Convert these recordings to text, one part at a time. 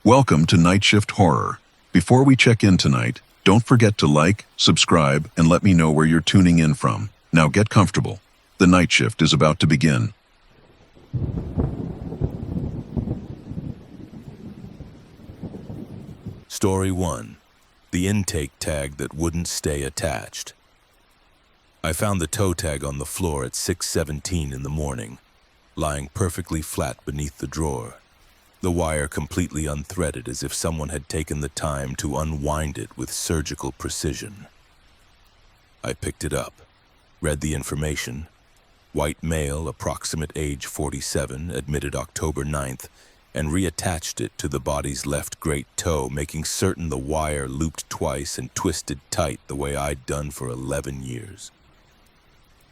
Welcome to Nightshift Horror. Before we check in tonight, don't forget to like, subscribe, and let me know where you're tuning in from. Now get comfortable. The night shift is about to begin. Story 1. The intake tag that wouldn't stay attached. I found the toe tag on the floor at 6:17 in the morning, lying perfectly flat beneath the drawer. The wire completely unthreaded, as if someone had taken the time to unwind it with surgical precision. I picked it up, read the information. White male, approximate age 47, admitted October 9th, and reattached it to the body's left great toe, making certain the wire looped twice and twisted tight the way I'd done for 11 years.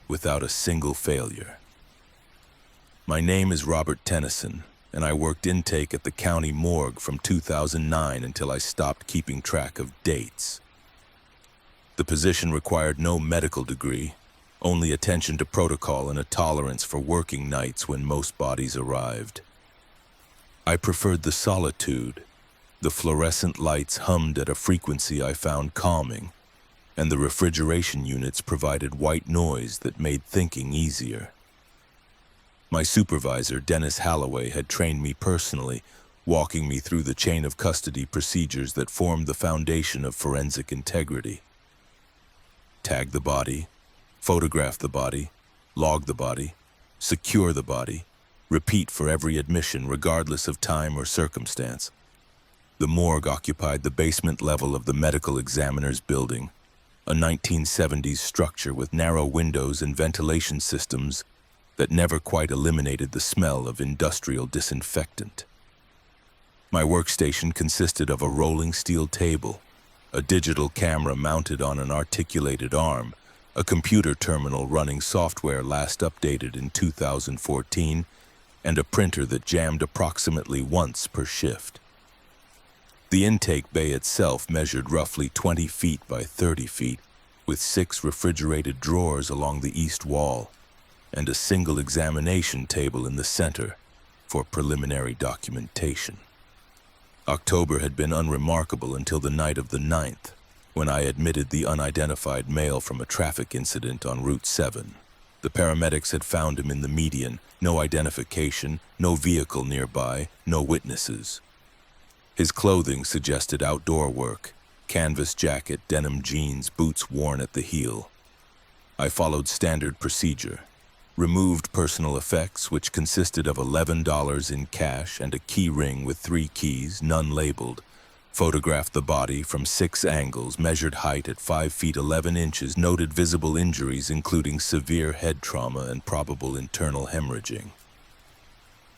Without a single failure. My name is Robert Tennyson, and I worked intake at the county morgue from 2009 until I stopped keeping track of dates. The position required no medical degree, only attention to protocol and a tolerance for working nights when most bodies arrived. I preferred the solitude. The fluorescent lights hummed at a frequency I found calming, and the refrigeration units provided white noise that made thinking easier. My supervisor, Dennis Halloway, had trained me personally, walking me through the chain of custody procedures that formed the foundation of forensic integrity. Tag the body, photograph the body, log the body, secure the body, repeat for every admission regardless of time or circumstance. The morgue occupied the basement level of the medical examiner's building, a 1970s structure with narrow windows and ventilation systems that never quite eliminated the smell of industrial disinfectant. My workstation consisted of a rolling steel table, a digital camera mounted on an articulated arm, a computer terminal running software last updated in 2014, and a printer that jammed approximately once per shift. The intake bay itself measured roughly 20 feet by 30 feet, with 6 refrigerated drawers along the east wall, and a single examination table in the center for preliminary documentation. October had been unremarkable until the night of the 9th, when I admitted the unidentified male from a traffic incident on Route 7. The paramedics had found him in the median, no identification, no vehicle nearby, no witnesses. His clothing suggested outdoor work, canvas jacket, denim jeans, boots worn at the heel. I followed standard procedure. Removed personal effects, which consisted of $11 in cash and a key ring with 3 keys, none labeled. Photographed the body from 6 angles, measured height at 5 feet 11 inches, noted visible injuries including severe head trauma and probable internal hemorrhaging.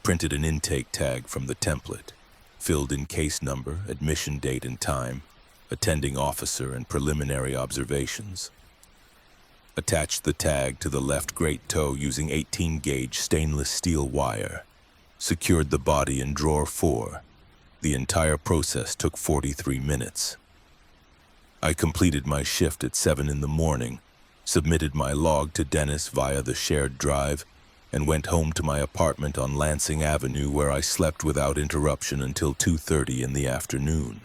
Printed an intake tag from the template, filled in case number, admission date and time, attending officer and preliminary observations. Attached the tag to the left great toe using 18-gauge stainless steel wire. Secured the body in drawer 4. The entire process took 43 minutes. I completed my shift at 7 in the morning, submitted my log to Dennis via the shared drive, and went home to my apartment on Lansing Avenue, where I slept without interruption until 2:30 in the afternoon.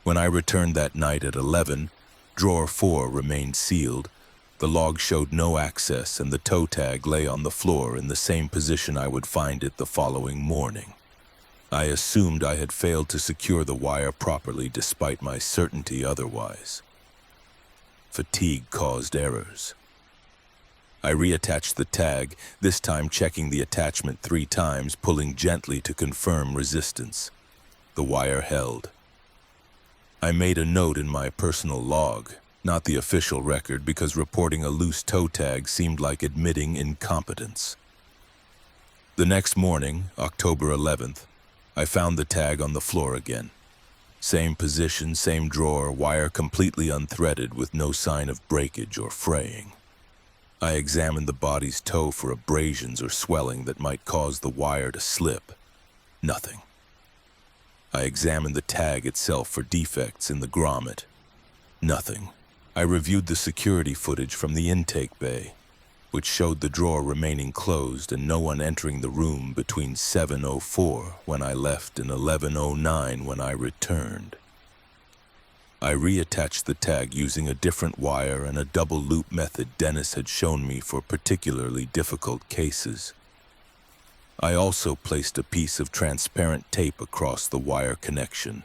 When I returned that night at 11, Drawer 4 remained sealed. The log showed no access, and the toe tag lay on the floor in the same position I would find it the following morning. I assumed I had failed to secure the wire properly despite my certainty otherwise. Fatigue caused errors. I reattached the tag, this time checking the attachment 3 times, pulling gently to confirm resistance. The wire held. I made a note in my personal log, not the official record, because reporting a loose toe tag seemed like admitting incompetence. The next morning, October 11th, I found the tag on the floor again. Same position, same drawer, wire completely unthreaded with no sign of breakage or fraying. I examined the body's toe for abrasions or swelling that might cause the wire to slip. Nothing. I examined the tag itself for defects in the grommet. Nothing. I reviewed the security footage from the intake bay. which showed the drawer remaining closed and no one entering the room between 7:04 when I left and 11:09 when I returned. I reattached the tag using a different wire and a double loop method Dennis had shown me for particularly difficult cases. I also placed a piece of transparent tape across the wire connection.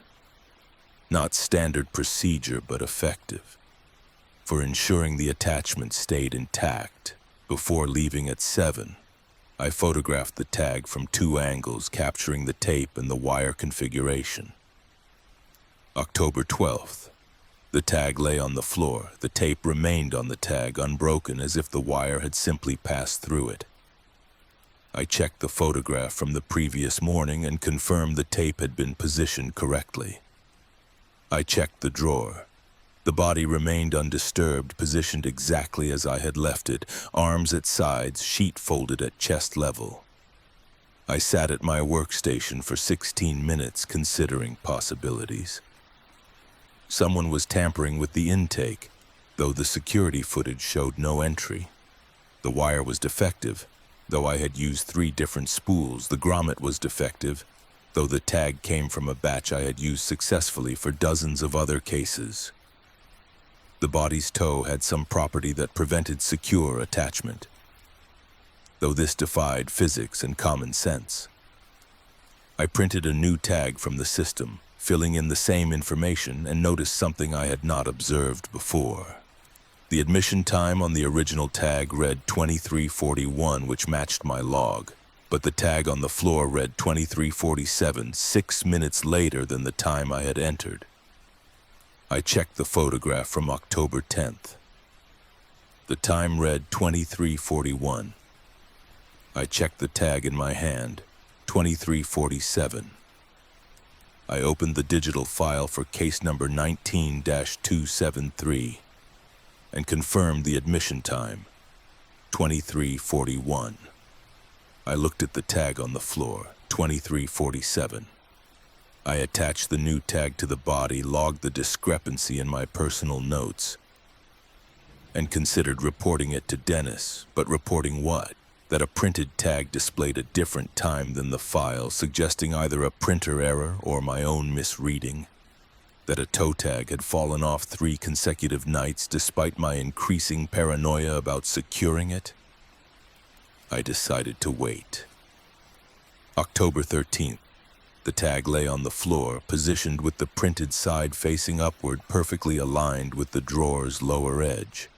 Not standard procedure, but effective, for ensuring the attachment stayed intact. Before leaving at 7, I photographed the tag from 2 angles, capturing the tape and the wire configuration. October 12th. The tag lay on the floor. The tape remained on the tag unbroken, as if the wire had simply passed through it. I checked the photograph from the previous morning and confirmed the tape had been positioned correctly. I checked the drawer. The body remained undisturbed, positioned exactly as I had left it, arms at sides, sheet folded at chest level. I sat at my workstation for 16 minutes considering possibilities. Someone was tampering with the intake, though the security footage showed no entry. The wire was defective, though I had used 3 different spools. The grommet was defective, though the tag came from a batch I had used successfully for dozens of other cases. The body's toe had some property that prevented secure attachment, though this defied physics and common sense. I printed a new tag from the system, filling in the same information, and noticed something I had not observed before. The admission time on the original tag read 23:41, which matched my log, but the tag on the floor read 23:47, 6 minutes later than the time I had entered. I checked the photograph from October 10th. The time read 23:41. I checked the tag in my hand, 23:47. I opened the digital file for case number 19-273 and confirmed the admission time, 23:41. I looked at the tag on the floor, 23:47. I attached the new tag to the body, logged the discrepancy in my personal notes, and considered reporting it to Dennis. But reporting what? That a printed tag displayed a different time than the file, suggesting either a printer error or my own misreading. That a toe tag had fallen off 3 consecutive nights despite my increasing paranoia about securing it. I decided to wait. October 13th. The tag lay on the floor, positioned with the printed side facing upward, perfectly aligned with the drawer's lower edge.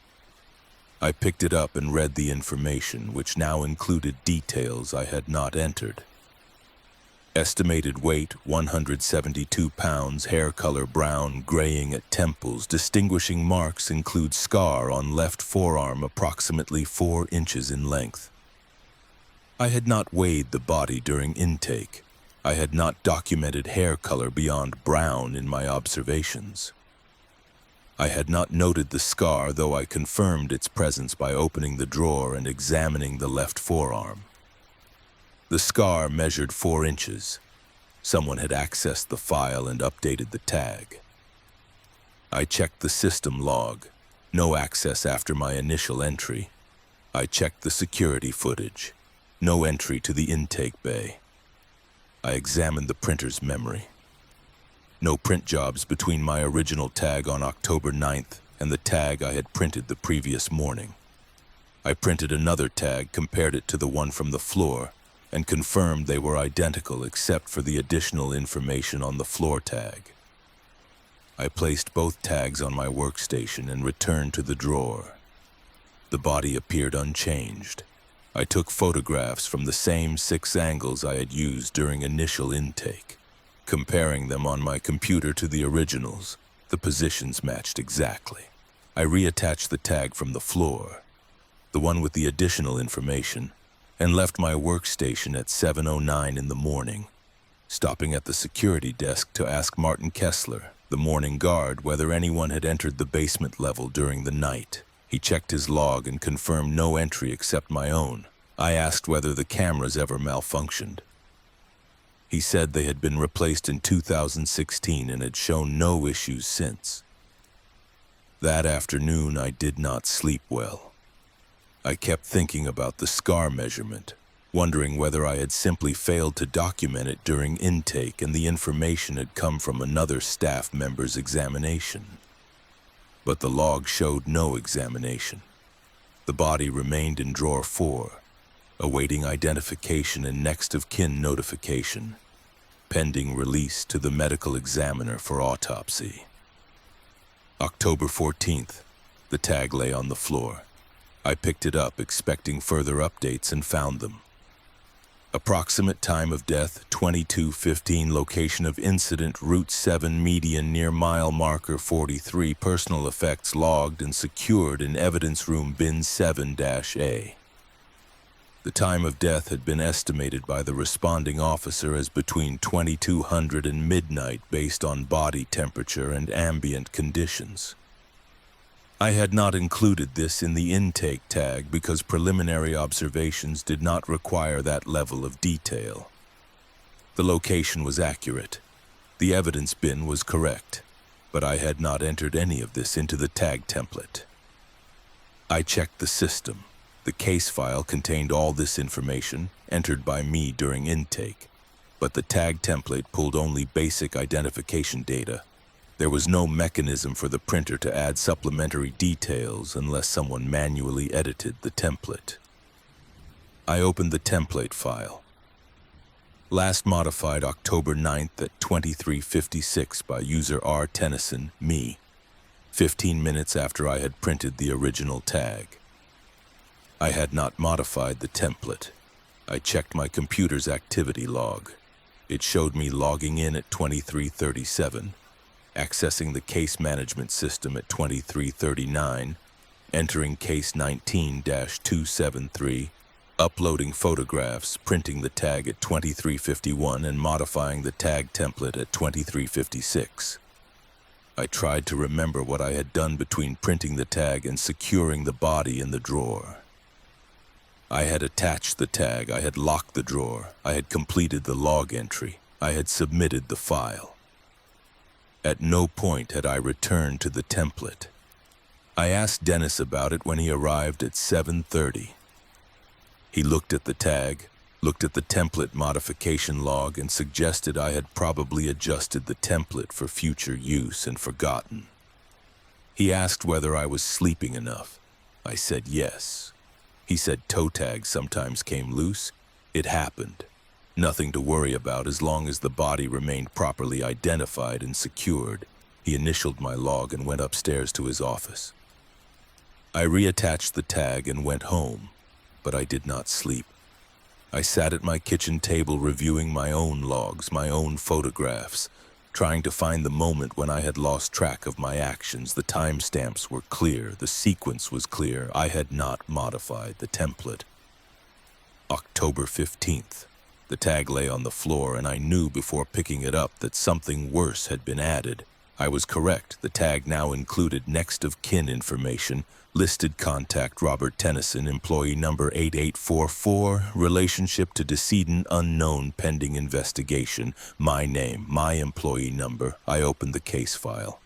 I picked it up and read the information, which now included details I had not entered. Estimated weight, 172 pounds, hair color brown, graying at temples. Distinguishing marks include scar on left forearm approximately 4 inches in length. I had not weighed the body during intake. I had not documented hair color beyond brown in my observations. I had not noted the scar, though I confirmed its presence by opening the drawer and examining the left forearm. The scar measured 4 inches. Someone had accessed the file and updated the tag. I checked the system log. No access after my initial entry. I checked the security footage. No entry to the intake bay. I examined the printer's memory. No print jobs between my original tag on October 9th and the tag I had printed the previous morning. I printed another tag, compared it to the one from the floor, and confirmed they were identical except for the additional information on the floor tag. I placed both tags on my workstation and returned to the drawer. The body appeared unchanged. I took photographs from the same 6 angles I had used during initial intake. Comparing them on my computer to the originals, the positions matched exactly. I reattached the tag from the floor, the one with the additional information, and left my workstation at 7:09 in the morning, stopping at the security desk to ask Martin Kessler, the morning guard, whether anyone had entered the basement level during the night. He checked his log and confirmed no entry except my own. I asked whether the cameras ever malfunctioned. He said they had been replaced in 2016 and had shown no issues since. That afternoon, I did not sleep well. I kept thinking about the scar measurement, wondering whether I had simply failed to document it during intake and the information had come from another staff member's examination. But the log showed no examination. The body remained in drawer 4, awaiting identification and next of kin notification, pending release to the medical examiner for autopsy. October 14th, the tag lay on the floor. I picked it up, expecting further updates, and found them. Approximate time of death, 22:15. Location of incident, Route 7 median near mile marker 43. Personal effects logged and secured in evidence room bin 7-A. The time of death had been estimated by the responding officer as between 2200 and midnight based on body temperature and ambient conditions. I had not included this in the intake tag because preliminary observations did not require that level of detail. The location was accurate. The evidence bin was correct, but I had not entered any of this into the tag template. I checked the system. The case file contained all this information, entered by me during intake, but the tag template pulled only basic identification data. There was no mechanism for the printer to add supplementary details unless someone manually edited the template. I opened the template file. Last modified October 9th at 23:56 by user R. Tennyson, me, 15 minutes after I had printed the original tag. I had not modified the template. I checked my computer's activity log. It showed me logging in at 23:37, accessing the case management system at 23:39, entering case 19-273, uploading photographs, printing the tag at 23:51, and modifying the tag template at 23:56. I tried to remember what I had done between printing the tag and securing the body in the drawer. I had attached the tag, I had locked the drawer, I had completed the log entry, I had submitted the file. At no point had I returned to the template. I asked Dennis about it when he arrived at 7:30. He looked at the tag, looked at the template modification log, and suggested I had probably adjusted the template for future use and forgotten. He asked whether I was sleeping enough. I said yes. He said toe tags sometimes came loose. It happened. Nothing to worry about as long as the body remained properly identified and secured. He initialed my log and went upstairs to his office. I reattached the tag and went home, but I did not sleep. I sat at my kitchen table reviewing my own logs, my own photographs, trying to find the moment when I had lost track of my actions. The timestamps were clear, the sequence was clear. I had not modified the template. October 15th. The tag lay on the floor, and I knew before picking it up that something worse had been added. I was correct. The tag now included next of kin information, listed contact Robert Tennyson, employee number 8844, relationship to decedent unknown, pending investigation, my name, my employee number. I opened the case file.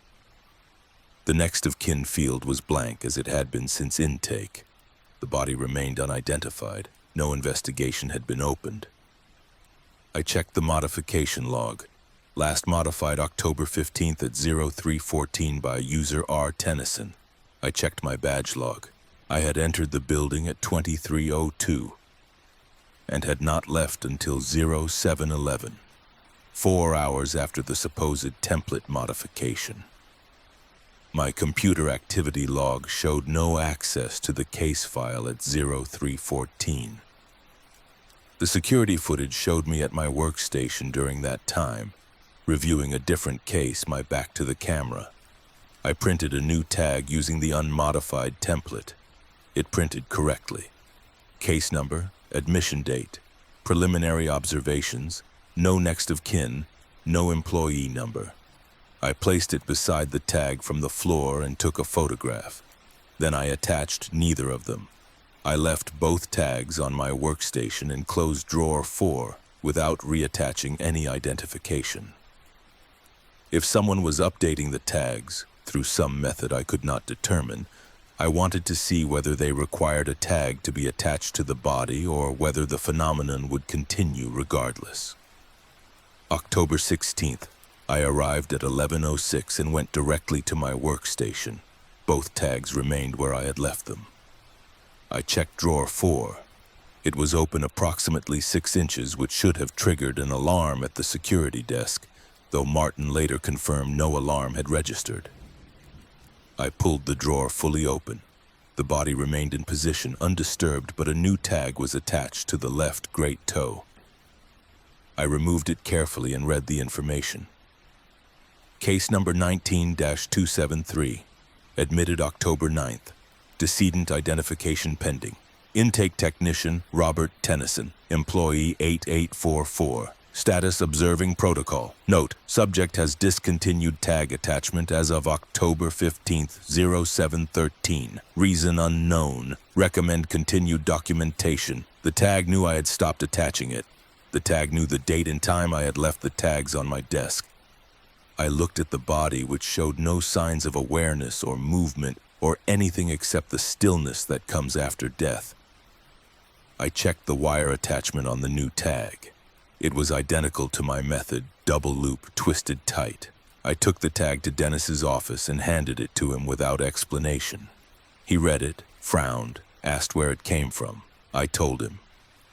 The next of kin field was blank as it had been since intake. The body remained unidentified. No investigation had been opened. I checked the modification log. Last modified October 15th at 03:14 by user R. Tennyson. I checked my badge log. I had entered the building at 23:02 and had not left until 07:11, 4 hours after the supposed template modification. My computer activity log showed no access to the case file at 03:14. The security footage showed me at my workstation during that time, reviewing a different case, my back to the camera. I printed a new tag using the unmodified template. It printed correctly. Case number, admission date, preliminary observations, no next of kin, no employee number. I placed it beside the tag from the floor and took a photograph. Then I attached neither of them. I left both tags on my workstation and closed drawer 4 without reattaching any identification. If someone was updating the tags, through some method I could not determine, I wanted to see whether they required a tag to be attached to the body or whether the phenomenon would continue regardless. October 16th, I arrived at 11:06 and went directly to my workstation. Both tags remained where I had left them. I checked drawer 4. It was open approximately 6 inches, which should have triggered an alarm at the security desk, though Martin later confirmed no alarm had registered. I pulled the drawer fully open. The body remained in position undisturbed, but a new tag was attached to the left great toe. I removed it carefully and read the information. Case number 19-273, admitted October 9th. Decedent identification pending. Intake technician Robert Tennyson, employee 8844. Status observing protocol. Note, subject has discontinued tag attachment as of October 15th, 0713. Reason unknown. Recommend continued documentation. The tag knew I had stopped attaching it. The tag knew the date and time I had left the tags on my desk. I looked at the body, which showed no signs of awareness or movement or anything except the stillness that comes after death. I checked the wire attachment on the new tag. It was identical to my method, double loop, twisted tight. I took the tag to Dennis's office and handed it to him without explanation. He read it, frowned, asked where it came from. I told him.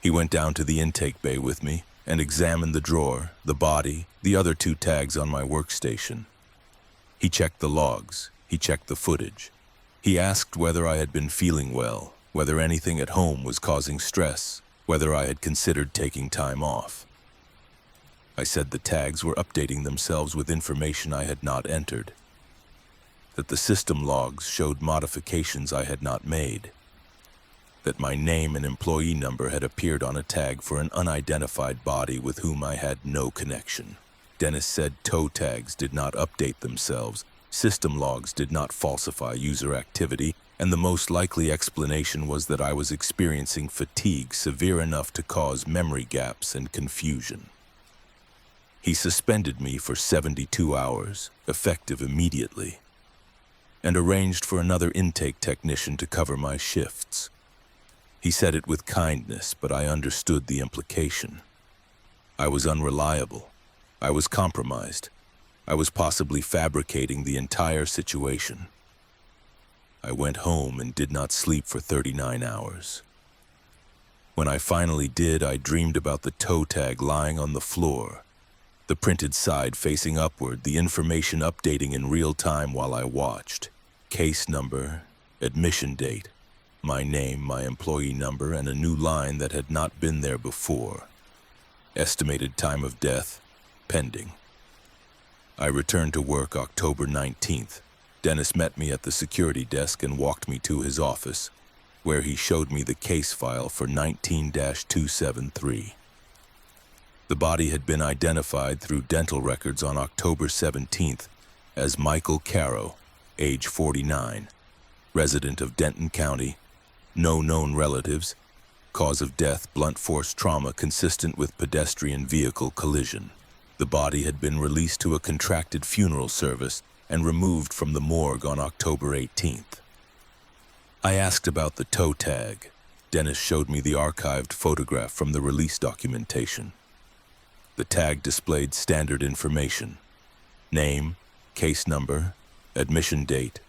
He went down to the intake bay with me and examined the drawer, the body, the other 2 tags on my workstation. He checked the logs. He checked the footage. He asked whether I had been feeling well, whether anything at home was causing stress, whether I had considered taking time off. I said the tags were updating themselves with information I had not entered, that the system logs showed modifications I had not made, that my name and employee number had appeared on a tag for an unidentified body with whom I had no connection. Dennis said toe tags did not update themselves, system logs did not falsify user activity, and the most likely explanation was that I was experiencing fatigue severe enough to cause memory gaps and confusion. He suspended me for 72 hours, effective immediately, and arranged for another intake technician to cover my shifts. He said it with kindness, but I understood the implication. I was unreliable. I was compromised. I was possibly fabricating the entire situation. I went home and did not sleep for 39 hours. When I finally did, I dreamed about the toe tag lying on the floor, the printed side facing upward, the information updating in real time while I watched. Case number, admission date, my name, my employee number, and a new line that had not been there before. Estimated time of death, pending. I returned to work October 19th. Dennis met me at the security desk and walked me to his office, where he showed me the case file for 19-273. The body had been identified through dental records on October 17th as Michael Caro, age 49, resident of Denton County, no known relatives, cause of death blunt force trauma consistent with pedestrian vehicle collision. The body had been released to a contracted funeral service and removed from the morgue on October 18th. I asked about the toe tag. Dennis showed me the archived photograph from the release documentation. The tag displayed standard information: name, case number, admission date,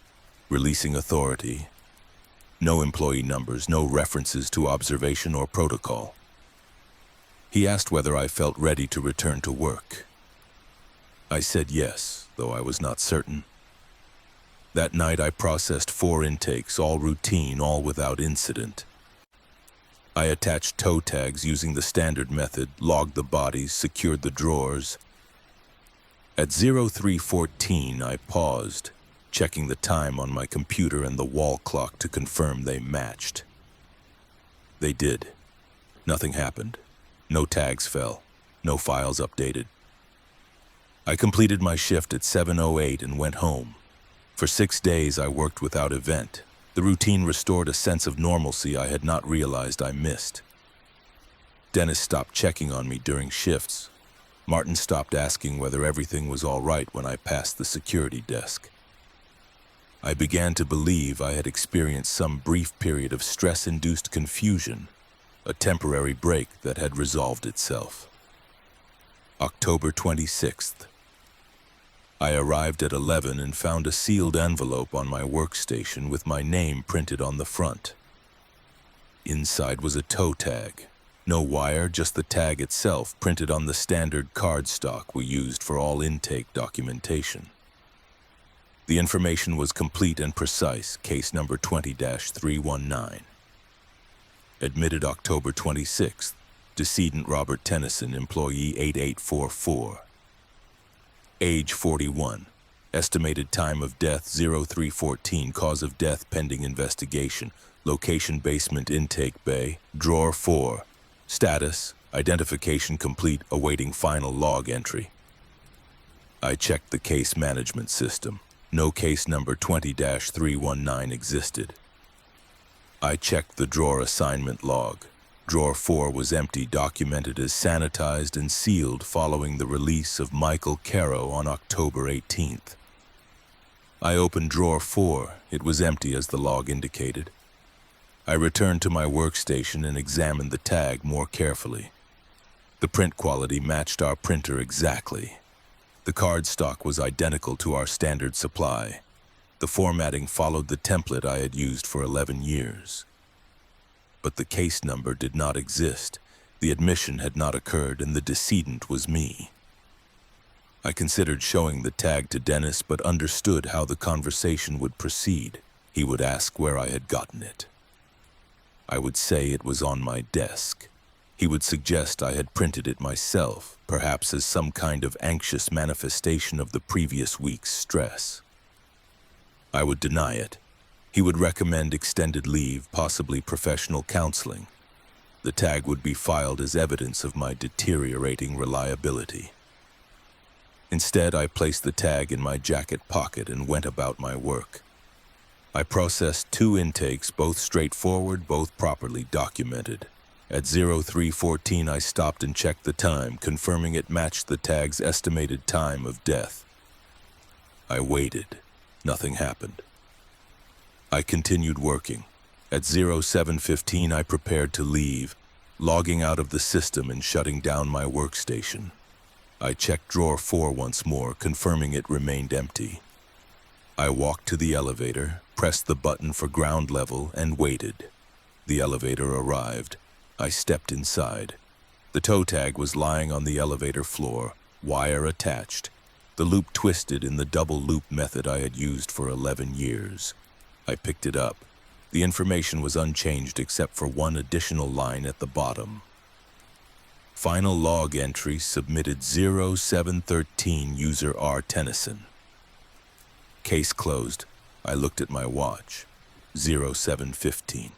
releasing authority. No employee numbers, no references to observation or protocol. He asked whether I felt ready to return to work. I said yes, though I was not certain. That night I processed 4 intakes, all routine, all without incident. I attached toe tags using the standard method, logged the bodies, secured the drawers. At 03:14 I paused, checking the time on my computer and the wall clock to confirm they matched. They did. Nothing happened. No tags fell. No files updated. I completed my shift at 7:08 and went home. For 6 days I worked without event. The routine restored a sense of normalcy I had not realized I missed. Dennis stopped checking on me during shifts. Martin stopped asking whether everything was all right when I passed the security desk. I began to believe I had experienced some brief period of stress-induced confusion, a temporary break that had resolved itself. October 26th. I arrived at 11 and found a sealed envelope on my workstation with my name printed on the front. Inside was a toe tag. No wire, just the tag itself printed on the standard cardstock we used for all intake documentation. The information was complete and precise, case number 20-319. Admitted October 26th, decedent Robert Tennyson, employee 8844. Age 41. Estimated time of death 0314, cause of death pending investigation. Location basement intake bay, drawer 4. Status, identification complete, awaiting final log entry. I checked the case management system. No case number 20-319 existed. I checked the drawer assignment log. Drawer 4 was empty, documented as sanitized and sealed following the release of Michael Caro on October 18th. I opened drawer 4. It was empty as the log indicated. I returned to my workstation and examined the tag more carefully. The print quality matched our printer exactly. The cardstock was identical to our standard supply. The formatting followed the template I had used for 11 years. But the case number did not exist. The admission had not occurred, and the decedent was me. I considered showing the tag to Dennis, but understood how the conversation would proceed. He would ask where I had gotten it. I would say it was on my desk. He would suggest I had printed it myself, perhaps as some kind of anxious manifestation of the previous week's stress. I would deny it. He would recommend extended leave, possibly professional counseling. The tag would be filed as evidence of my deteriorating reliability. Instead, I placed the tag in my jacket pocket and went about my work. I processed 2 intakes, both straightforward, both properly documented. At 0314, I stopped and checked the time, confirming it matched the tag's estimated time of death. I waited. Nothing happened. I continued working. At 0715, I prepared to leave, logging out of the system and shutting down my workstation. I checked drawer 4 once more, confirming it remained empty. I walked to the elevator, pressed the button for ground level, and waited. The elevator arrived. I stepped inside. The toe tag was lying on the elevator floor, wire attached. The loop twisted in the double loop method I had used for 11 years. I picked it up. The information was unchanged except for one additional line at the bottom. Final log entry submitted 0713, user R. Tennyson. Case closed. I looked at my watch. 0715.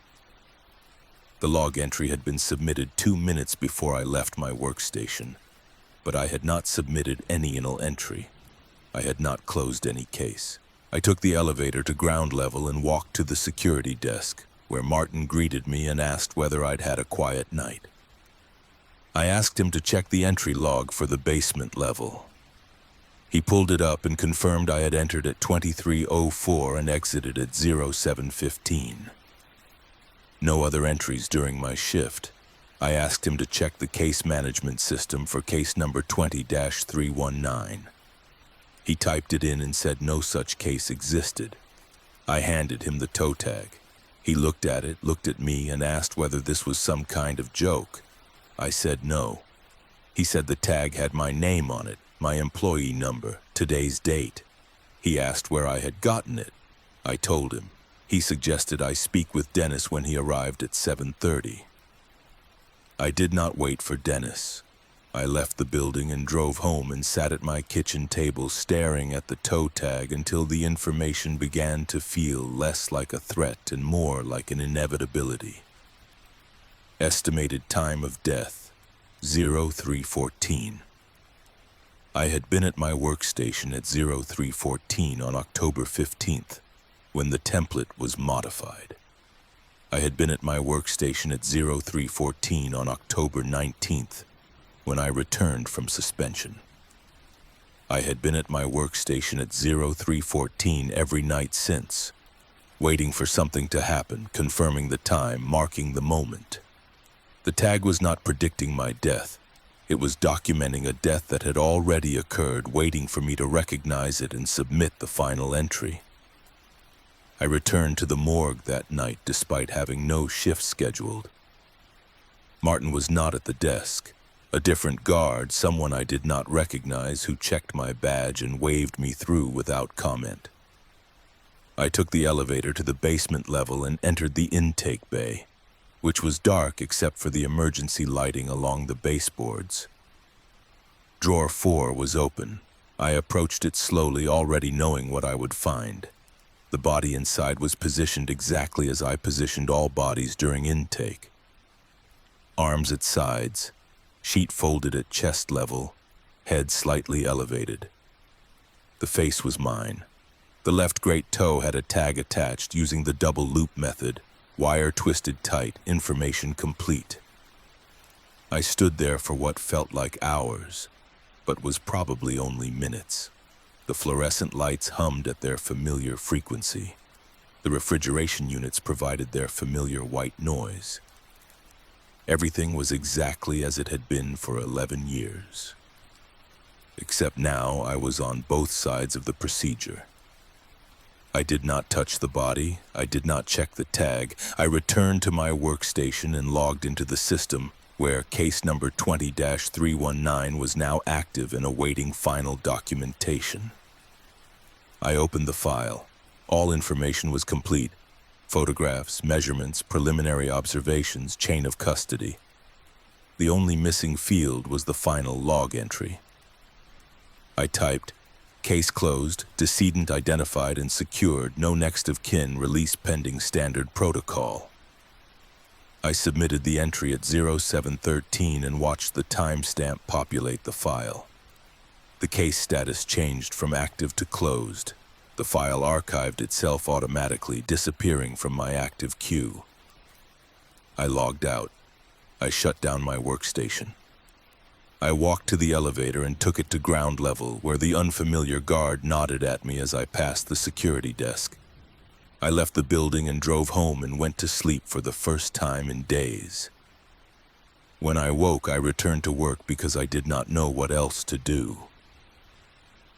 The log entry had been submitted 2 minutes before I left my workstation, but I had not submitted any anal entry. I had not closed any case. I took the elevator to ground level and walked to the security desk, where Martin greeted me and asked whether I'd had a quiet night. I asked him to check the entry log for the basement level. He pulled it up and confirmed I had entered at 2304 and exited at 0715. No other entries during my shift. I asked him to check the case management system for case number 20-319. He typed it in and said no such case existed. I handed him the toe tag. He looked at it, looked at me, and asked whether this was some kind of joke. I said no. He said the tag had my name on it, my employee number, today's date. He asked where I had gotten it. I told him. He suggested I speak with Dennis when he arrived at 7:30. I did not wait for Dennis. I left the building and drove home and sat at my kitchen table staring at the toe tag until the information began to feel less like a threat and more like an inevitability. Estimated time of death, 0314. I had been at my workstation at 0314 on October 15th, when the template was modified. I had been at my workstation at 0314 on October 19th, when I returned from suspension. I had been at my workstation at 0314 every night since, waiting for something to happen, confirming the time, marking the moment. The tag was not predicting my death. It was documenting a death that had already occurred, waiting for me to recognize it and submit the final entry. I returned to the morgue that night despite having no shift scheduled. Martin was not at the desk. A different guard, someone I did not recognize, who checked my badge and waved me through without comment. I took the elevator to the basement level and entered the intake bay, which was dark except for the emergency lighting along the baseboards. Drawer 4 was open. I approached it slowly, already knowing what I would find. The body inside was positioned exactly as I positioned all bodies during intake. Arms at sides, sheet folded at chest level, head slightly elevated. The face was mine. The left great toe had a tag attached using the double loop method, wire twisted tight, information complete. I stood there for what felt like hours, but was probably only minutes. The fluorescent lights hummed at their familiar frequency. The refrigeration units provided their familiar white noise. Everything was exactly as it had been for 11 years. Except now I was on both sides of the procedure. I did not touch the body. I did not check the tag. I returned to my workstation and logged into the system, where case number 20-319 was now active and awaiting final documentation. I opened the file. All information was complete. Photographs, measurements, preliminary observations, chain of custody. The only missing field was the final log entry. I typed, "Case closed, decedent identified and secured, no next of kin, release pending standard protocol." I submitted the entry at 0713 and watched the timestamp populate the file. The case status changed from active to closed. The file archived itself automatically, disappearing from my active queue. I logged out. I shut down my workstation. I walked to the elevator and took it to ground level, where the unfamiliar guard nodded at me as I passed the security desk. I left the building and drove home and went to sleep for the first time in days. When I woke, I returned to work because I did not know what else to do.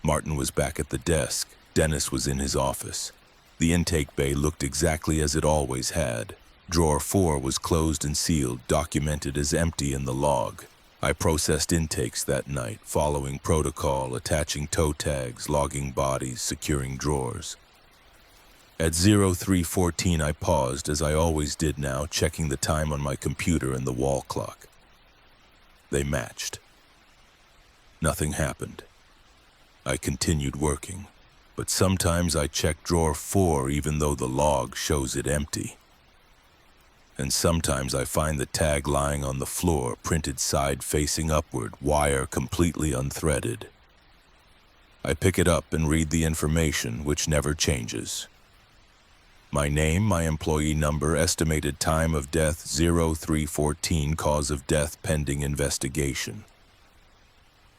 Martin was back at the desk. Dennis was in his office. The intake bay looked exactly as it always had. Drawer 4 was closed and sealed, documented as empty in the log. I processed intakes that night, following protocol, attaching toe tags, logging bodies, securing drawers. At 0314 I paused, as I always did now, checking the time on my computer and the wall clock. They matched. Nothing happened. I continued working. But sometimes I check drawer 4 even though the log shows it empty. And sometimes I find the tag lying on the floor, printed side facing upward, wire completely unthreaded. I pick it up and read the information, which never changes. My name, my employee number, estimated time of death 0314, cause of death pending investigation.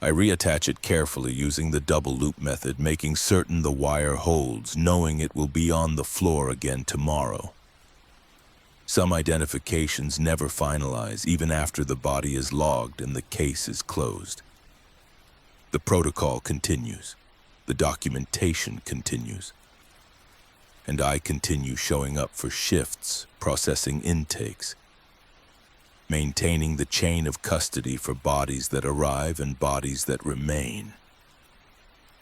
I reattach it carefully using the double loop method, making certain the wire holds, knowing it will be on the floor again tomorrow. Some identifications never finalize, even after the body is logged and the case is closed. The protocol continues. The documentation continues. And I continue showing up for shifts, processing intakes, maintaining the chain of custody for bodies that arrive and bodies that remain,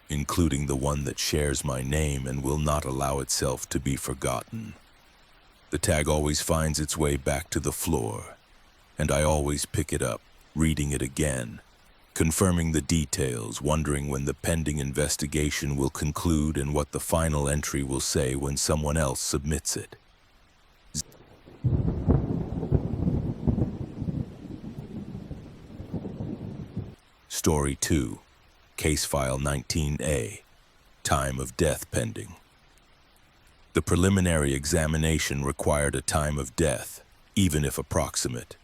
including the one that shares my name and will not allow itself to be forgotten. The tag always finds its way back to the floor, and I always pick it up, reading it again, confirming the details, wondering when the pending investigation will conclude and what the final entry will say when someone else submits it. Story 2, Case File 19A, Time of Death Pending. The preliminary examination required a time of death, even if approximate,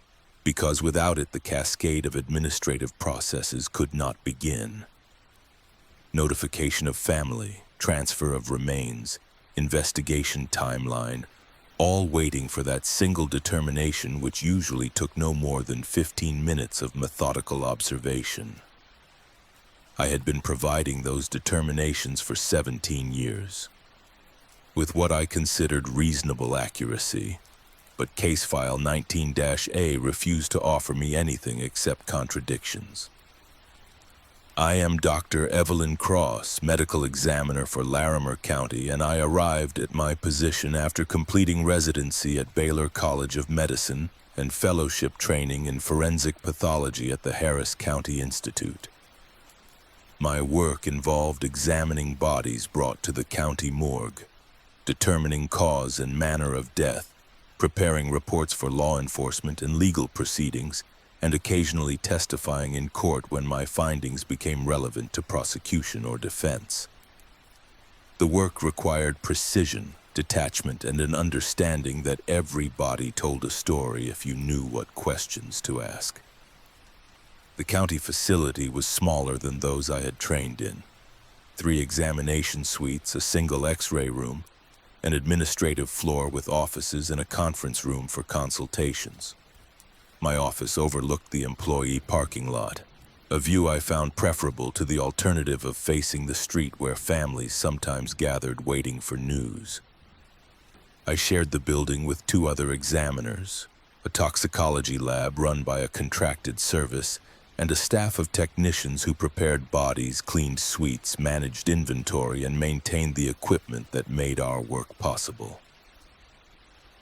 because without it the cascade of administrative processes could not begin. notification of family, transfer of remains, investigation timeline, all waiting for that single determination which usually took no more than 15 minutes of methodical observation. I had been providing those determinations for 17 years, with what I considered reasonable accuracy, but case file 19-A refused to offer me anything except contradictions. I am Dr. Evelyn Cross, medical examiner for Larimer County, and I arrived at my position after completing residency at Baylor College of Medicine and fellowship training in forensic pathology at the Harris County Institute. My work involved examining bodies brought to the county morgue, determining cause and manner of death, preparing reports for law enforcement and legal proceedings, and occasionally testifying in court when my findings became relevant to prosecution or defense. The work required precision, detachment, and an understanding that every body told a story if you knew what questions to ask. The county facility was smaller than those I had trained in. 3 examination suites, a single X-ray room, an administrative floor with offices and a conference room for consultations. My office overlooked the employee parking lot, a view I found preferable to the alternative of facing the street where families sometimes gathered waiting for news. I shared the building with 2 other examiners, a toxicology lab run by a contracted service, and a staff of technicians who prepared bodies, cleaned suites, managed inventory, and maintained the equipment that made our work possible.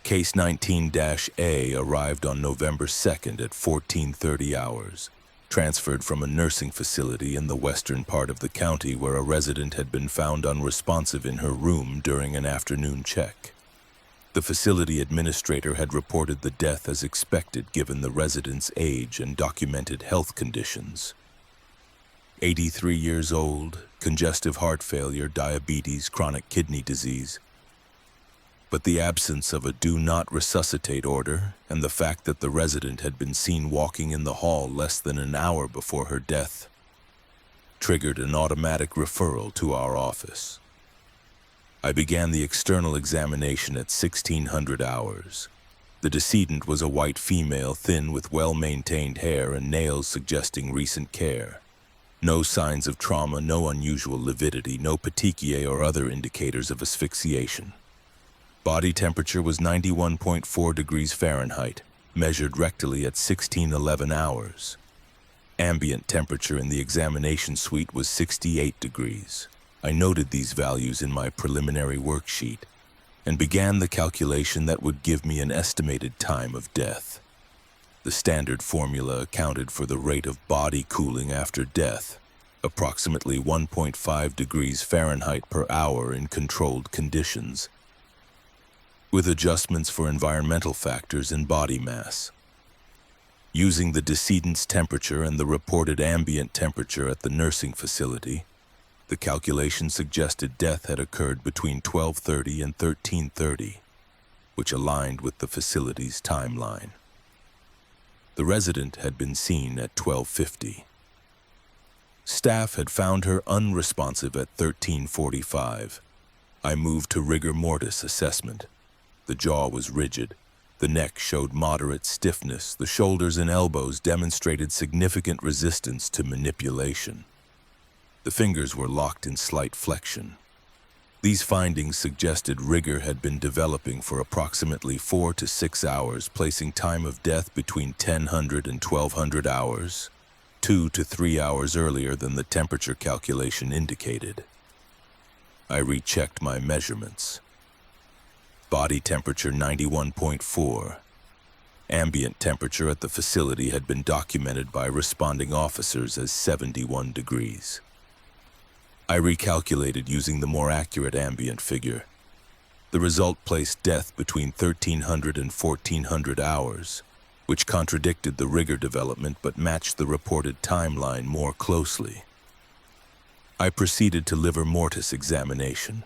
Case 19-A arrived on November 2nd at 14:30 hours, transferred from a nursing facility in the western part of the county where a resident had been found unresponsive in her room during an afternoon check. The facility administrator had reported the death as expected given the resident's age and documented health conditions. 83 years old, congestive heart failure, diabetes, chronic kidney disease. But the absence of a do not resuscitate order and the fact that the resident had been seen walking in the hall less than an hour before her death triggered an automatic referral to our office. I began the external examination at 1600 hours. The decedent was a white female, thin with well-maintained hair and nails suggesting recent care. No signs of trauma, no unusual lividity, no petechiae or other indicators of asphyxiation. Body temperature was 91.4 degrees Fahrenheit, measured rectally at 1611 hours. Ambient temperature in the examination suite was 68 degrees. I noted these values in my preliminary worksheet and began the calculation that would give me an estimated time of death. The standard formula accounted for the rate of body cooling after death, approximately 1.5 degrees Fahrenheit per hour in controlled conditions, with adjustments for environmental factors and body mass. Using the decedent's temperature and the reported ambient temperature at the nursing facility, the calculation suggested death had occurred between 12:30 and 13:30, which aligned with the facility's timeline. The resident had been seen at 12:50. Staff had found her unresponsive at 13:45. I moved to rigor mortis assessment. The jaw was rigid. The neck showed moderate stiffness. The shoulders and elbows demonstrated significant resistance to manipulation. The fingers were locked in slight flexion. These findings suggested rigor had been developing for approximately 4 to 6 hours, placing time of death between 1000 and 1200 hours, 2 to 3 hours earlier than the temperature calculation indicated. I rechecked my measurements. Body temperature 91.4. Ambient temperature at the facility had been documented by responding officers as 71 degrees. I recalculated using the more accurate ambient figure. The result placed death between 1300 and 1400 hours, which contradicted the rigor development but matched the reported timeline more closely. I proceeded to livor mortis examination.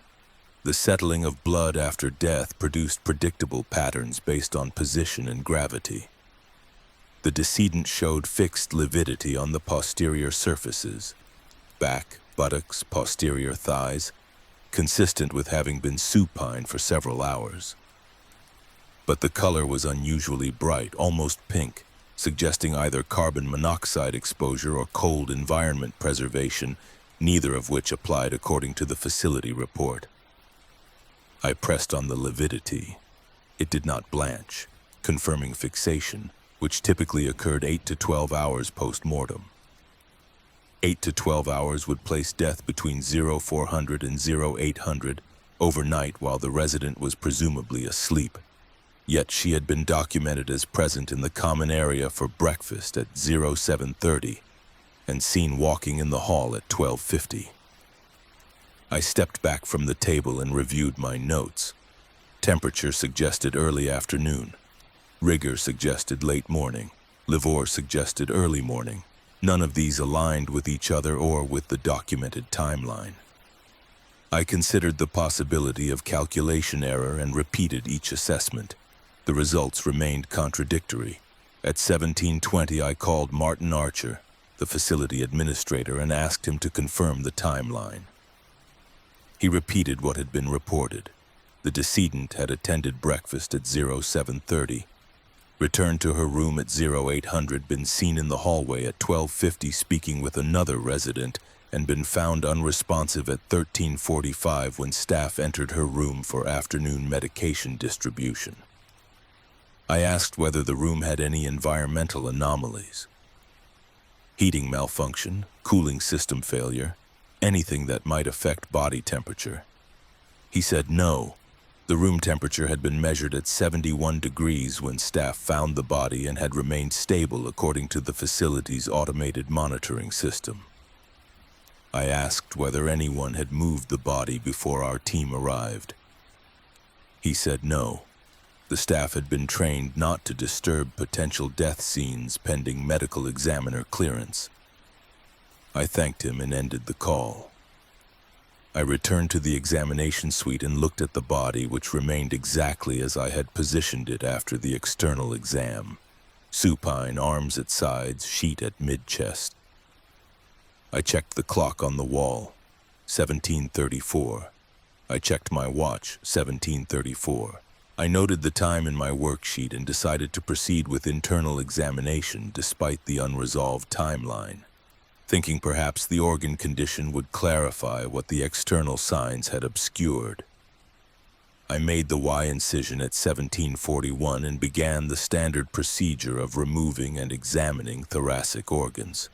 The settling of blood after death produced predictable patterns based on position and gravity. The decedent showed fixed lividity on the posterior surfaces, back, buttocks, posterior thighs, consistent with having been supine for several hours. But the color was unusually bright, almost pink, suggesting either carbon monoxide exposure or cold environment preservation, neither of which applied according to the facility report. I pressed on the lividity. It did not blanch, confirming fixation, which typically occurred 8 to 12 hours post-mortem. 8 to 12 hours would place death between 0400 and 0800 overnight while the resident was presumably asleep. Yet she had been documented as present in the common area for breakfast at 0730 and seen walking in the hall at 1250. I stepped back from the table and reviewed my notes. Temperature suggested early afternoon. Rigor suggested late morning. Livor suggested early morning. None of these aligned with each other or with the documented timeline. I considered the possibility of calculation error and repeated each assessment. The results remained contradictory. At 1720, I called Martin Archer, the facility administrator, and asked him to confirm the timeline. He repeated what had been reported. The decedent had attended breakfast at 0730, returned to her room at 0800, been seen in the hallway at 1250 speaking with another resident, and been found unresponsive at 1345 when staff entered her room for afternoon medication distribution. I asked whether the room had any environmental anomalies. Heating malfunction, cooling system failure, anything that might affect body temperature. He said no. The room temperature had been measured at 71 degrees when staff found the body and had remained stable according to the facility's automated monitoring system. I asked whether anyone had moved the body before our team arrived. He said no. The staff had been trained not to disturb potential death scenes pending medical examiner clearance. I thanked him and ended the call. I returned to the examination suite and looked at the body, which remained exactly as I had positioned it after the external exam. Supine, arms at sides, sheet at mid-chest. I checked the clock on the wall, 1734. I checked my watch, 1734. I noted the time in my worksheet and decided to proceed with internal examination despite the unresolved timeline, thinking perhaps the organ condition would clarify what the external signs had obscured. I made the Y incision at 1741 and began the standard procedure of removing and examining thoracic organs.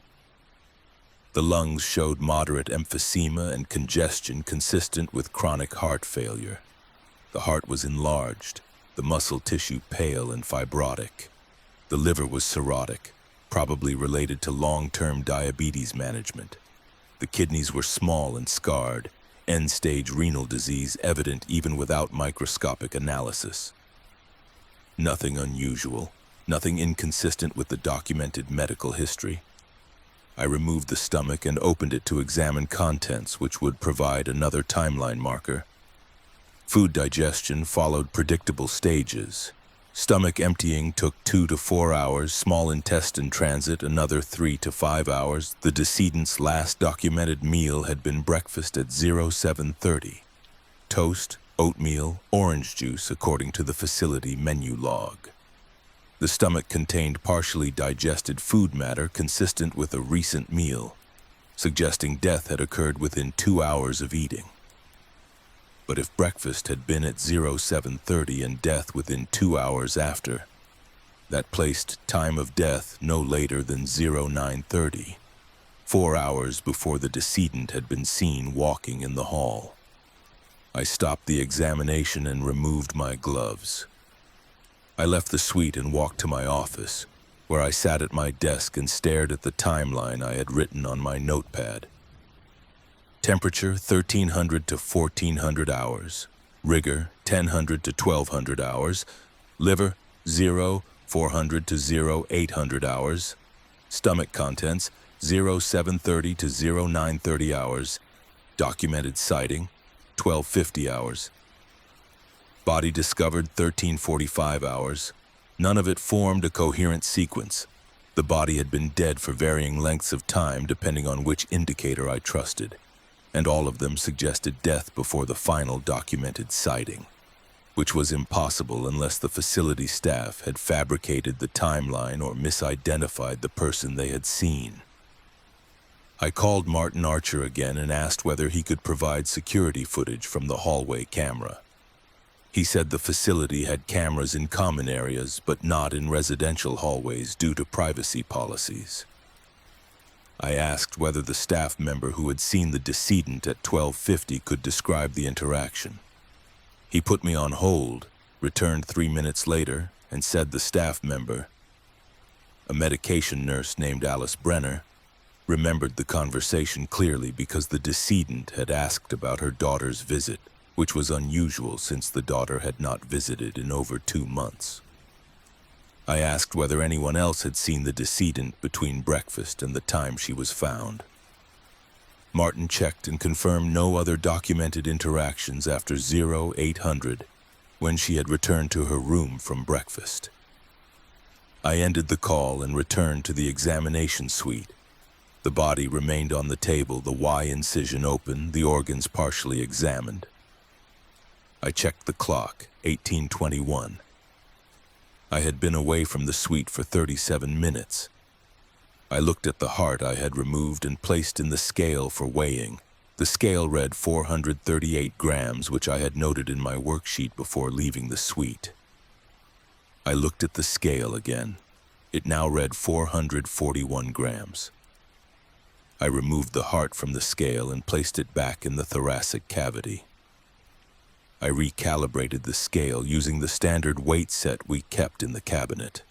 The lungs showed moderate emphysema and congestion consistent with chronic heart failure. The heart was enlarged, the muscle tissue pale and fibrotic. The liver was cirrhotic, probably related to long-term diabetes management. The kidneys were small and scarred, end-stage renal disease evident even without microscopic analysis. Nothing unusual, nothing inconsistent with the documented medical history. I removed the stomach and opened it to examine contents, which would provide another timeline marker. Food digestion followed predictable stages. Stomach emptying took 2 to 4 hours, small intestine transit another 3 to 5 hours. The decedent's last documented meal had been breakfast at 0730. Toast, oatmeal, orange juice according to the facility menu log. The stomach contained partially digested food matter consistent with a recent meal, suggesting death had occurred within 2 hours of eating. But if breakfast had been at 0730 and death within 2 hours after, that placed time of death no later than 0930, 4 hours before the decedent had been seen walking in the hall. I stopped the examination and removed my gloves. I left the suite and walked to my office, where I sat at my desk and stared at the timeline I had written on my notepad. Temperature 1300 to 1400 hours. Rigor 1000 to 1200 hours. Liver 0400 to 0800 hours. Stomach contents 0730 to 0930 hours. Documented sighting 1250 hours. Body discovered 1345 hours. None of it formed a coherent sequence. The body had been dead for varying lengths of time depending on which indicator I trusted. and all of them suggested death before the final documented sighting, which was impossible unless the facility staff had fabricated the timeline or misidentified the person they had seen. I called Martin Archer again and asked whether he could provide security footage from the hallway camera. He said the facility had cameras in common areas, but not in residential hallways due to privacy policies. I asked whether the staff member who had seen the decedent at 12:50 could describe the interaction. He put me on hold, returned 3 minutes later, and said the staff member, a medication nurse named Alice Brenner, remembered the conversation clearly because the decedent had asked about her daughter's visit, which was unusual since the daughter had not visited in over 2 months. I asked whether anyone else had seen the decedent between breakfast and the time she was found. Martin checked and confirmed no other documented interactions after 0800, when she had returned to her room from breakfast. I ended the call and returned to the examination suite. The body remained on the table, the Y incision open, the organs partially examined. I checked the clock, 18:21. I had been away from the suite for 37 minutes. I looked at the heart I had removed and placed in the scale for weighing. The scale read 438 grams, which I had noted in my worksheet before leaving the suite. I looked at the scale again. It now read 441 grams. I removed the heart from the scale and placed it back in the thoracic cavity. I recalibrated the scale using the standard weight set we kept in the cabinet.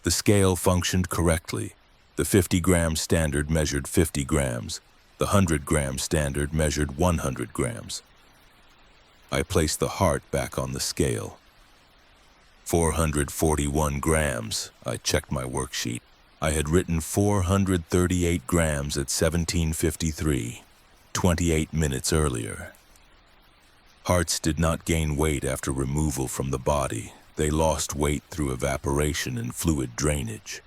The scale functioned correctly. The 50-gram standard measured 50 grams. The 100-gram standard measured 100 grams. I placed the heart back on the scale. 441 grams. I checked my worksheet. I had written 438 grams at 17:53, 28 minutes earlier. Hearts did not gain weight after removal from the body. They lost weight through evaporation and fluid drainage.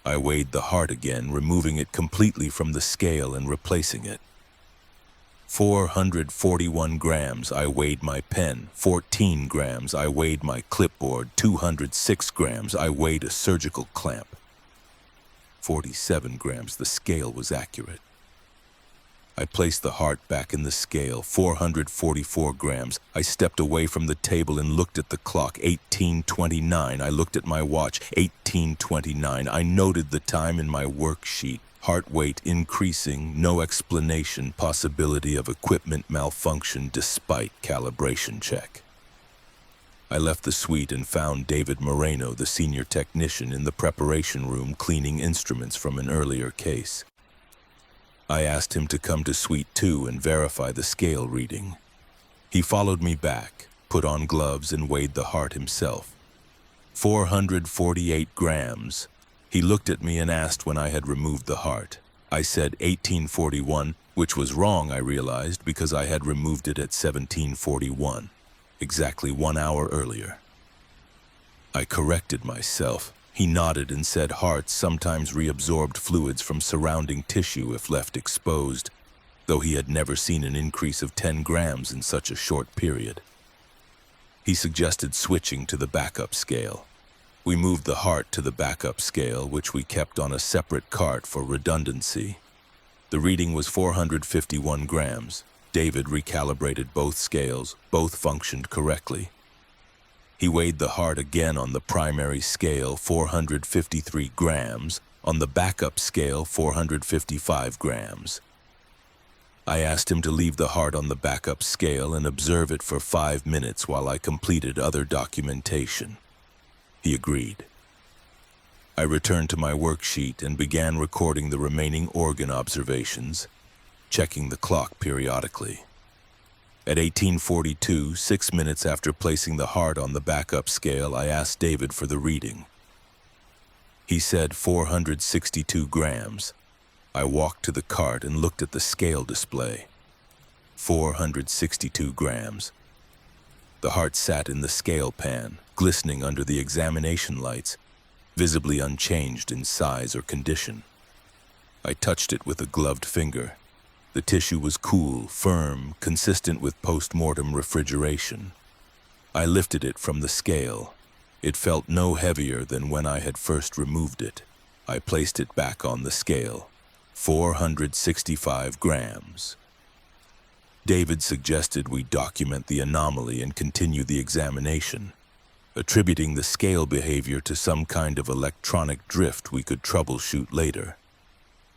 I weighed the heart again, removing it completely from the scale and replacing it. 441 grams, I weighed my pen. 14 grams, I weighed my clipboard. 206 grams, I weighed a surgical clamp. 47 grams, the scale was accurate. I placed the heart back in the scale, 444 grams. I stepped away from the table and looked at the clock, 18:29. I looked at my watch, 18:29. I noted the time in my worksheet. Heart weight increasing, no explanation, possibility of equipment malfunction despite calibration check. I left the suite and found David Moreno, the senior technician, in the preparation room cleaning instruments from an earlier case. I asked him to come to Suite 2 and verify the scale reading. He followed me back, put on gloves, and weighed the heart himself. 448 grams. He looked at me and asked when I had removed the heart. I said 1841, which was wrong, I realized, because I had removed it at 1741, exactly 1 hour earlier. I corrected myself. He nodded and said hearts sometimes reabsorbed fluids from surrounding tissue if left exposed, though he had never seen an increase of 10 grams in such a short period. He suggested switching to the backup scale. We moved the heart to the backup scale, which we kept on a separate cart for redundancy. The reading was 451 grams. David recalibrated both scales. Both functioned correctly. He weighed the heart again on the primary scale, 453 grams. On the backup scale, 455 grams. I asked him to leave the heart on the backup scale and observe it for 5 minutes while I completed other documentation. He agreed. I returned to my worksheet and began recording the remaining organ observations, checking the clock periodically. At 18:42, 6 minutes after placing the heart on the backup scale, I asked David for the reading. He said 462 grams. I walked to the cart and looked at the scale display. 462 grams. The heart sat in the scale pan, glistening under the examination lights, visibly unchanged in size or condition. I touched it with a gloved finger. The tissue was cool, firm, consistent with post-mortem refrigeration. I lifted it from the scale. It felt no heavier than when I had first removed it. I placed it back on the scale. 465 grams. David suggested we document the anomaly and continue the examination, attributing the scale behavior to some kind of electronic drift we could troubleshoot later.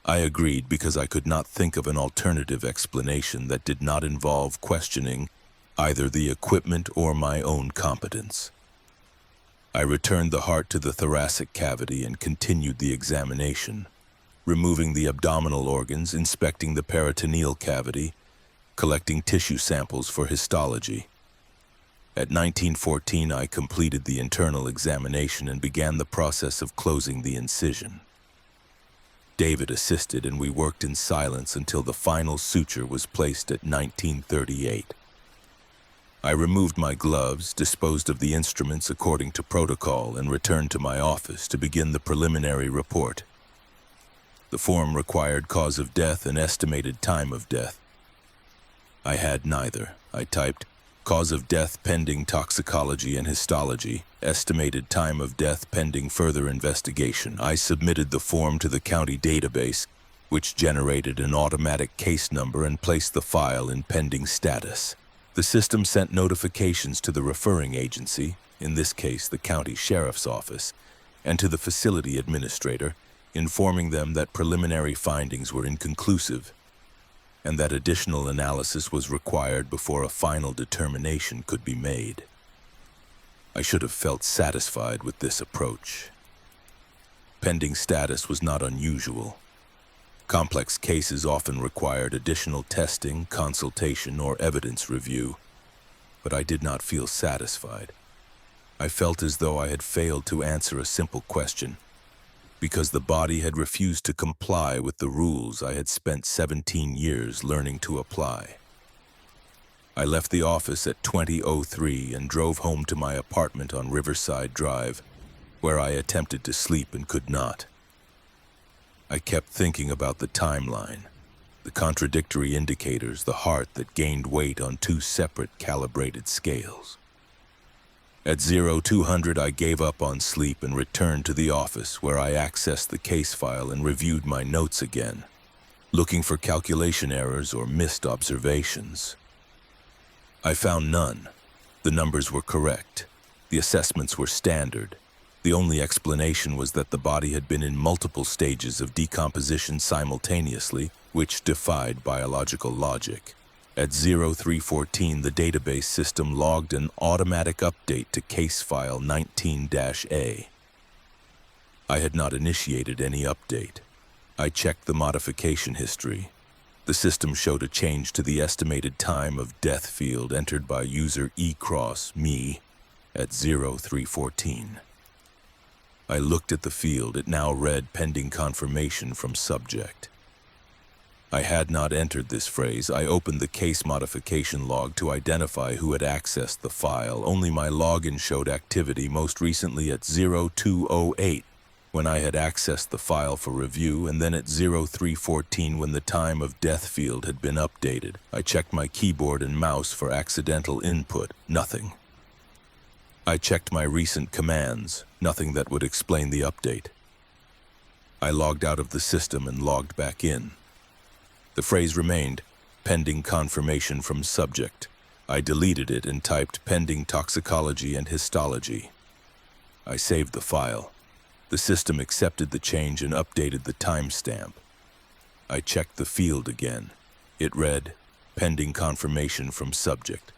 I agreed because I could not think of an alternative explanation that did not involve questioning either the equipment or my own competence. I returned the heart to the thoracic cavity and continued the examination, removing the abdominal organs, inspecting the peritoneal cavity, collecting tissue samples for histology. At 1914, I completed the internal examination and began the process of closing the incision. David assisted, and we worked in silence until the final suture was placed at 1938. I removed my gloves, disposed of the instruments according to protocol, and returned to my office to begin the preliminary report. The form required cause of death and estimated time of death. I had neither. I typed, cause of death pending toxicology and histology, estimated time of death pending further investigation. I submitted the form to the county database, which generated an automatic case number and placed the file in pending status. The system sent notifications to the referring agency, in this case the county sheriff's office, and to the facility administrator, informing them that preliminary findings were inconclusive and that additional analysis was required before a final determination could be made. I should have felt satisfied with this approach. Pending status was not unusual. Complex cases often required additional testing, consultation, or evidence review, but I did not feel satisfied. I felt as though I had failed to answer a simple question, because the body had refused to comply with the rules I had spent 17 years learning to apply. I left the office at 20:03 and drove home to my apartment on Riverside Drive, where I attempted to sleep and could not. I kept thinking about the timeline, the contradictory indicators, the heart that gained weight on two separate calibrated scales. At 0200, I gave up on sleep and returned to the office, where I accessed the case file and reviewed my notes again, looking for calculation errors or missed observations. I found none. The numbers were correct. The assessments were standard. The only explanation was that the body had been in multiple stages of decomposition simultaneously, which defied biological logic. At 0314, the database system logged an automatic update to case file 19-A. I had not initiated any update. I checked the modification history. The system showed a change to the estimated time of death field entered by user ecross.me at 0314. I looked at the field. It now read pending confirmation from subject. I had not entered this phrase. I opened the case modification log to identify who had accessed the file. Only my login showed activity, most recently at 0208, when I had accessed the file for review, and then at 0314 when the time of death field had been updated. I checked my keyboard and mouse for accidental input. Nothing. I checked my recent commands. Nothing that would explain the update. I logged out of the system and logged back in. The phrase remained, pending confirmation from subject. I deleted it and typed pending toxicology and histology. I saved the file. The system accepted the change and updated the timestamp. I checked the field again. It read, pending confirmation from subject.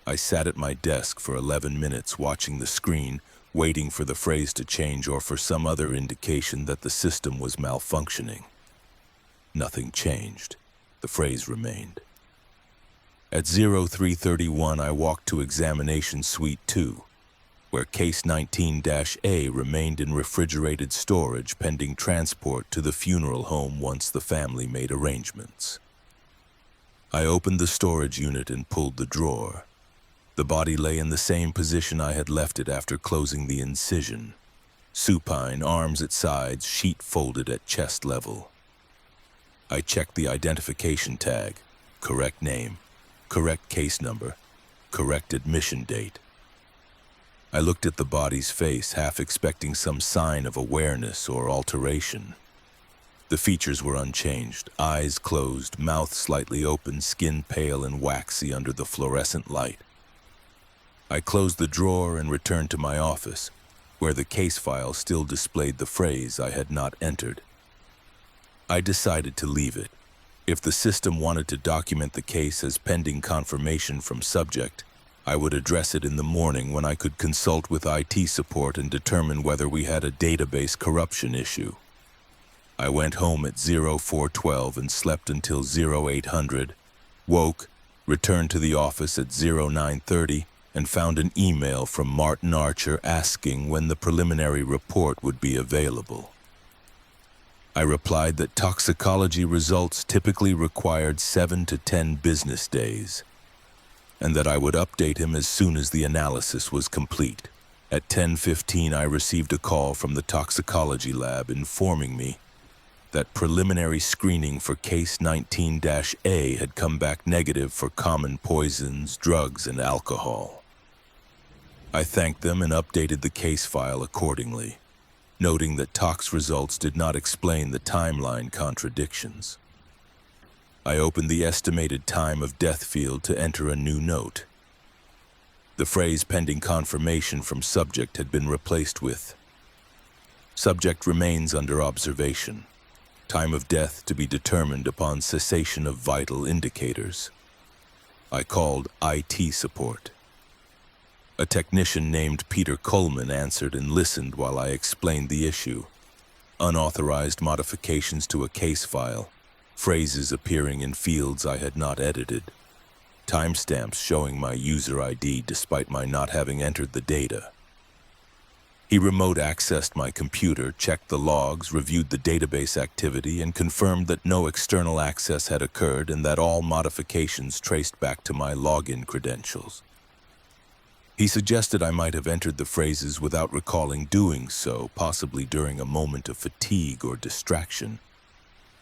I sat at my desk for 11 minutes watching the screen, waiting for the phrase to change or for some other indication that the system was malfunctioning. Nothing changed. The phrase remained. At 0331, I walked to examination suite 2, where case 19-A remained in refrigerated storage pending transport to the funeral home once the family made arrangements. I opened the storage unit and pulled the drawer. The body lay in the same position I had left it after closing the incision. Supine, arms at sides, sheet folded at chest level. I checked the identification tag, correct name, correct case number, correct admission date. I looked at the body's face, half expecting some sign of awareness or alteration. The features were unchanged, eyes closed, mouth slightly open, skin pale and waxy under the fluorescent light. I closed the drawer and returned to my office, where the case file still displayed the phrase I had not entered. I decided to leave it. If the system wanted to document the case as pending confirmation from subject, I would address it in the morning when I could consult with IT support and determine whether we had a database corruption issue. I went home at 0412 and slept until 0800, woke, returned to the office at 0930, and found an email from Martin Archer asking when the preliminary report would be available. I replied that toxicology results typically required 7 to 10 business days, and that I would update him as soon as the analysis was complete. At 10:15, I received a call from the toxicology lab informing me that preliminary screening for case 19-A had come back negative for common poisons, drugs, and alcohol. I thanked them and updated the case file accordingly, noting that tox results did not explain the timeline contradictions. I opened the estimated time of death field to enter a new note. The phrase pending confirmation from subject had been replaced with subject remains under observation. Time of death to be determined upon cessation of vital indicators. I called IT support. A technician named Peter Coleman answered and listened while I explained the issue. Unauthorized modifications to a case file, phrases appearing in fields I had not edited, timestamps showing my user ID despite my not having entered the data. He remote accessed my computer, checked the logs, reviewed the database activity, and confirmed that no external access had occurred and that all modifications traced back to my login credentials. He suggested I might have entered the phrases without recalling doing so, possibly during a moment of fatigue or distraction.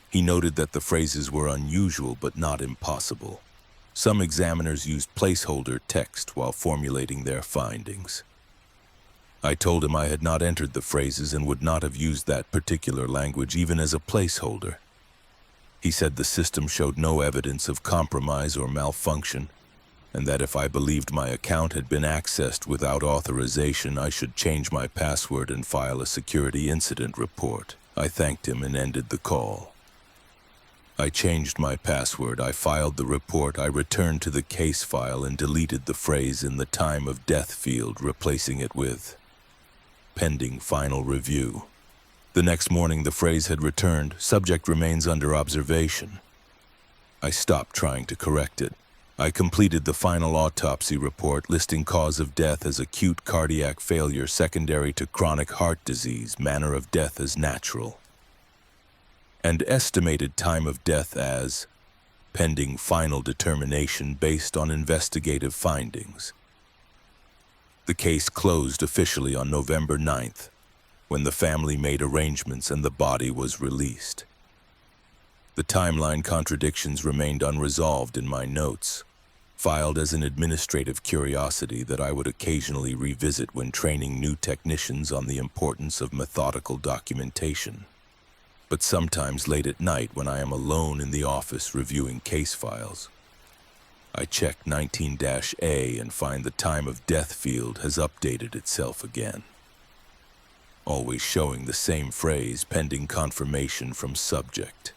He noted that the phrases were unusual but not impossible. Some examiners used placeholder text while formulating their findings. I told him I had not entered the phrases and would not have used that particular language even as a placeholder. He said the system showed no evidence of compromise or malfunction, and that if I believed my account had been accessed without authorization, I should change my password and file a security incident report. I thanked him and ended the call. I changed my password, I filed the report, I returned to the case file and deleted the phrase in the time of death field, replacing it with pending final review. The next morning the phrase had returned, subject remains under observation. I stopped trying to correct it. I completed the final autopsy report listing cause of death as acute cardiac failure secondary to chronic heart disease, manner of death as natural, and estimated time of death as pending final determination based on investigative findings. The case closed officially on November 9th, when the family made arrangements and the body was released. The timeline contradictions remained unresolved in my notes, filed as an administrative curiosity that I would occasionally revisit when training new technicians on the importance of methodical documentation. But sometimes late at night when I am alone in the office reviewing case files, I check 19-A and find the time of death field has updated itself again, always showing the same phrase, pending confirmation from subject.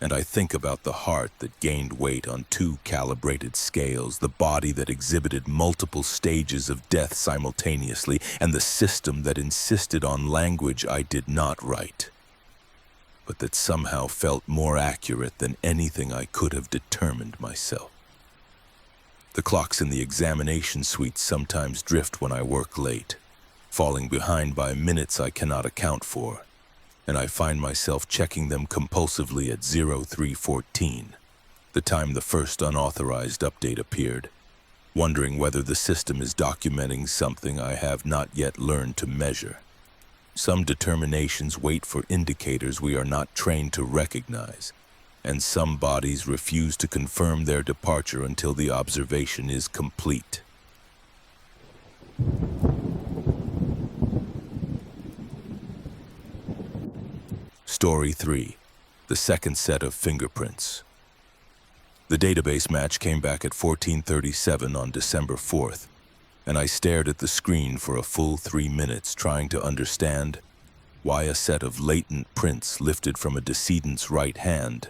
And I think about the heart that gained weight on 2 calibrated scales, the body that exhibited multiple stages of death simultaneously, and the system that insisted on language I did not write, but that somehow felt more accurate than anything I could have determined myself. The clocks in the examination suite sometimes drift when I work late, falling behind by minutes I cannot account for, and I find myself checking them compulsively at 0314, the time the first unauthorized update appeared, wondering whether the system is documenting something I have not yet learned to measure. Some determinations wait for indicators we are not trained to recognize, and some bodies refuse to confirm their departure until the observation is complete. Story 3. The second set of fingerprints. The database match came back at 14:37 on December 4th, and I stared at the screen for a full 3 minutes trying to understand why a set of latent prints lifted from a decedent's right hand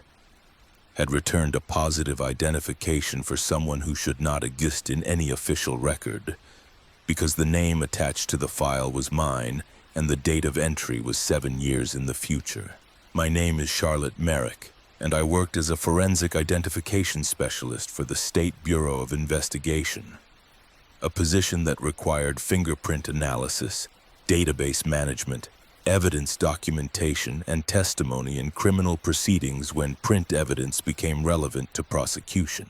had returned a positive identification for someone who should not exist in any official record, because the name attached to the file was mine and the date of entry was 7 years in the future. My name is Charlotte Merrick, and I worked as a forensic identification specialist for the State Bureau of Investigation, a position that required fingerprint analysis, database management, evidence documentation, and testimony in criminal proceedings when print evidence became relevant to prosecution.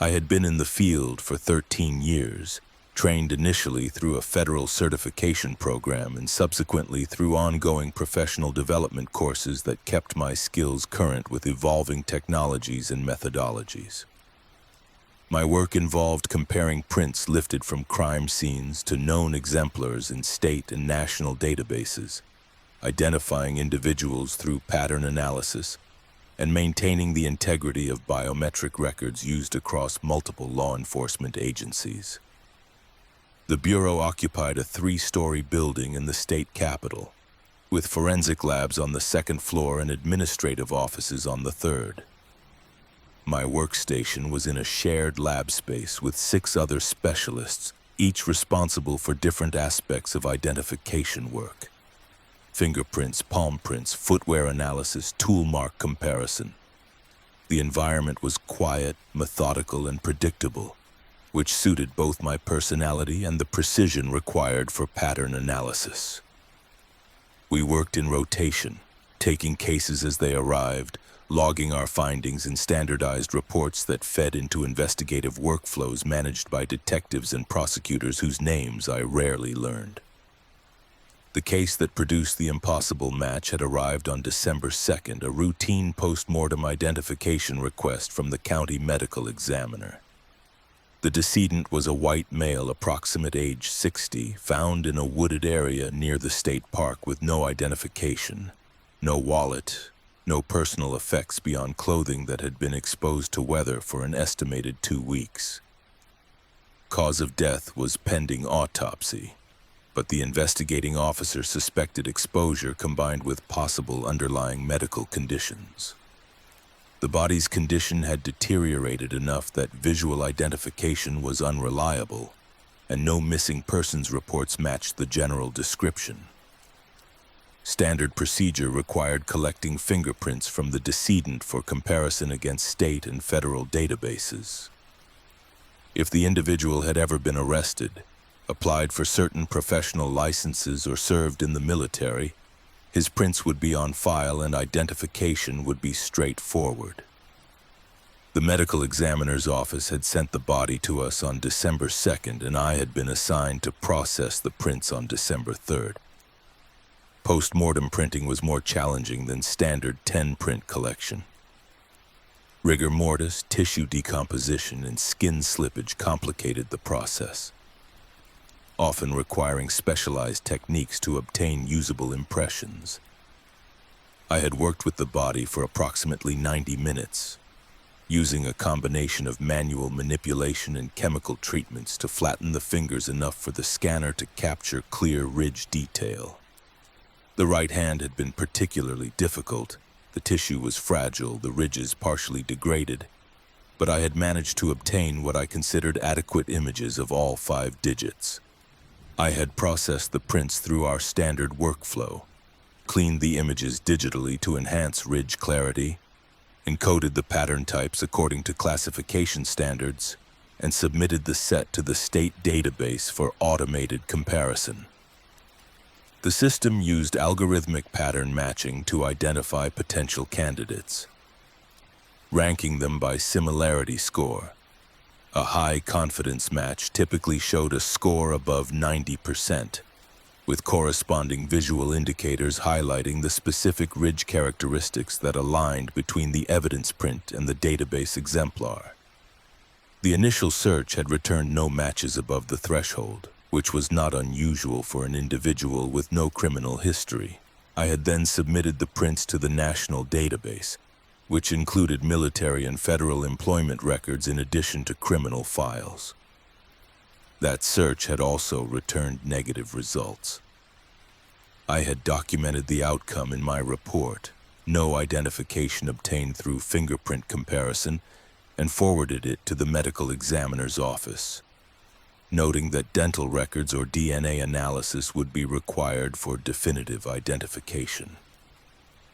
I had been in the field for 13 years, trained initially through a federal certification program and subsequently through ongoing professional development courses that kept my skills current with evolving technologies and methodologies. My work involved comparing prints lifted from crime scenes to known exemplars in state and national databases, identifying individuals through pattern analysis, and maintaining the integrity of biometric records used across multiple law enforcement agencies. The Bureau occupied a 3-story building in the state capitol, with forensic labs on the 2nd floor and administrative offices on the 3rd. My workstation was in a shared lab space with 6 other specialists, each responsible for different aspects of identification work: fingerprints, palm prints, footwear analysis, tool mark comparison. The environment was quiet, methodical, and predictable, which suited both my personality and the precision required for pattern analysis. We worked in rotation, taking cases as they arrived, logging our findings in standardized reports that fed into investigative workflows managed by detectives and prosecutors whose names I rarely learned. The case that produced the impossible match had arrived on December 2nd, a routine post-mortem identification request from the county medical examiner. The decedent was a white male, approximate age 60, found in a wooded area near the state park with no identification, no wallet, no personal effects beyond clothing that had been exposed to weather for an estimated 2 weeks. Cause of death was pending autopsy, but the investigating officer suspected exposure combined with possible underlying medical conditions. The body's condition had deteriorated enough that visual identification was unreliable, and no missing persons reports matched the general description. Standard procedure required collecting fingerprints from the decedent for comparison against state and federal databases. If the individual had ever been arrested, applied for certain professional licenses, or served in the military, his prints would be on file and identification would be straightforward. The medical examiner's office had sent the body to us on December 2nd, and I had been assigned to process the prints on December 3rd. Post-mortem printing was more challenging than standard 10-print collection. Rigor mortis, tissue decomposition, and skin slippage complicated the process, often requiring specialized techniques to obtain usable impressions. I had worked with the body for approximately 90 minutes, using a combination of manual manipulation and chemical treatments to flatten the fingers enough for the scanner to capture clear ridge detail. The right hand had been particularly difficult. The tissue was fragile, the ridges partially degraded, but I had managed to obtain what I considered adequate images of all 5 digits. I had processed the prints through our standard workflow, cleaned the images digitally to enhance ridge clarity, encoded the pattern types according to classification standards, and submitted the set to the state database for automated comparison. The system used algorithmic pattern matching to identify potential candidates, ranking them by similarity score. A high confidence match typically showed a score above 90%, with corresponding visual indicators highlighting the specific ridge characteristics that aligned between the evidence print and the database exemplar. The initial search had returned no matches above the threshold, which was not unusual for an individual with no criminal history. I had then submitted the prints to the national database, which included military and federal employment records in addition to criminal files. That search had also returned negative results. I had documented the outcome in my report, no identification obtained through fingerprint comparison, and forwarded it to the medical examiner's office, noting that dental records or DNA analysis would be required for definitive identification.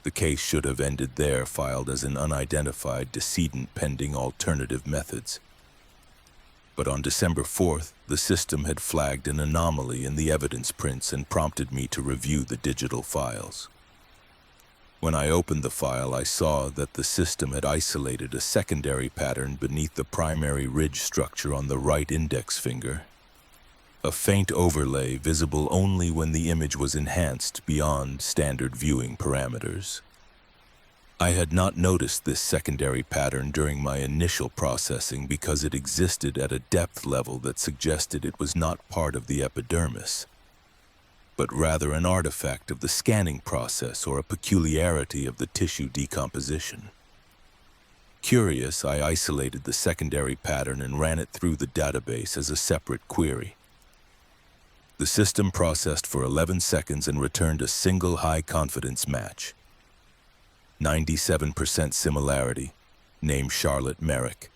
The case should have ended there, filed as an unidentified decedent pending alternative methods. But on December 4th, the system had flagged an anomaly in the evidence prints and prompted me to review the digital files. When I opened the file, I saw that the system had isolated a secondary pattern beneath the primary ridge structure on the right index finger, a faint overlay visible only when the image was enhanced beyond standard viewing parameters. I had not noticed this secondary pattern during my initial processing because it existed at a depth level that suggested it was not part of the epidermis, but rather an artifact of the scanning process or a peculiarity of the tissue decomposition. Curious, I isolated the secondary pattern and ran it through the database as a separate query. The system processed for 11 seconds and returned a single high-confidence match. 97% similarity, name Charlotte Merrick.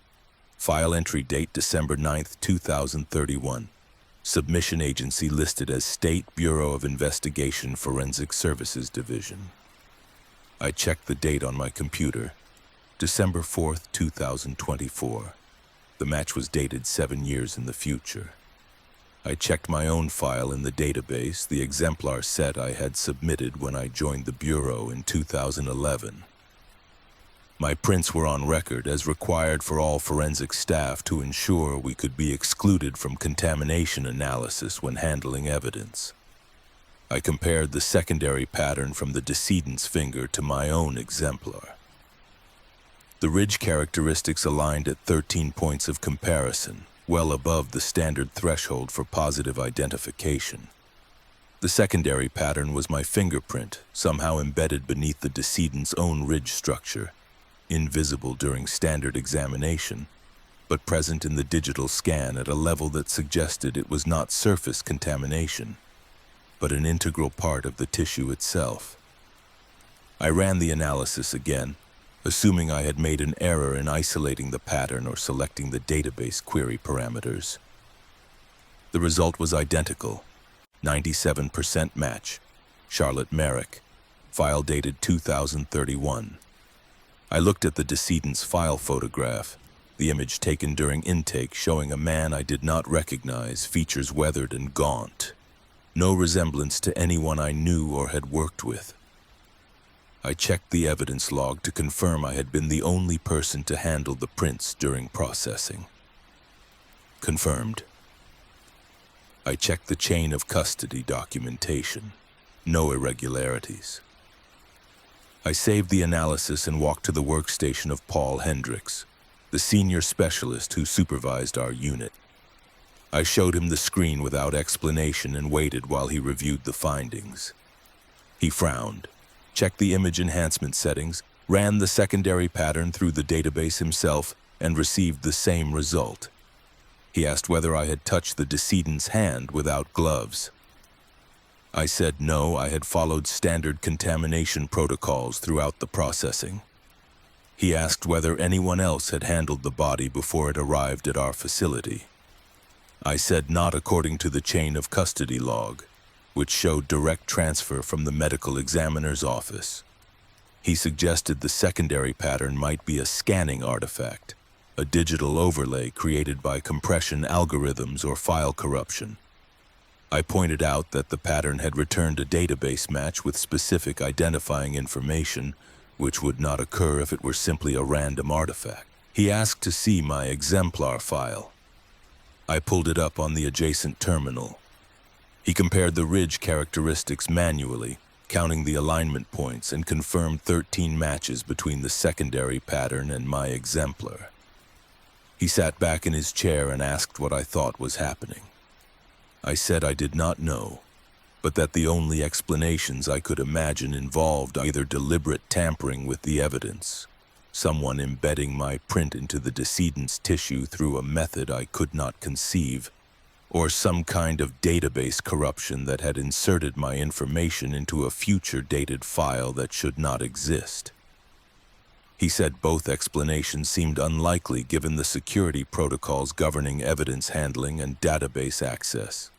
File entry date December 9, 2031. Submission agency listed as State Bureau of Investigation Forensic Services Division. I checked the date on my computer, December 4, 2024. The match was dated 7 years in the future. I checked my own file in the database, the exemplar set I had submitted when I joined the Bureau in 2011. My prints were on record as required for all forensic staff to ensure we could be excluded from contamination analysis when handling evidence. I compared the secondary pattern from the decedent's finger to my own exemplar. The ridge characteristics aligned at 13 points of comparison, well above the standard threshold for positive identification. The secondary pattern was my fingerprint, somehow embedded beneath the decedent's own ridge structure, invisible during standard examination, but present in the digital scan at a level that suggested it was not surface contamination, but an integral part of the tissue itself. I ran the analysis again, assuming I had made an error in isolating the pattern or selecting the database query parameters. The result was identical, 97% match, Charlotte Merrick, file dated 2031. I looked at the decedent's file photograph, the image taken during intake showing a man I did not recognize, features weathered and gaunt. No resemblance to anyone I knew or had worked with. I checked the evidence log to confirm I had been the only person to handle the prints during processing. Confirmed. I checked the chain of custody documentation. No irregularities. I saved the analysis and walked to the workstation of Paul Hendricks, the senior specialist who supervised our unit. I showed him the screen without explanation and waited while he reviewed the findings. He frowned, checked the image enhancement settings, ran the secondary pattern through the database himself, and received the same result. He asked whether I had touched the decedent's hand without gloves. I said no, I had followed standard contamination protocols throughout the processing. He asked whether anyone else had handled the body before it arrived at our facility. I said not according to the chain of custody log, which showed direct transfer from the medical examiner's office. He suggested the secondary pattern might be a scanning artifact, a digital overlay created by compression algorithms or file corruption. I pointed out that the pattern had returned a database match with specific identifying information, which would not occur if it were simply a random artifact. He asked to see my exemplar file. I pulled it up on the adjacent terminal. He compared the ridge characteristics manually, counting the alignment points, and confirmed 13 matches between the secondary pattern and my exemplar. He sat back in his chair and asked what I thought was happening. I said I did not know, but that the only explanations I could imagine involved either deliberate tampering with the evidence, someone embedding my print into the decedent's tissue through a method I could not conceive, or some kind of database corruption that had inserted my information into a future dated file that should not exist. He said both explanations seemed unlikely given the security protocols governing evidence handling and database access.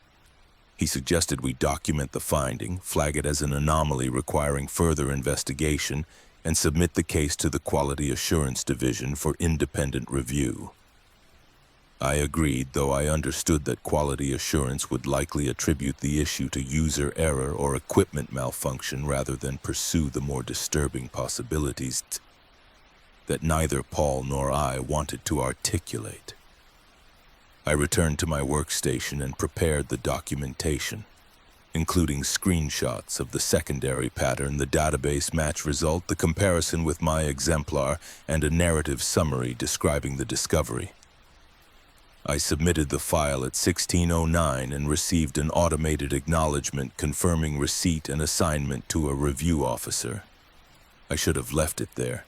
He suggested we document the finding, flag it as an anomaly requiring further investigation, and submit the case to the Quality Assurance Division for independent review. I agreed, though I understood that Quality Assurance would likely attribute the issue to user error or equipment malfunction rather than pursue the more disturbing possibilities that neither Paul nor I wanted to articulate. I returned to my workstation and prepared the documentation, including screenshots of the secondary pattern, the database match result, the comparison with my exemplar, and a narrative summary describing the discovery. I submitted the file at 16:09 and received an automated acknowledgement confirming receipt and assignment to a review officer. I should have left it there,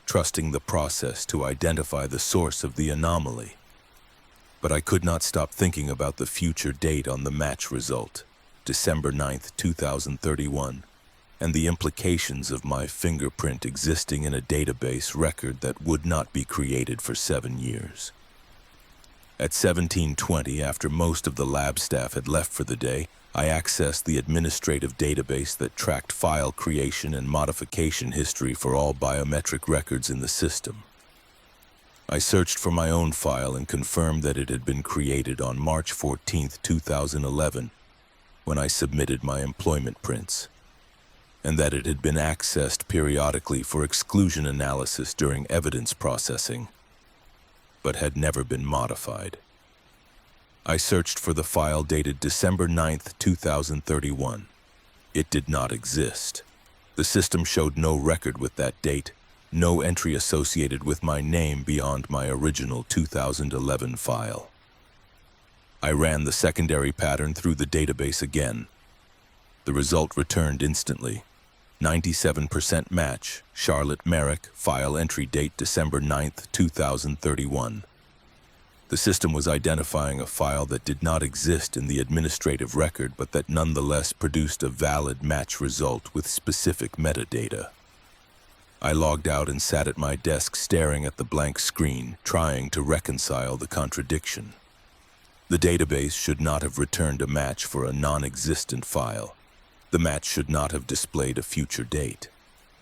trusting the process to identify the source of the anomaly. But I could not stop thinking about the future date on the match result, December 9th, 2031, and the implications of my fingerprint existing in a database record that would not be created for 7 years. At 17:20, after most of the lab staff had left for the day, I accessed the administrative database that tracked file creation and modification history for all biometric records in the system. I searched for my own file and confirmed that it had been created on March 14th, 2011, when I submitted my employment prints, and that it had been accessed periodically for exclusion analysis during evidence processing, but had never been modified. I searched for the file dated December 9th, 2031. It did not exist. The system showed no record with that date, no entry associated with my name beyond my original 2011 file. I ran the secondary pattern through the database again. The result returned instantly. 97% match, Charlotte Merrick, file entry date December 9th, 2031. The system was identifying a file that did not exist in the administrative record, but that nonetheless produced a valid match result with specific metadata. I logged out and sat at my desk staring at the blank screen, trying to reconcile the contradiction. The database should not have returned a match for a non-existent file. The match should not have displayed a future date.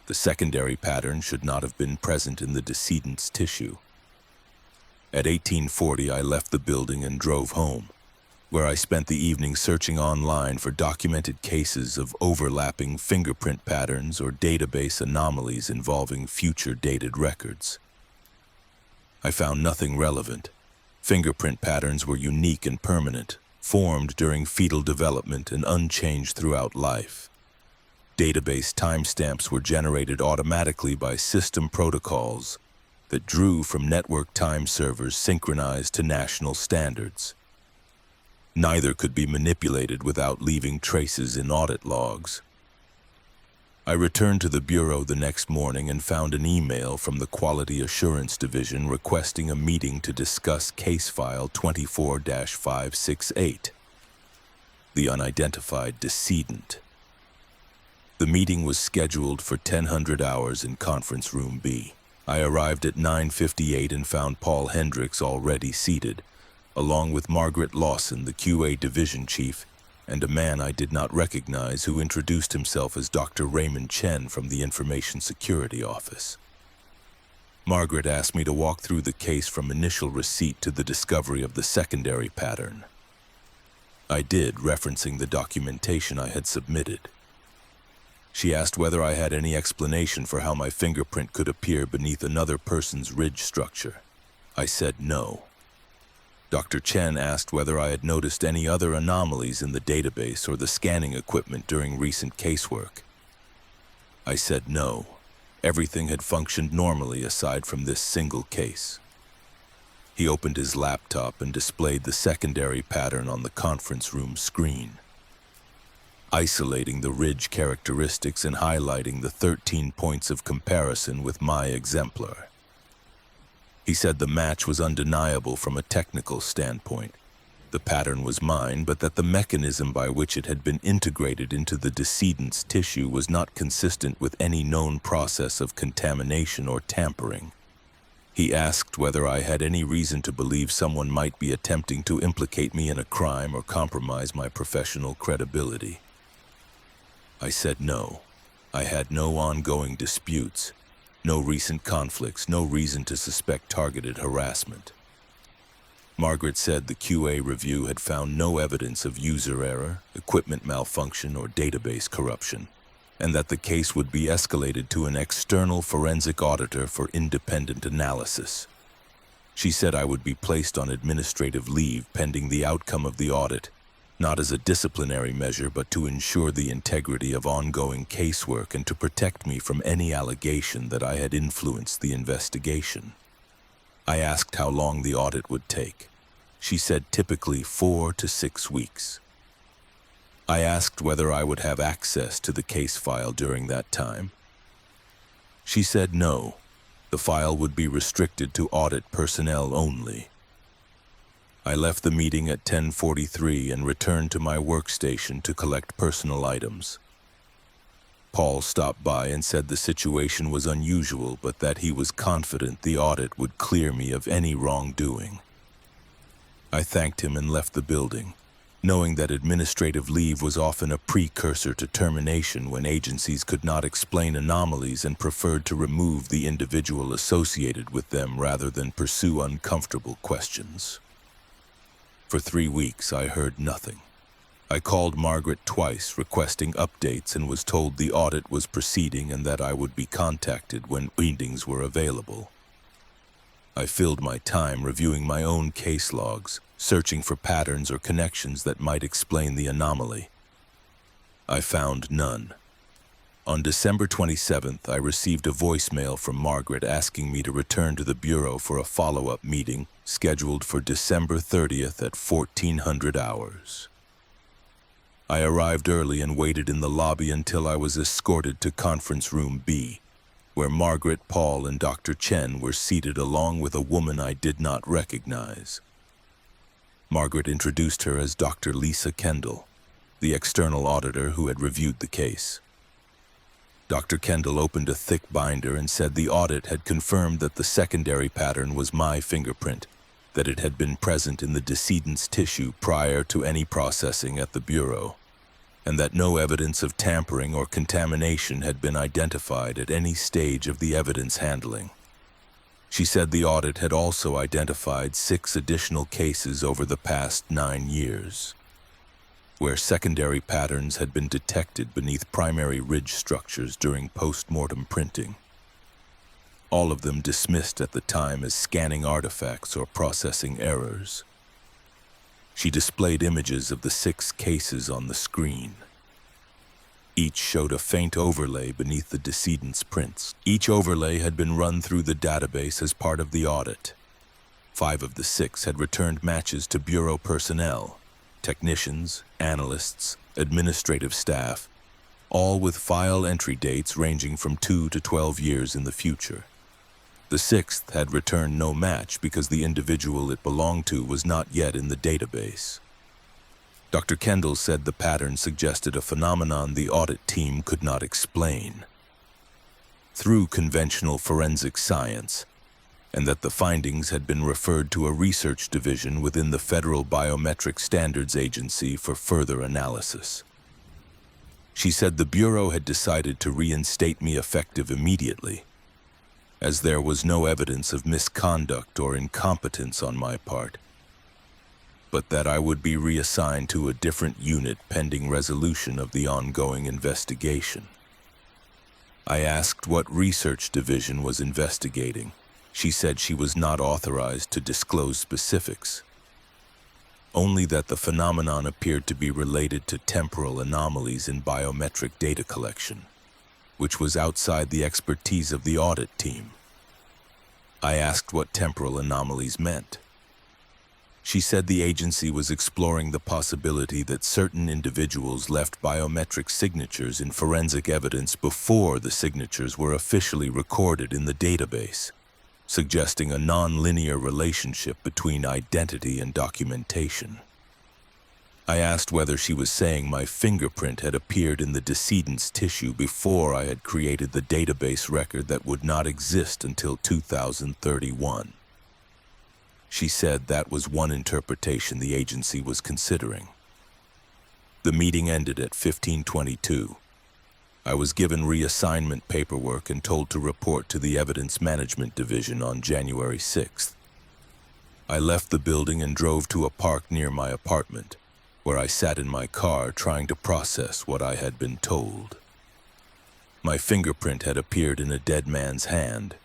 The secondary pattern should not have been present in the decedent's tissue. At 18:40, I left the building and drove home, where I spent the evening searching online for documented cases of overlapping fingerprint patterns or database anomalies involving future dated records. I found nothing relevant. Fingerprint patterns were unique and permanent, formed during fetal development and unchanged throughout life. Database timestamps were generated automatically by system protocols that drew from network time servers synchronized to national standards. Neither could be manipulated without leaving traces in audit logs. I returned to the bureau the next morning and found an email from the Quality Assurance Division requesting a meeting to discuss case file 24-568, the unidentified decedent. The meeting was scheduled for 1000 hours in conference room B. I arrived at 9:58 and found Paul Hendricks already seated, along with Margaret Lawson, the QA division chief, and a man I did not recognize who introduced himself as Dr. Raymond Chen from the Information Security Office. Margaret asked me to walk through the case from initial receipt to the discovery of the secondary pattern. I did, referencing the documentation I had submitted. She asked whether I had any explanation for how my fingerprint could appear beneath another person's ridge structure. I said no. Dr. Chen asked whether I had noticed any other anomalies in the database or the scanning equipment during recent casework. I said no. Everything had functioned normally aside from this single case. He opened his laptop and displayed the secondary pattern on the conference room screen, isolating the ridge characteristics and highlighting the 13 points of comparison with my exemplar. He said the match was undeniable from a technical standpoint. The pattern was mine, but that the mechanism by which it had been integrated into the decedent's tissue was not consistent with any known process of contamination or tampering. He asked whether I had any reason to believe someone might be attempting to implicate me in a crime or compromise my professional credibility. I said no. I had no ongoing disputes, no recent conflicts, no reason to suspect targeted harassment. Margaret said the QA review had found no evidence of user error, equipment malfunction, or database corruption, and that the case would be escalated to an external forensic auditor for independent analysis. She said I would be placed on administrative leave pending the outcome of the audit, not as a disciplinary measure, but to ensure the integrity of ongoing casework and to protect me from any allegation that I had influenced the investigation. I asked how long the audit would take. She said typically 4 to 6 weeks. I asked whether I would have access to the case file during that time. She said no. The file would be restricted to audit personnel only. I left the meeting at 10:43 and returned to my workstation to collect personal items. Paul stopped by and said the situation was unusual, but that he was confident the audit would clear me of any wrongdoing. I thanked him and left the building, knowing that administrative leave was often a precursor to termination when agencies could not explain anomalies and preferred to remove the individual associated with them rather than pursue uncomfortable questions. For 3 weeks, I heard nothing. I called Margaret twice requesting updates and was told the audit was proceeding and that I would be contacted when meetings were available. I filled my time reviewing my own case logs, searching for patterns or connections that might explain the anomaly. I found none. On December 27th, I received a voicemail from Margaret asking me to return to the Bureau for a follow-up meeting scheduled for December 30th at 1400 hours. I arrived early and waited in the lobby until I was escorted to Conference Room B, where Margaret, Paul, and Dr. Chen were seated along with a woman I did not recognize. Margaret introduced her as Dr. Lisa Kendall, the external auditor who had reviewed the case. Dr. Kendall opened a thick binder and said the audit had confirmed that the secondary pattern was my fingerprint, that it had been present in the decedent's tissue prior to any processing at the Bureau, and that no evidence of tampering or contamination had been identified at any stage of the evidence handling. She said the audit had also identified 6 additional cases over the past 9 years, where secondary patterns had been detected beneath primary ridge structures during post-mortem printing, all of them dismissed at the time as scanning artifacts or processing errors. She displayed images of the 6 cases on the screen. Each showed a faint overlay beneath the decedent's prints. Each overlay had been run through the database as part of the audit. 5 of the 6 had returned matches to Bureau personnel, technicians, analysts, administrative staff, all with file entry dates ranging from 2 to 12 years in the future. The 6th had returned no match because the individual it belonged to was not yet in the database. Dr. Kendall said the pattern suggested a phenomenon the audit team could not explain through conventional forensic science, and that the findings had been referred to a research division within the Federal Biometric Standards Agency for further analysis. She said the Bureau had decided to reinstate me effective immediately, as there was no evidence of misconduct or incompetence on my part, but that I would be reassigned to a different unit pending resolution of the ongoing investigation. I asked what research division was investigating. She said she was not authorized to disclose specifics. only that the phenomenon appeared to be related to temporal anomalies in biometric data collection, which was outside the expertise of the audit team. I asked what temporal anomalies meant. She said the agency was exploring the possibility that certain individuals left biometric signatures in forensic evidence before the signatures were officially recorded in the database, suggesting a non-linear relationship between identity and documentation. I asked whether she was saying my fingerprint had appeared in the decedent's tissue before I had created the database record that would not exist until 2031. She said that was one interpretation the agency was considering. The meeting ended at 15:22. I was given reassignment paperwork and told to report to the Evidence Management Division on January 6th. I left the building and drove to a park near my apartment, where I sat in my car trying to process what I had been told. My fingerprint had appeared in a dead man's hand.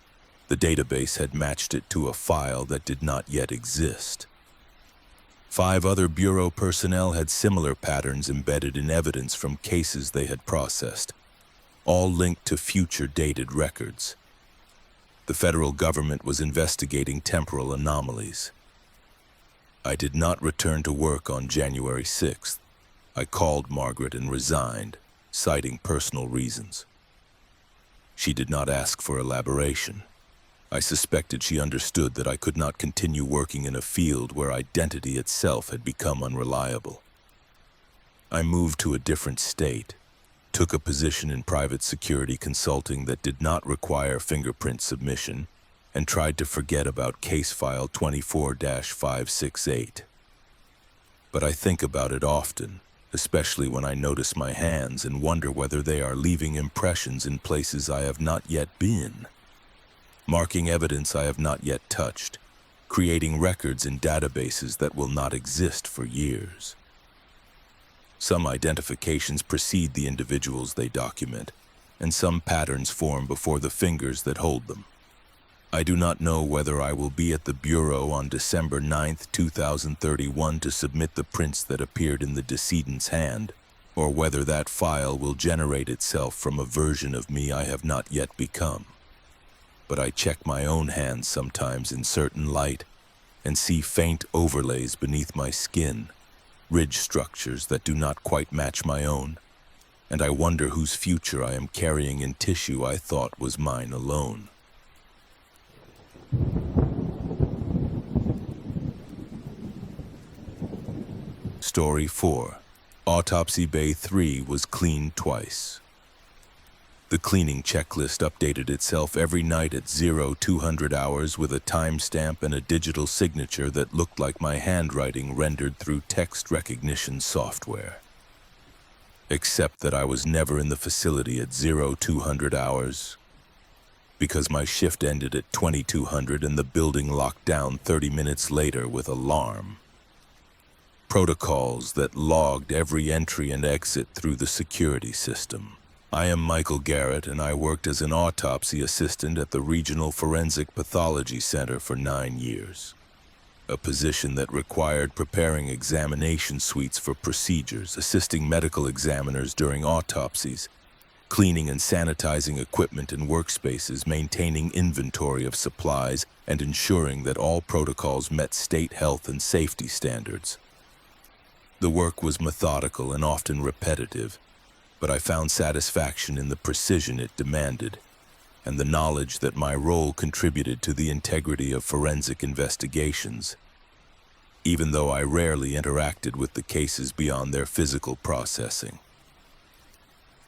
The database had matched it to a file that did not yet exist. 5 other Bureau personnel had similar patterns embedded in evidence from cases they had processed, all linked to future dated records. The federal government was investigating temporal anomalies. I did not return to work on January 6th. I called Margaret and resigned, citing personal reasons. She did not ask for elaboration. I suspected she understood that I could not continue working in a field where identity itself had become unreliable. I moved to a different state, took a position in private security consulting that did not require fingerprint submission, and tried to forget about case file 24-568. But I think about it often, especially when I notice my hands and wonder whether they are leaving impressions in places I have not yet been, marking evidence I have not yet touched, creating records in databases that will not exist for years. Some identifications precede the individuals they document, and some patterns form before the fingers that hold them. I do not know whether I will be at the Bureau on December 9, 2031 to submit the prints that appeared in the decedent's hand, or whether that file will generate itself from a version of me I have not yet become. But I check my own hands sometimes in certain light and see faint overlays beneath my skin, ridge structures that do not quite match my own, and I wonder whose future I am carrying in tissue I thought was mine alone. Story 4. Autopsy Bay 3 was cleaned twice. The cleaning checklist updated itself every night at 0200 hours with a timestamp and a digital signature that looked like my handwriting rendered through text recognition software. Except that I was never in the facility at 0200 hours, because my shift ended at 2200 and the building locked down 30 minutes later with alarm. Protocols that logged every entry and exit through the security system. I am Michael Garrett, and I worked as an autopsy assistant at the Regional Forensic Pathology Center for 9 years, a position that required preparing examination suites for procedures, assisting medical examiners during autopsies, cleaning and sanitizing equipment and workspaces, maintaining inventory of supplies, and ensuring that all protocols met state health and safety standards. The work was methodical and often repetitive, but I found satisfaction in the precision it demanded, and the knowledge that my role contributed to the integrity of forensic investigations, even though I rarely interacted with the cases beyond their physical processing.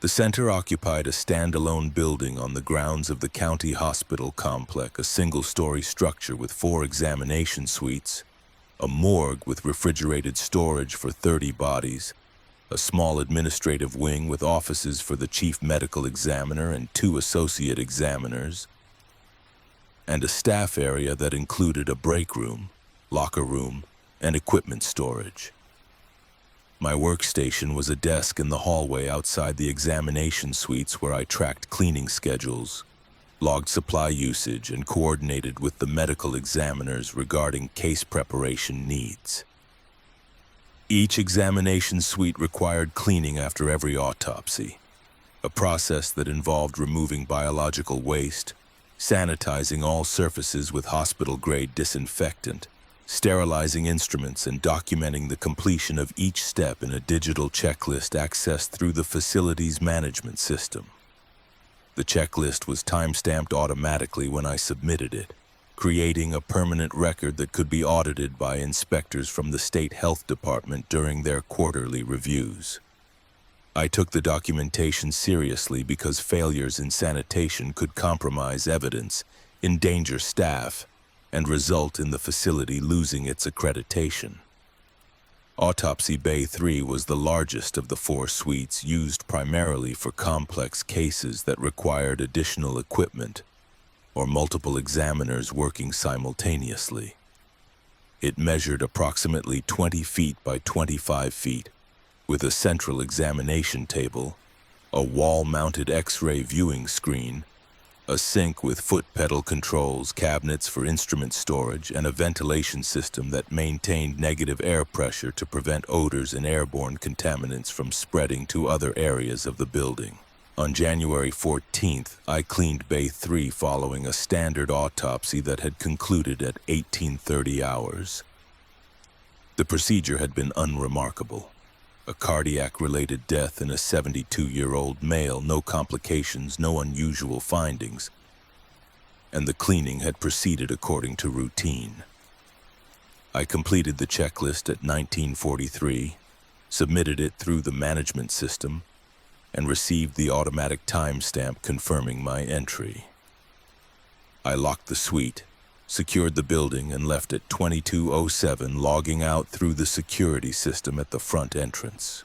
The center occupied a standalone building on the grounds of the county hospital complex, a single-story structure with 4 examination suites, a morgue with refrigerated storage for 30 bodies, a small administrative wing with offices for the chief medical examiner and 2 associate examiners, and a staff area that included a break room, locker room, and equipment storage. My workstation was a desk in the hallway outside the examination suites where I tracked cleaning schedules, logged supply usage, and coordinated with the medical examiners regarding case preparation needs. Each examination suite required cleaning after every autopsy, a process that involved removing biological waste, sanitizing all surfaces with hospital-grade disinfectant, sterilizing instruments, and documenting the completion of each step in a digital checklist accessed through the facility's management system. The checklist was time-stamped automatically when I submitted it, creating a permanent record that could be audited by inspectors from the State Health Department during their quarterly reviews. I took the documentation seriously because failures in sanitation could compromise evidence, endanger staff, and result in the facility losing its accreditation. Autopsy Bay 3 was the largest of the 4 suites, used primarily for complex cases that required additional equipment or multiple examiners working simultaneously. It measured approximately 20 feet by 25 feet, with a central examination table, a wall-mounted X-ray viewing screen, a sink with foot pedal controls, cabinets for instrument storage, and a ventilation system that maintained negative air pressure to prevent odors and airborne contaminants from spreading to other areas of the building. On January 14th, I cleaned Bay 3 following a standard autopsy that had concluded at 1830 hours. The procedure had been unremarkable. A cardiac-related death in a 72-year-old male, no complications, no unusual findings, and the cleaning had proceeded according to routine. I completed the checklist at 1943, submitted it through the management system, and received the automatic timestamp confirming my entry. I locked the suite, secured the building, and left at 22:07, logging out through the security system at the front entrance.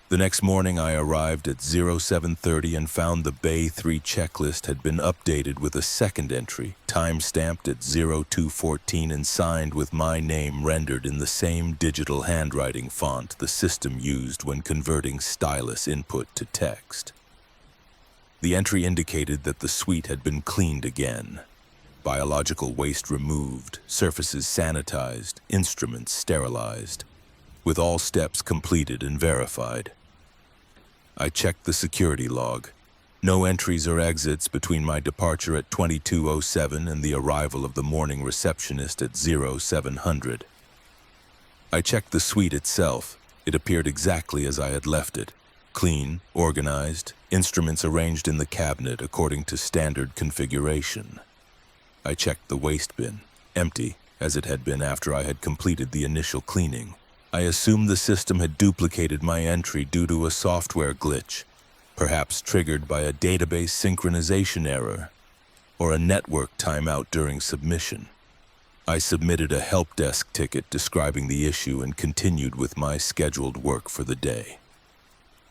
The next morning I arrived at 0730 and found the Bay 3 checklist had been updated with a second entry, time-stamped at 0214 and signed with my name rendered in the same digital handwriting font the system used when converting stylus input to text. The entry indicated that the suite had been cleaned again. Biological waste removed, surfaces sanitized, instruments sterilized, with all steps completed and verified. I checked the security log. No entries or exits between my departure at 22:07 and the arrival of the morning receptionist at 0700. I checked the suite itself. It appeared exactly as I had left it. Clean, organized, instruments arranged in the cabinet according to standard configuration. I checked the waste bin, empty, as it had been after I had completed the initial cleaning. I assumed the system had duplicated my entry due to a software glitch, perhaps triggered by a database synchronization error or a network timeout during submission. I submitted a help desk ticket describing the issue and continued with my scheduled work for the day.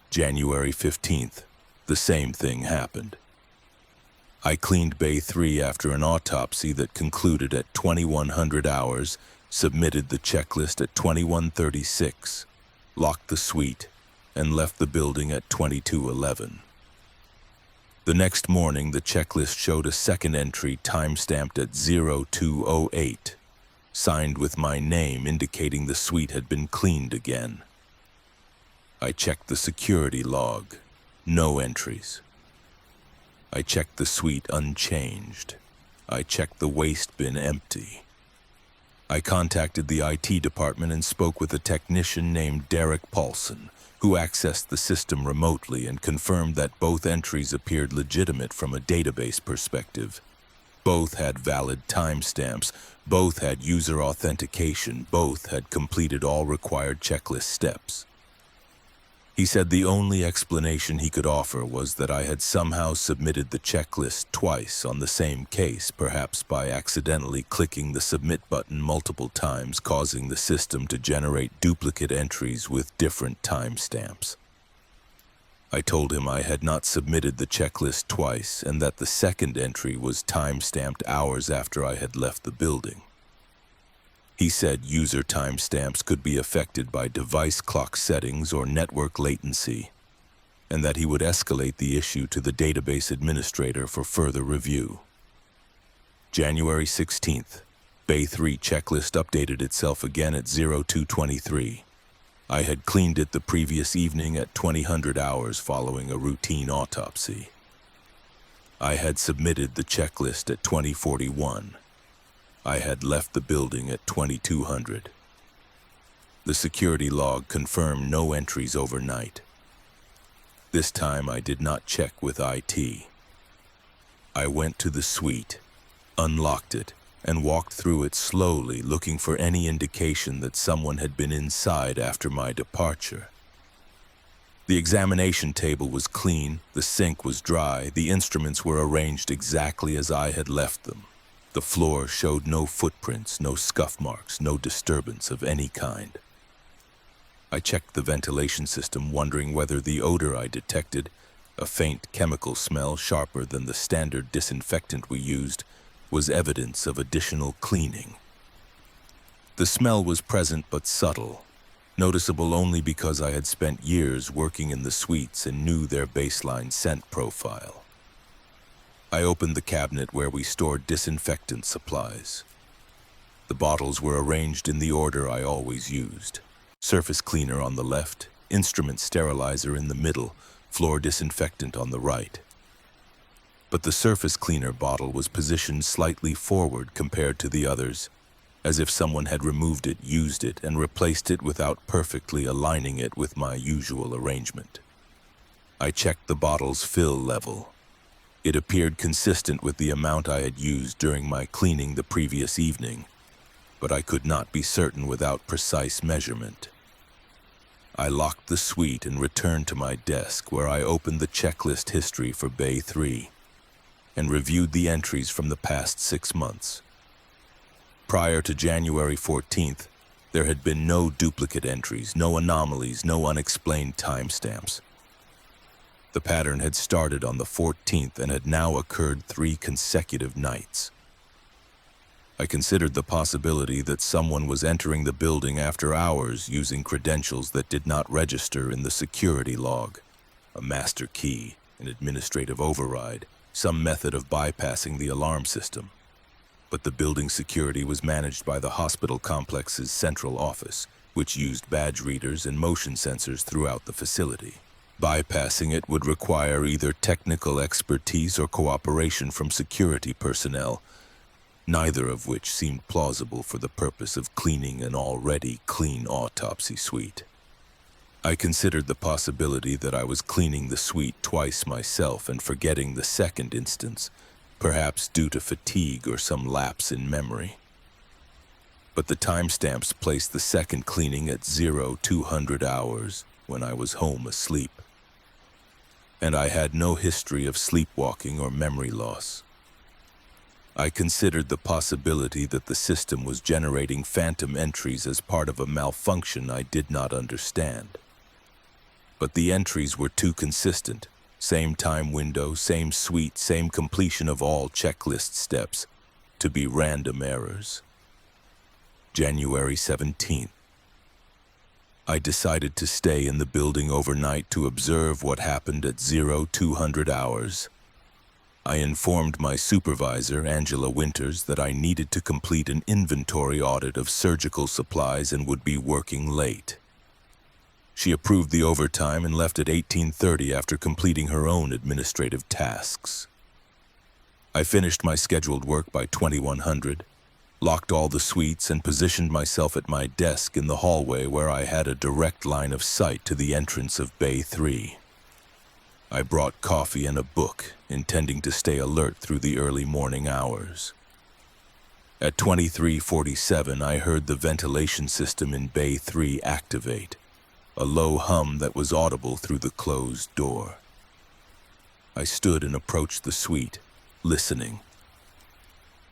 January 15th, the same thing happened. I cleaned Bay 3 after an autopsy that concluded at 2100 hours, submitted the checklist at 2136, locked the suite, and left the building at 2211. The next morning, the checklist showed a second entry time-stamped at 0208, signed with my name indicating the suite had been cleaned again. I checked the security log. No entries. I checked the suite unchanged. I checked the waste bin empty. I contacted the IT department and spoke with a technician named Derek Paulson, who accessed the system remotely and confirmed that both entries appeared legitimate from a database perspective. Both had valid timestamps, both had user authentication, both had completed all required checklist steps. He said the only explanation he could offer was that I had somehow submitted the checklist twice on the same case, perhaps by accidentally clicking the submit button multiple times, causing the system to generate duplicate entries with different timestamps. I told him I had not submitted the checklist twice and that the second entry was time-stamped hours after I had left the building. He said user timestamps could be affected by device clock settings or network latency, and that he would escalate the issue to the database administrator for further review. January 16th, Bay 3 checklist updated itself again at 0223. I had cleaned it the previous evening at 2000 hours following a routine autopsy. I had submitted the checklist at 2041. I had left the building at 2200. The security log confirmed no entries overnight. This time I did not check with IT. I went to the suite, unlocked it, and walked through it slowly, looking for any indication that someone had been inside after my departure. The examination table was clean, the sink was dry, the instruments were arranged exactly as I had left them. The floor showed no footprints, no scuff marks, no disturbance of any kind. I checked the ventilation system, wondering whether the odor I detected, a faint chemical smell sharper than the standard disinfectant we used, was evidence of additional cleaning. The smell was present but subtle, noticeable only because I had spent years working in the suites and knew their baseline scent profile. I opened the cabinet where we stored disinfectant supplies. The bottles were arranged in the order I always used. Surface cleaner on the left, instrument sterilizer in the middle, floor disinfectant on the right. But the surface cleaner bottle was positioned slightly forward compared to the others, as if someone had removed it, used it, and replaced it without perfectly aligning it with my usual arrangement. I checked the bottle's fill level. It appeared consistent with the amount I had used during my cleaning the previous evening, but I could not be certain without precise measurement. I locked the suite and returned to my desk, where I opened the checklist history for Bay 3 and reviewed the entries from the past 6 months. Prior to January 14th, there had been no duplicate entries, no anomalies, no unexplained timestamps. The pattern had started on the 14th and had now occurred 3 consecutive nights. I considered the possibility that someone was entering the building after hours using credentials that did not register in the security log, a master key, an administrative override, some method of bypassing the alarm system. But the building security was managed by the hospital complex's central office, which used badge readers and motion sensors throughout the facility. Bypassing it would require either technical expertise or cooperation from security personnel, neither of which seemed plausible for the purpose of cleaning an already clean autopsy suite. I considered the possibility that I was cleaning the suite twice myself and forgetting the second instance, perhaps due to fatigue or some lapse in memory. But the timestamps placed the second cleaning at 0200 hours, when I was home asleep. And I had no history of sleepwalking or memory loss. I considered the possibility that the system was generating phantom entries as part of a malfunction I did not understand. But the entries were too consistent, same time window, same suite, same completion of all checklist steps, to be random errors. January 17th. I decided to stay in the building overnight to observe what happened at 0200 hours. I informed my supervisor, Angela Winters, that I needed to complete an inventory audit of surgical supplies and would be working late. She approved the overtime and left at 18:30 after completing her own administrative tasks. I finished my scheduled work by 2100, locked all the suites, and positioned myself at my desk in the hallway where I had a direct line of sight to the entrance of Bay 3. I brought coffee and a book, intending to stay alert through the early morning hours. At 23:47, I heard the ventilation system in Bay 3 activate, a low hum that was audible through the closed door. I stood and approached the suite, listening.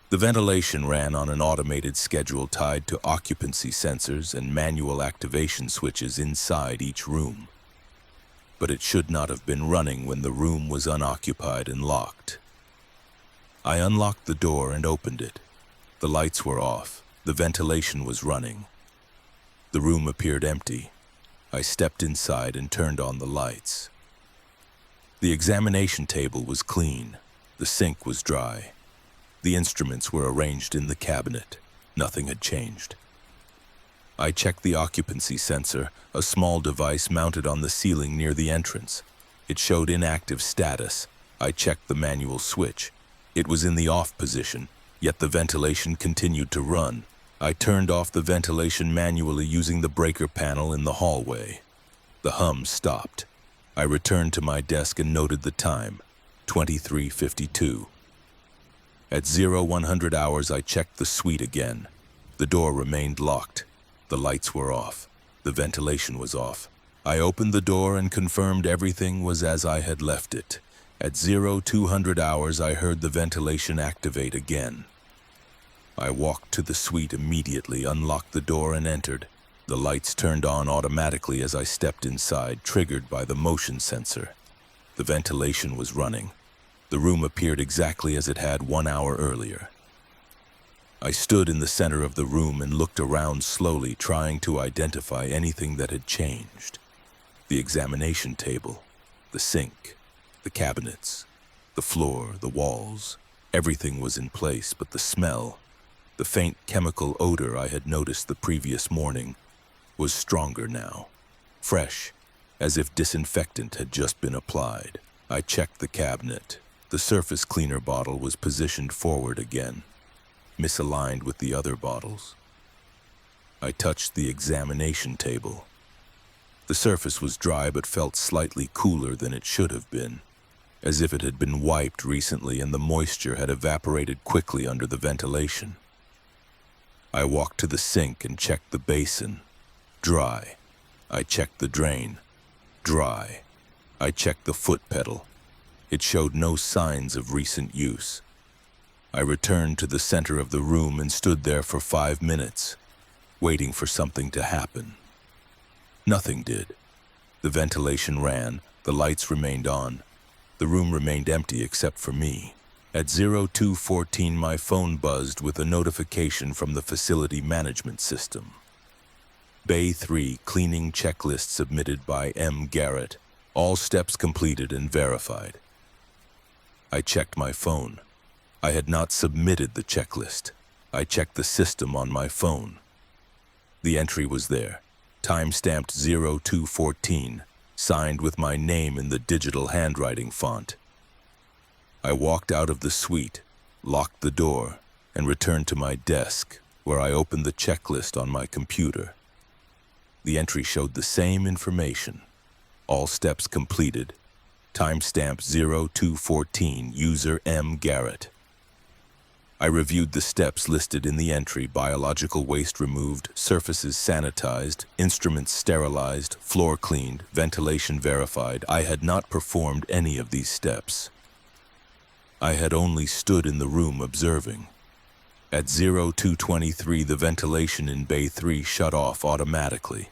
The ventilation ran on an automated schedule tied to occupancy sensors and manual activation switches inside each room. But it should not have been running when the room was unoccupied and locked. I unlocked the door and opened it. The lights were off. The ventilation was running. The room appeared empty. I stepped inside and turned on the lights. The examination table was clean. The sink was dry. The instruments were arranged in the cabinet. Nothing had changed. I checked the occupancy sensor, a small device mounted on the ceiling near the entrance. It showed inactive status. I checked the manual switch. It was in the off position, yet the ventilation continued to run. I turned off the ventilation manually using the breaker panel in the hallway. The hum stopped. I returned to my desk and noted the time, 23:52. At 0100 hours, I checked the suite again. The door remained locked. The lights were off. The ventilation was off. I opened the door and confirmed everything was as I had left it. At 0200 hours, I heard the ventilation activate again. I walked to the suite immediately, unlocked the door, and entered. The lights turned on automatically as I stepped inside, triggered by the motion sensor. The ventilation was running. The room appeared exactly as it had 1 hour earlier. I stood in the center of the room and looked around slowly, trying to identify anything that had changed. The examination table, the sink, the cabinets, the floor, the walls, everything was in place, but the smell, the faint chemical odor I had noticed the previous morning, was stronger now, fresh, as if disinfectant had just been applied. I checked the cabinet. The surface cleaner bottle was positioned forward again, misaligned with the other bottles. I touched the examination table. The surface was dry but felt slightly cooler than it should have been, as if it had been wiped recently and the moisture had evaporated quickly under the ventilation. I walked to the sink and checked the basin. Dry. I checked the drain. Dry. I checked the foot pedal. It showed no signs of recent use. I returned to the center of the room and stood there for 5 minutes, waiting for something to happen. Nothing did. The ventilation ran, the lights remained on. The room remained empty except for me. At 0214, my phone buzzed with a notification from the facility management system. Bay 3 cleaning checklist submitted by M. Garrett. All steps completed and verified. I checked my phone. I had not submitted the checklist. I checked the system on my phone. The entry was there, time-stamped 0214, signed with my name in the digital handwriting font. I walked out of the suite, locked the door, and returned to my desk, where I opened the checklist on my computer. The entry showed the same information. All steps completed. Timestamp 0214, user M. Garrett. I reviewed the steps listed in the entry: biological waste removed, surfaces sanitized, instruments sterilized, floor cleaned, ventilation verified. I had not performed any of these steps. I had only stood in the room observing. At 0223, the ventilation in Bay 3 shut off automatically.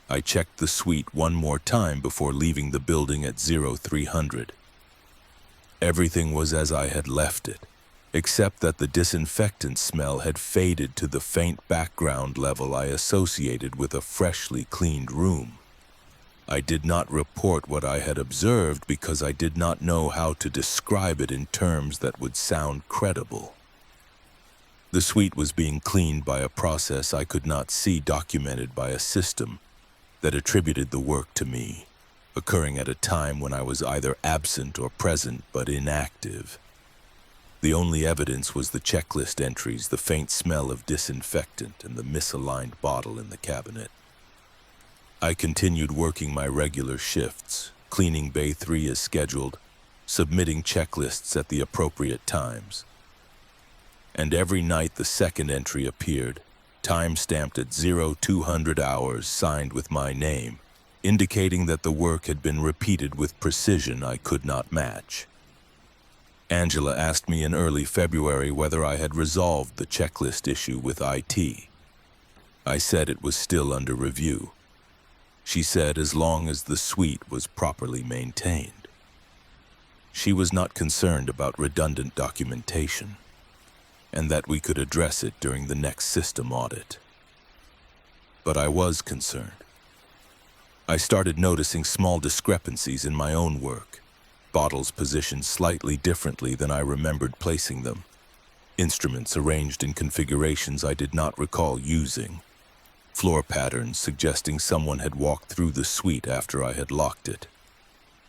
I checked the suite one more time before leaving the building at 0300. Everything was as I had left it, except that the disinfectant smell had faded to the faint background level I associated with a freshly cleaned room. I did not report what I had observed because I did not know how to describe it in terms that would sound credible. The suite was being cleaned by a process I could not see documented by a system that attributed the work to me, occurring at a time when I was either absent or present but inactive. The only evidence was the checklist entries, the faint smell of disinfectant, and the misaligned bottle in the cabinet. I continued working my regular shifts, cleaning Bay 3 as scheduled, submitting checklists at the appropriate times. And every night the second entry appeared, time-stamped at 0200 hours, signed with my name, indicating that the work had been repeated with precision I could not match. Angela asked me in early February whether I had resolved the checklist issue with IT. I said it was still under review. She said as long as the suite was properly maintained. She was not concerned about redundant documentation, and that we could address it during the next system audit. But I was concerned. I started noticing small discrepancies in my own work, bottles positioned slightly differently than I remembered placing them, instruments arranged in configurations I did not recall using, floor patterns suggesting someone had walked through the suite after I had locked it.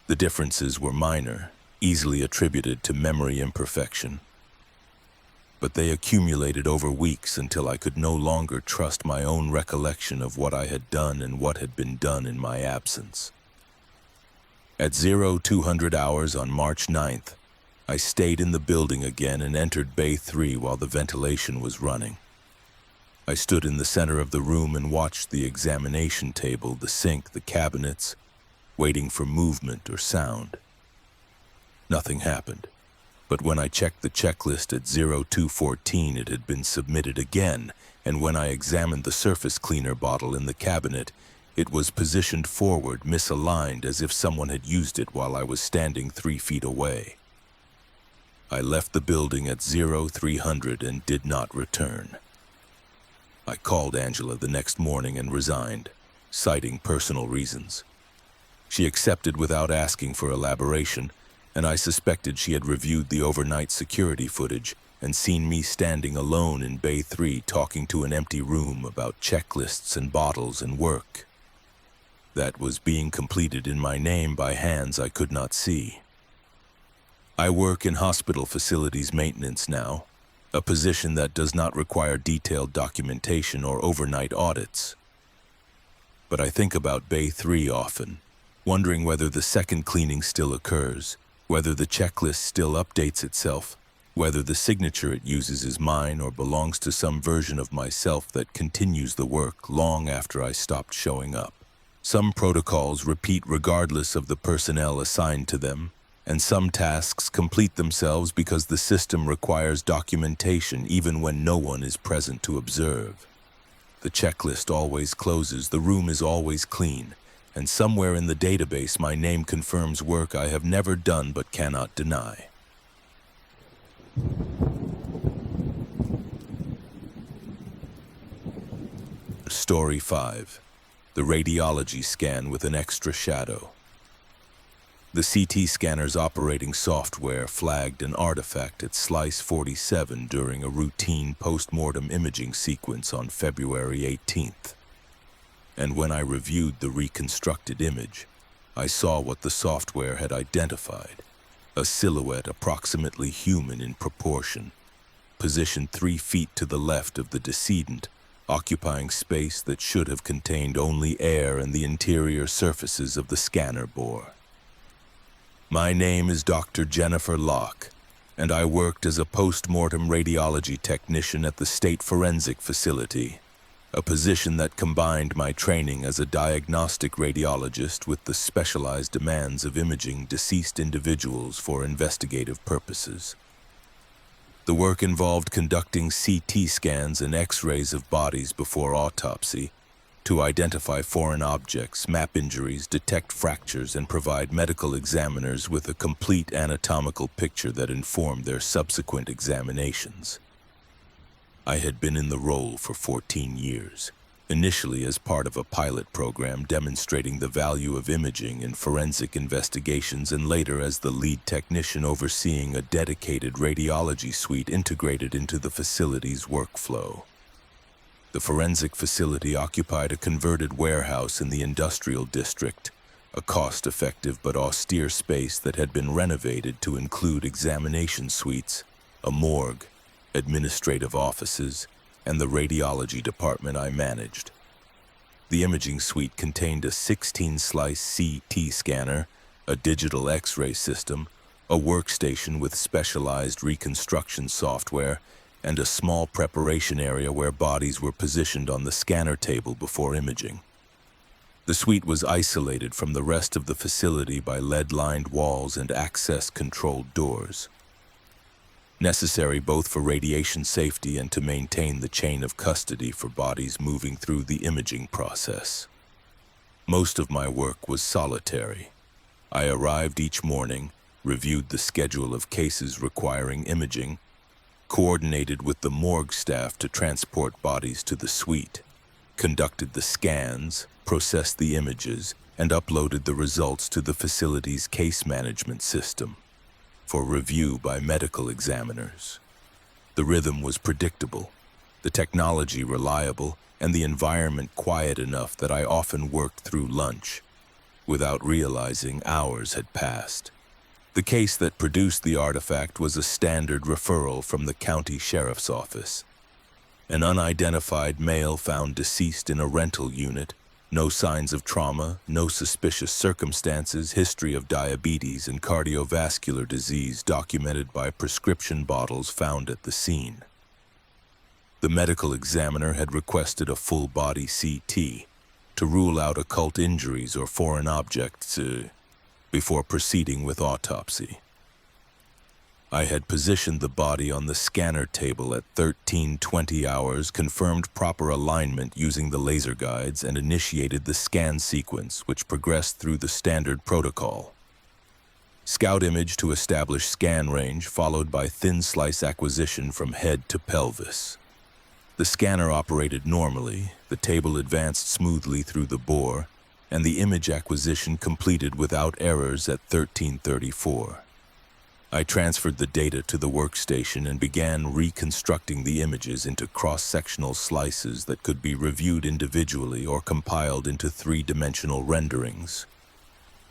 The differences were minor, easily attributed to memory imperfection. But they accumulated over weeks until I could no longer trust my own recollection of what I had done and what had been done in my absence. At 0200 hours on March 9th, I stayed in the building again and entered Bay 3 while the ventilation was running. I stood in the center of the room and watched the examination table, the sink, the cabinets, waiting for movement or sound. Nothing happened. But when I checked the checklist at 0214, it had been submitted again, and when I examined the surface cleaner bottle in the cabinet, it was positioned forward, misaligned, as if someone had used it while I was standing 3 feet away. I left the building at 0300 and did not return. I called Angela the next morning and resigned, citing personal reasons. She accepted without asking for elaboration, and I suspected she had reviewed the overnight security footage and seen me standing alone in Bay 3 talking to an empty room about checklists and bottles and work. That was being completed in my name by hands I could not see. I work in hospital facilities maintenance now, a position that does not require detailed documentation or overnight audits. But I think about Bay 3 often, wondering whether the second cleaning still occurs, whether the checklist still updates itself, whether the signature it uses is mine or belongs to some version of myself that continues the work long after I stopped showing up. Some protocols repeat regardless of the personnel assigned to them, and some tasks complete themselves because the system requires documentation even when no one is present to observe. The checklist always closes, the room is always clean, and somewhere in the database my name confirms work I have never done but cannot deny. Story 5. The radiology scan with an extra shadow. The CT scanner's operating software flagged an artifact at Slice 47 during a routine post-mortem imaging sequence on February 18th. And when I reviewed the reconstructed image, I saw what the software had identified: a silhouette approximately human in proportion, positioned 3 feet to the left of the decedent, occupying space that should have contained only air and the interior surfaces of the scanner bore. My name is Dr. Jennifer Locke, and I worked as a post-mortem radiology technician at the State Forensic Facility, a position that combined my training as a diagnostic radiologist with the specialized demands of imaging deceased individuals for investigative purposes. The work involved conducting CT scans and X-rays of bodies before autopsy to identify foreign objects, map injuries, detect fractures, and provide medical examiners with a complete anatomical picture that informed their subsequent examinations. I had been in the role for 14 years, initially as part of a pilot program demonstrating the value of imaging in forensic investigations, and later as the lead technician overseeing a dedicated radiology suite integrated into the facility's workflow. The forensic facility occupied a converted warehouse in the industrial district, a cost-effective but austere space that had been renovated to include examination suites, a morgue, administrative offices, and the radiology department I managed. The imaging suite contained a 16-slice CT scanner, a digital X-ray system, a workstation with specialized reconstruction software, and a small preparation area where bodies were positioned on the scanner table before imaging. The suite was isolated from the rest of the facility by lead-lined walls and access-controlled doors, necessary both for radiation safety and to maintain the chain of custody for bodies moving through the imaging process. Most of my work was solitary. I arrived each morning, reviewed the schedule of cases requiring imaging, coordinated with the morgue staff to transport bodies to the suite, conducted the scans, processed the images, and uploaded the results to the facility's case management system for review by medical examiners. The rhythm was predictable. the technology reliable, and the environment quiet enough that I often worked through lunch. Without realizing, hours had passed. The case that produced the artifact was a standard referral from the county sheriff's office. An unidentified male found deceased in a rental unit. No signs of trauma, no suspicious circumstances, history of diabetes and cardiovascular disease documented by prescription bottles found at the scene. The medical examiner had requested a full-body CT to rule out occult injuries or foreign objects before proceeding with autopsy. I had positioned the body on the scanner table at 13:20 hours, confirmed proper alignment using the laser guides, and initiated the scan sequence, which progressed through the standard protocol. Scout image to establish scan range, followed by thin slice acquisition from head to pelvis. The scanner operated normally, the table advanced smoothly through the bore, and the image acquisition completed without errors at 13:34. I transferred the data to the workstation and began reconstructing the images into cross-sectional slices that could be reviewed individually or compiled into three-dimensional renderings.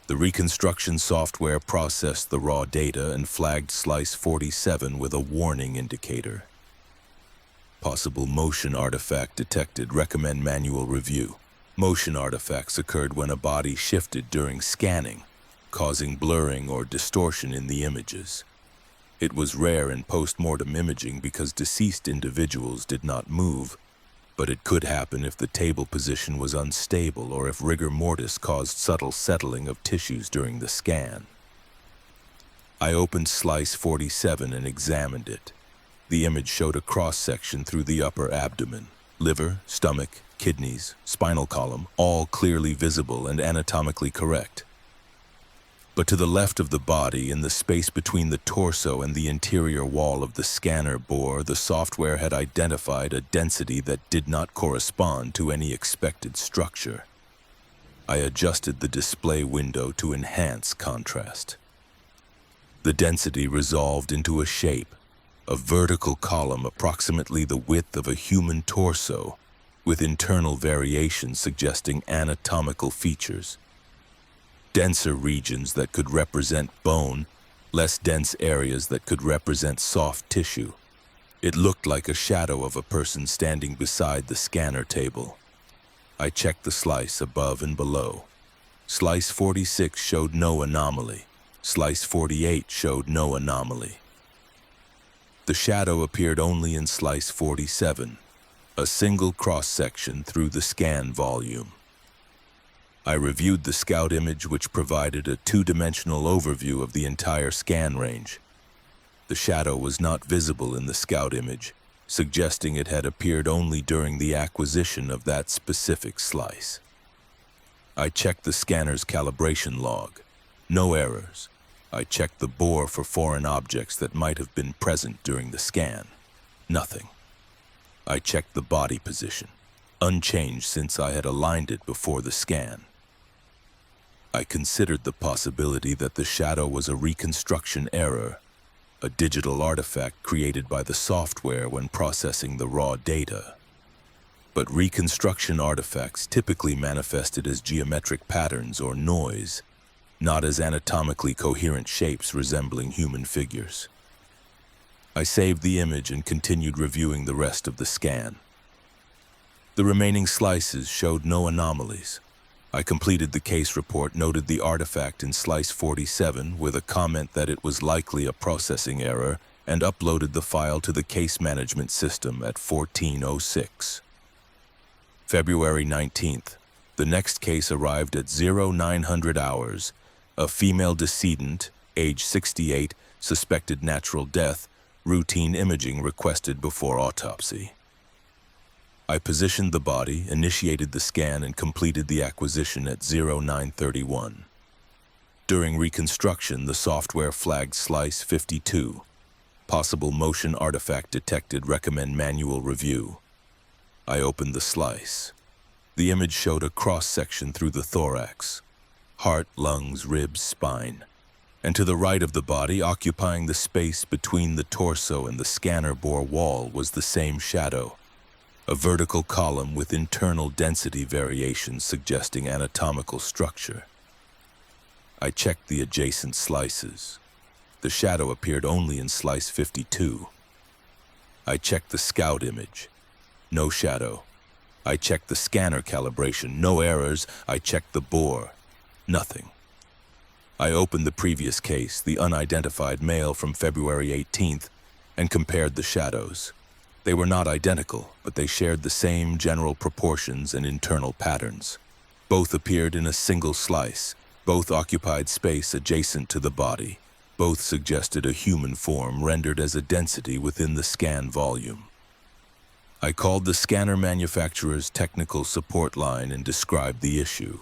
The reconstruction software processed the raw data and flagged slice 47 with a warning indicator. Possible motion artifact detected. Recommend manual review. Motion artifacts occurred when a body shifted during scanning, causing blurring or distortion in the images. It was rare in post-mortem imaging because deceased individuals did not move, but it could happen if the table position was unstable or if rigor mortis caused subtle settling of tissues during the scan. I opened slice 47 and examined it. The image showed a cross-section through the upper abdomen, liver, stomach, kidneys, spinal column, all clearly visible and anatomically correct. But to the left of the body, in the space between the torso and the interior wall of the scanner bore, the software had identified a density that did not correspond to any expected structure. I adjusted the display window to enhance contrast. The density resolved into a shape, a vertical column approximately the width of a human torso, with internal variations suggesting anatomical features. Denser regions that could represent bone, less dense areas that could represent soft tissue. It looked like a shadow of a person standing beside the scanner table. I checked the slice above and below. Slice 46 showed no anomaly. Slice 48 showed no anomaly. The shadow appeared only in slice 47, a single cross-section through the scan volume. I reviewed the scout image, which provided a two-dimensional overview of the entire scan range. The shadow was not visible in the scout image, suggesting it had appeared only during the acquisition of that specific slice. I checked the scanner's calibration log. No errors. I checked the bore for foreign objects that might have been present during the scan. Nothing. I checked the body position, unchanged since I had aligned it before the scan. I considered the possibility that the shadow was a reconstruction error, a digital artifact created by the software when processing the raw data. But reconstruction artifacts typically manifested as geometric patterns or noise, not as anatomically coherent shapes resembling human figures. I saved the image and continued reviewing the rest of the scan. The remaining slices showed no anomalies. I completed the case report, noted the artifact in slice 47 with a comment that it was likely a processing error, and uploaded the file to the case management system at 14:06. February 19th, the next case arrived at 0900 hours. A female decedent, age 68, suspected natural death, routine imaging requested before autopsy. I positioned the body, initiated the scan, and completed the acquisition at 0931. During reconstruction, the software flagged slice 52. Possible motion artifact detected. Recommend manual review. I opened the slice. The image showed a cross-section through the thorax. Heart, lungs, ribs, spine. And to the right of the body, occupying the space between the torso and the scanner bore wall, was the same shadow, a vertical column with internal density variations suggesting anatomical structure. I checked the adjacent slices. The shadow appeared only in slice 52. I checked the scout image. No shadow. I checked the scanner calibration. No errors. I checked the bore. Nothing. I opened the previous case, the unidentified male from February 18th, and compared the shadows. They were not identical, but they shared the same general proportions and internal patterns. Both appeared in a single slice. Both occupied space adjacent to the body. Both suggested a human form rendered as a density within the scan volume. I called the scanner manufacturer's technical support line and described the issue.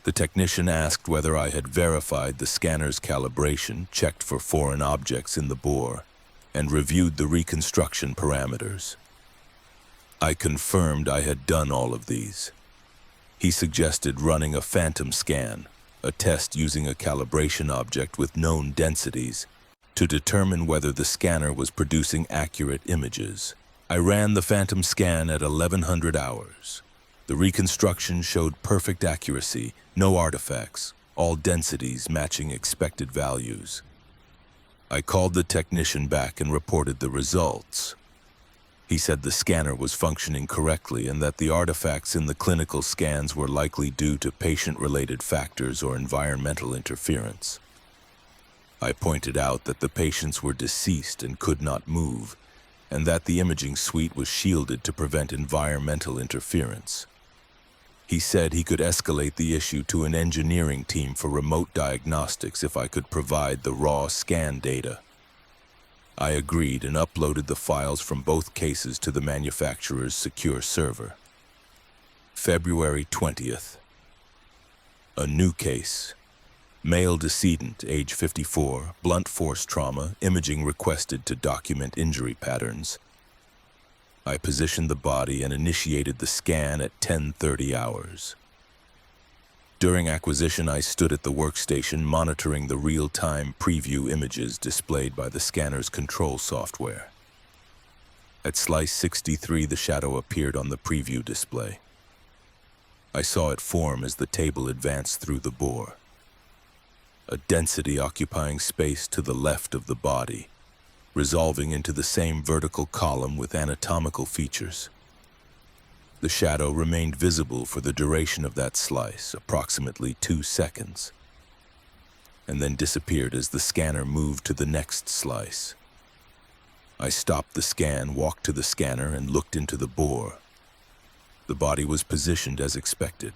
The technician asked whether I had verified the scanner's calibration, checked for foreign objects in the bore, and reviewed the reconstruction parameters. I confirmed I had done all of these. He suggested running a phantom scan, a test using a calibration object with known densities, to determine whether the scanner was producing accurate images. I ran the phantom scan at 1100 hours. The reconstruction showed perfect accuracy, no artifacts, all densities matching expected values. I called the technician back and reported the results. He said the scanner was functioning correctly and that the artifacts in the clinical scans were likely due to patient-related factors or environmental interference. I pointed out that the patients were deceased and could not move, and that the imaging suite was shielded to prevent environmental interference. He said he could escalate the issue to an engineering team for remote diagnostics if I could provide the raw scan data. I agreed and uploaded the files from both cases to the manufacturer's secure server. February 20th. A new case. Male decedent, age 54, blunt force trauma, imaging requested to document injury patterns. I positioned the body and initiated the scan at 10:30 hours. During acquisition, I stood at the workstation monitoring the real-time preview images displayed by the scanner's control software. At slice 63, the shadow appeared on the preview display. I saw it form as the table advanced through the bore. A density occupying space to the left of the body, resolving into the same vertical column with anatomical features. The shadow remained visible for the duration of that slice, approximately 2 seconds, and then disappeared as the scanner moved to the next slice. I stopped the scan, walked to the scanner, and looked into the bore. The body was positioned as expected.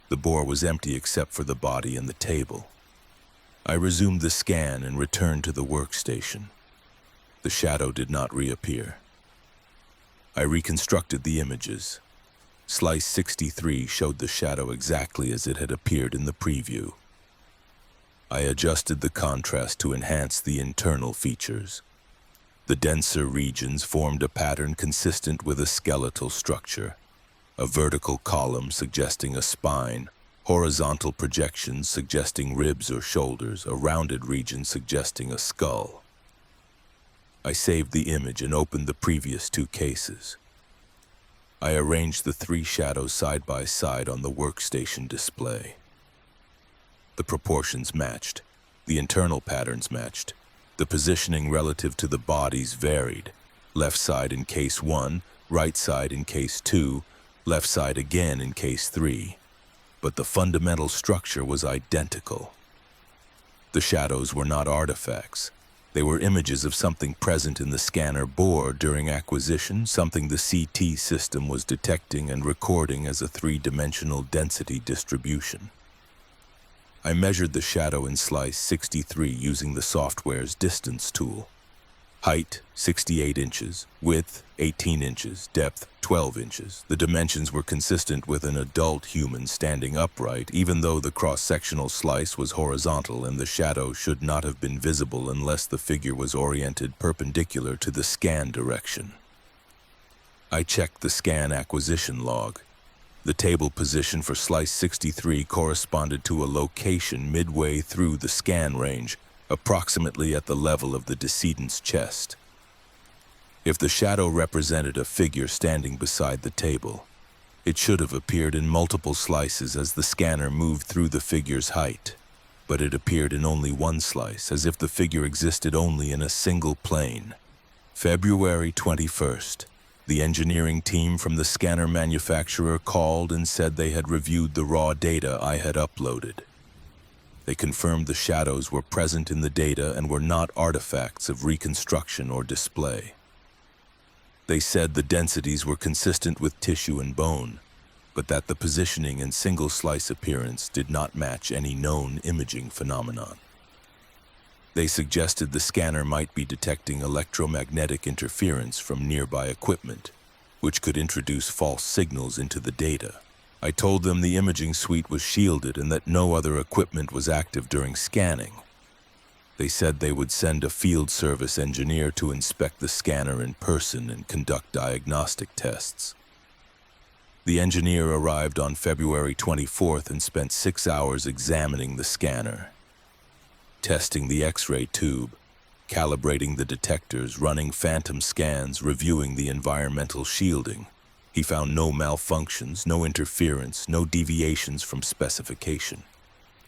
The bore was empty except for the body and the table. I resumed the scan and returned to the workstation. The shadow did not reappear. I reconstructed the images. Slice 63 showed the shadow exactly as it had appeared in the preview. I adjusted the contrast to enhance the internal features. The denser regions formed a pattern consistent with a skeletal structure, a vertical column suggesting a spine, horizontal projections suggesting ribs or shoulders, a rounded region suggesting a skull. I saved the image and opened the previous 2 cases. I arranged the 3 shadows side by side on the workstation display. The proportions matched. The internal patterns matched. The positioning relative to the bodies varied. Left side in case 1, right side in case 2, left side again in case 3. But the fundamental structure was identical. The shadows were not artifacts. They were images of something present in the scanner bore during acquisition, something the CT system was detecting and recording as a 3-dimensional density distribution. I measured the shadow in slice 63 using the software's distance tool. Height, 68 inches, width, 18 inches, depth, 12 inches. The dimensions were consistent with an adult human standing upright, even though the cross-sectional slice was horizontal and the shadow should not have been visible unless the figure was oriented perpendicular to the scan direction. I checked the scan acquisition log. The table position for slice 63 corresponded to a location midway through the scan range, approximately at the level of the decedent's chest. If the shadow represented a figure standing beside the table, it should have appeared in multiple slices as the scanner moved through the figure's height, but it appeared in only one slice, as if the figure existed only in a single plane. February 21st, the engineering team from the scanner manufacturer called and said they had reviewed the raw data I had uploaded. They confirmed the shadows were present in the data and were not artifacts of reconstruction or display. They said the densities were consistent with tissue and bone, but that the positioning and single-slice appearance did not match any known imaging phenomenon. They suggested the scanner might be detecting electromagnetic interference from nearby equipment, which could introduce false signals into the data. I told them the imaging suite was shielded and that no other equipment was active during scanning. They said they would send a field service engineer to inspect the scanner in person and conduct diagnostic tests. The engineer arrived on February 24th and spent 6 hours examining the scanner, testing the X-ray tube, calibrating the detectors, running phantom scans, reviewing the environmental shielding. He found no malfunctions, no interference, no deviations from specification.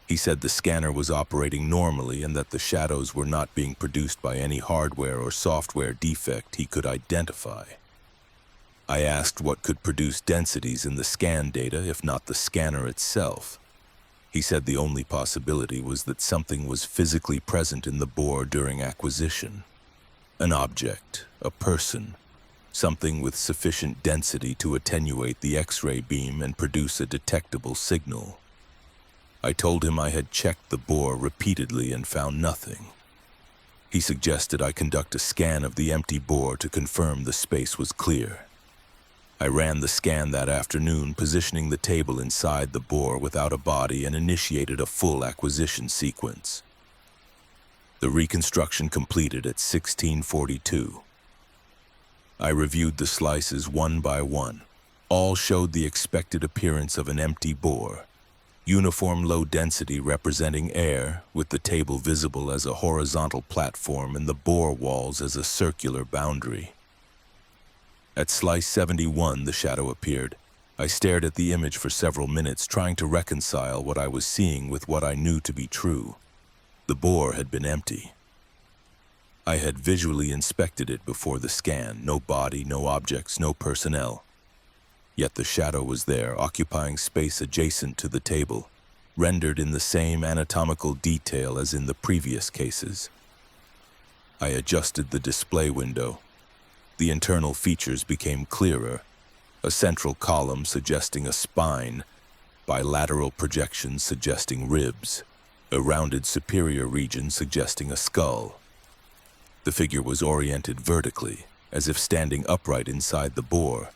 He said the scanner was operating normally and that the shadows were not being produced by any hardware or software defect he could identify. I asked what could produce densities in the scan data if not the scanner itself. He said the only possibility was that something was physically present in the bore during acquisition. An object, a person, something with sufficient density to attenuate the X-ray beam and produce a detectable signal. I told him I had checked the bore repeatedly and found nothing. He suggested I conduct a scan of the empty bore to confirm the space was clear. I ran the scan that afternoon, positioning the table inside the bore without a body, and initiated a full acquisition sequence. The reconstruction completed at 16:42. I reviewed the slices one by one. All showed the expected appearance of an empty bore. Uniform low density representing air, with the table visible as a horizontal platform and the bore walls as a circular boundary. At slice 71, the shadow appeared. I stared at the image for several minutes, trying to reconcile what I was seeing with what I knew to be true. The bore had been empty. I had visually inspected it before the scan. No body, no objects, no personnel. Yet the shadow was there, occupying space adjacent to the table, rendered in the same anatomical detail as in the previous cases. I adjusted the display window. The internal features became clearer, a central column suggesting a spine, bilateral projections suggesting ribs, a rounded superior region suggesting a skull. The figure was oriented vertically, as if standing upright inside the bore,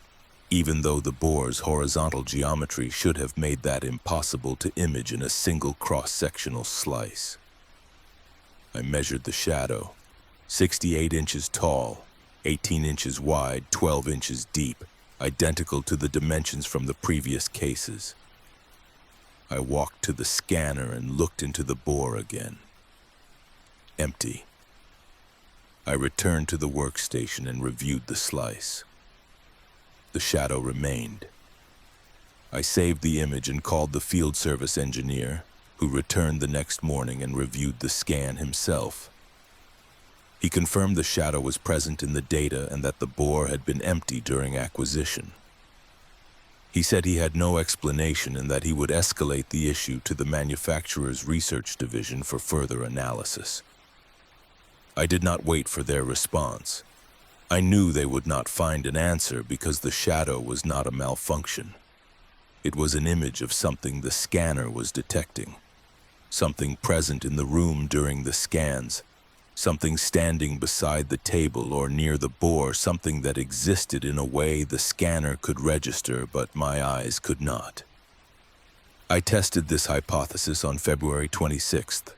even though the bore's horizontal geometry should have made that impossible to image in a single cross-sectional slice. I measured the shadow, 68 inches tall, 18 inches wide, 12 inches deep, identical to the dimensions from the previous cases. I walked to the scanner and looked into the bore again. Empty. I returned to the workstation and reviewed the slice. The shadow remained. I saved the image and called the field service engineer, who returned the next morning and reviewed the scan himself. He confirmed the shadow was present in the data and that the bore had been empty during acquisition. He said he had no explanation and that he would escalate the issue to the manufacturer's research division for further analysis. I did not wait for their response. I knew they would not find an answer because the shadow was not a malfunction. It was an image of something the scanner was detecting, something present in the room during the scans, something standing beside the table or near the bore, something that existed in a way the scanner could register but my eyes could not. I tested this hypothesis on February 26th.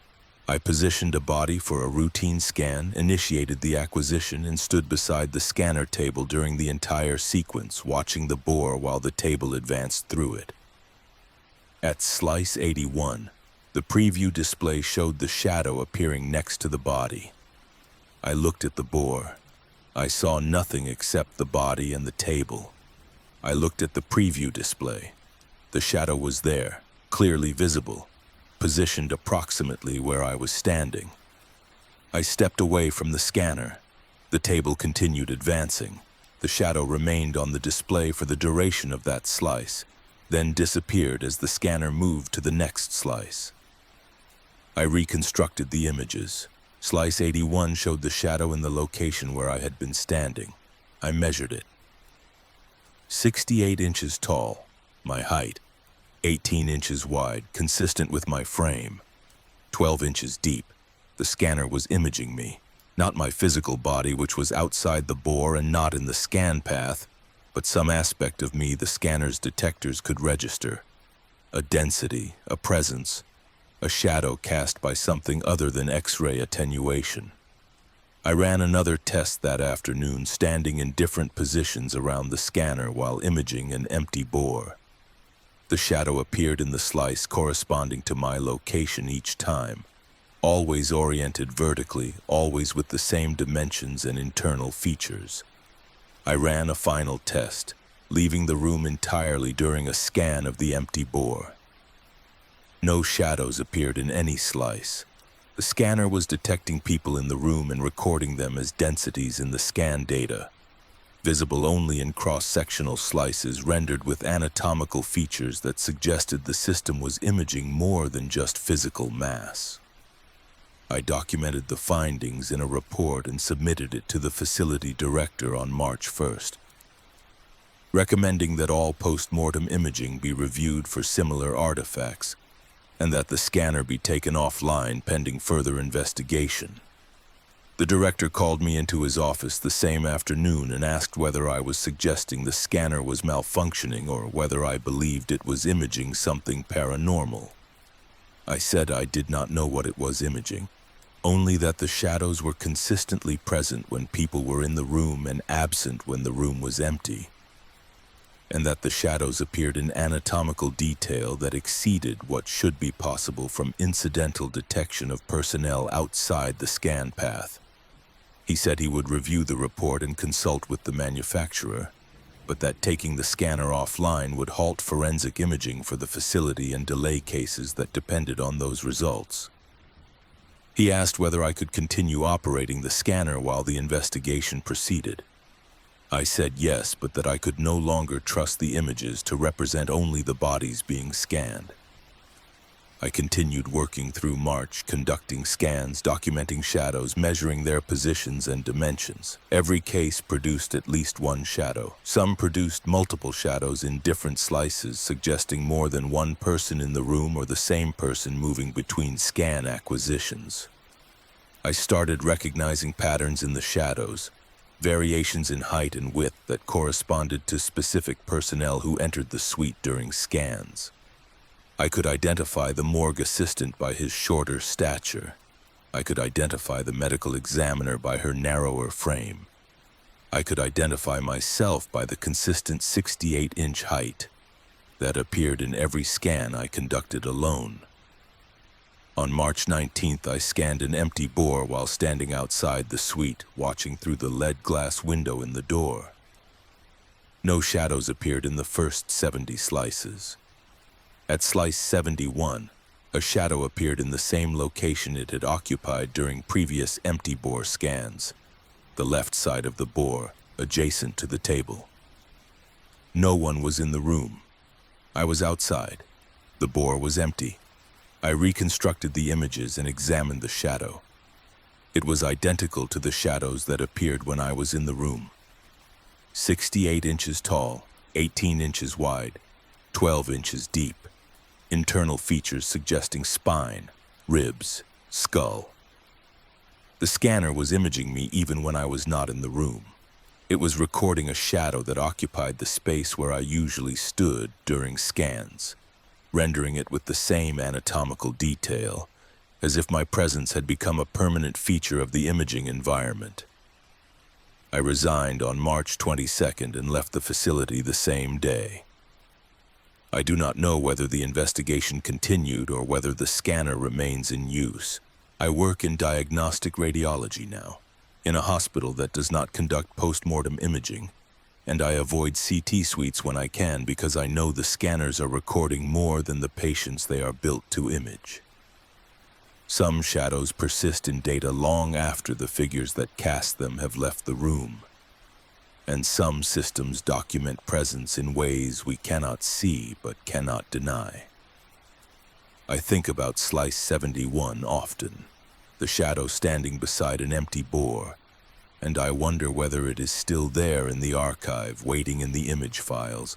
I positioned a body for a routine scan, initiated the acquisition, and stood beside the scanner table during the entire sequence, watching the bore while the table advanced through it. At slice 81, the preview display showed the shadow appearing next to the body. I looked at the bore. I saw nothing except the body and the table. I looked at the preview display. The shadow was there, clearly visible, positioned approximately where I was standing. I stepped away from the scanner. The table continued advancing. The shadow remained on the display for the duration of that slice, then disappeared as the scanner moved to the next slice. I reconstructed the images. Slice 81 showed the shadow in the location where I had been standing. I measured it. 68 inches tall, my height. 18 inches wide, consistent with my frame. 12 inches deep. The scanner was imaging me. Not my physical body, which was outside the bore and not in the scan path, but some aspect of me the scanner's detectors could register. A density, a presence, a shadow cast by something other than X-ray attenuation. I ran another test that afternoon, standing in different positions around the scanner while imaging an empty bore. The shadow appeared in the slice corresponding to my location each time, always oriented vertically, always with the same dimensions and internal features. I ran a final test, leaving the room entirely during a scan of the empty bore. No shadows appeared in any slice. The scanner was detecting people in the room and recording them as densities in the scan data, visible only in cross-sectional slices rendered with anatomical features that suggested the system was imaging more than just physical mass. I documented the findings in a report and submitted it to the facility director on March 1st, recommending that all post-mortem imaging be reviewed for similar artifacts and that the scanner be taken offline pending further investigation. The director called me into his office the same afternoon and asked whether I was suggesting the scanner was malfunctioning or whether I believed it was imaging something paranormal. I said I did not know what it was imaging, only that the shadows were consistently present when people were in the room and absent when the room was empty, and that the shadows appeared in anatomical detail that exceeded what should be possible from incidental detection of personnel outside the scan path. He said he would review the report and consult with the manufacturer, but that taking the scanner offline would halt forensic imaging for the facility and delay cases that depended on those results. He asked whether I could continue operating the scanner while the investigation proceeded. I said yes, but that I could no longer trust the images to represent only the bodies being scanned. I continued working through March, conducting scans, documenting shadows, measuring their positions and dimensions. Every case produced at least one shadow. Some produced multiple shadows in different slices, suggesting more than one person in the room or the same person moving between scan acquisitions. I started recognizing patterns in the shadows, variations in height and width that corresponded to specific personnel who entered the suite during scans. I could identify the morgue assistant by his shorter stature. I could identify the medical examiner by her narrower frame. I could identify myself by the consistent 68-inch height that appeared in every scan I conducted alone. On March 19th, I scanned an empty bore while standing outside the suite, watching through the lead glass window in the door. No shadows appeared in the first 70 slices. At slice 71, a shadow appeared in the same location it had occupied during previous empty bore scans, the left side of the bore, adjacent to the table. No one was in the room. I was outside. The bore was empty. I reconstructed the images and examined the shadow. It was identical to the shadows that appeared when I was in the room. 68 inches tall, 18 inches wide, 12 inches deep. Internal features suggesting spine, ribs, skull. The scanner was imaging me even when I was not in the room. It was recording a shadow that occupied the space where I usually stood during scans, rendering it with the same anatomical detail, as if my presence had become a permanent feature of the imaging environment. I resigned on March 22nd and left the facility the same day. I do not know whether the investigation continued or whether the scanner remains in use. I work in diagnostic radiology now. in a hospital that does not conduct post-mortem imaging, and I avoid CT suites when I can because I know the scanners are recording more than the patients they are built to image. Some shadows persist in data long after the figures that cast them have left the room, and some systems document presence in ways we cannot see but cannot deny. I think about Slice 71 often, the shadow standing beside an empty bore, and I wonder whether it is still there in the archive waiting in the image files,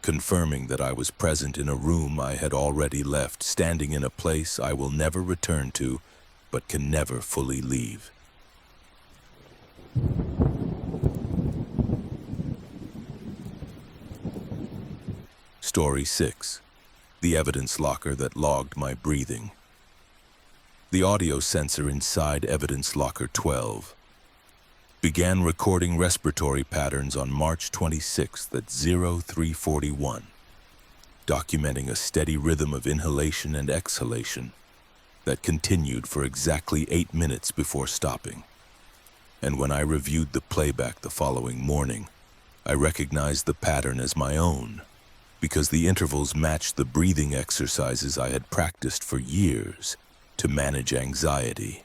confirming that I was present in a room I had already left, standing in a place I will never return to, but can never fully leave. Story 6. The evidence locker that logged my breathing. The audio sensor inside evidence locker 12 began recording respiratory patterns on March 26th at 0341, documenting a steady rhythm of inhalation and exhalation that continued for exactly 8 minutes before stopping. And when I reviewed the playback the following morning, I recognized the pattern as my own, because the intervals matched the breathing exercises I had practiced for years to manage anxiety,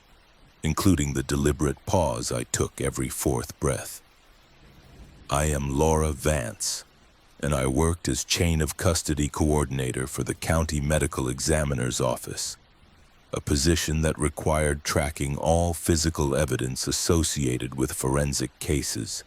including the deliberate pause I took every fourth breath. I am Laura Vance, and I worked as chain of custody coordinator for the county medical examiner's office, a position that required tracking all physical evidence associated with forensic cases,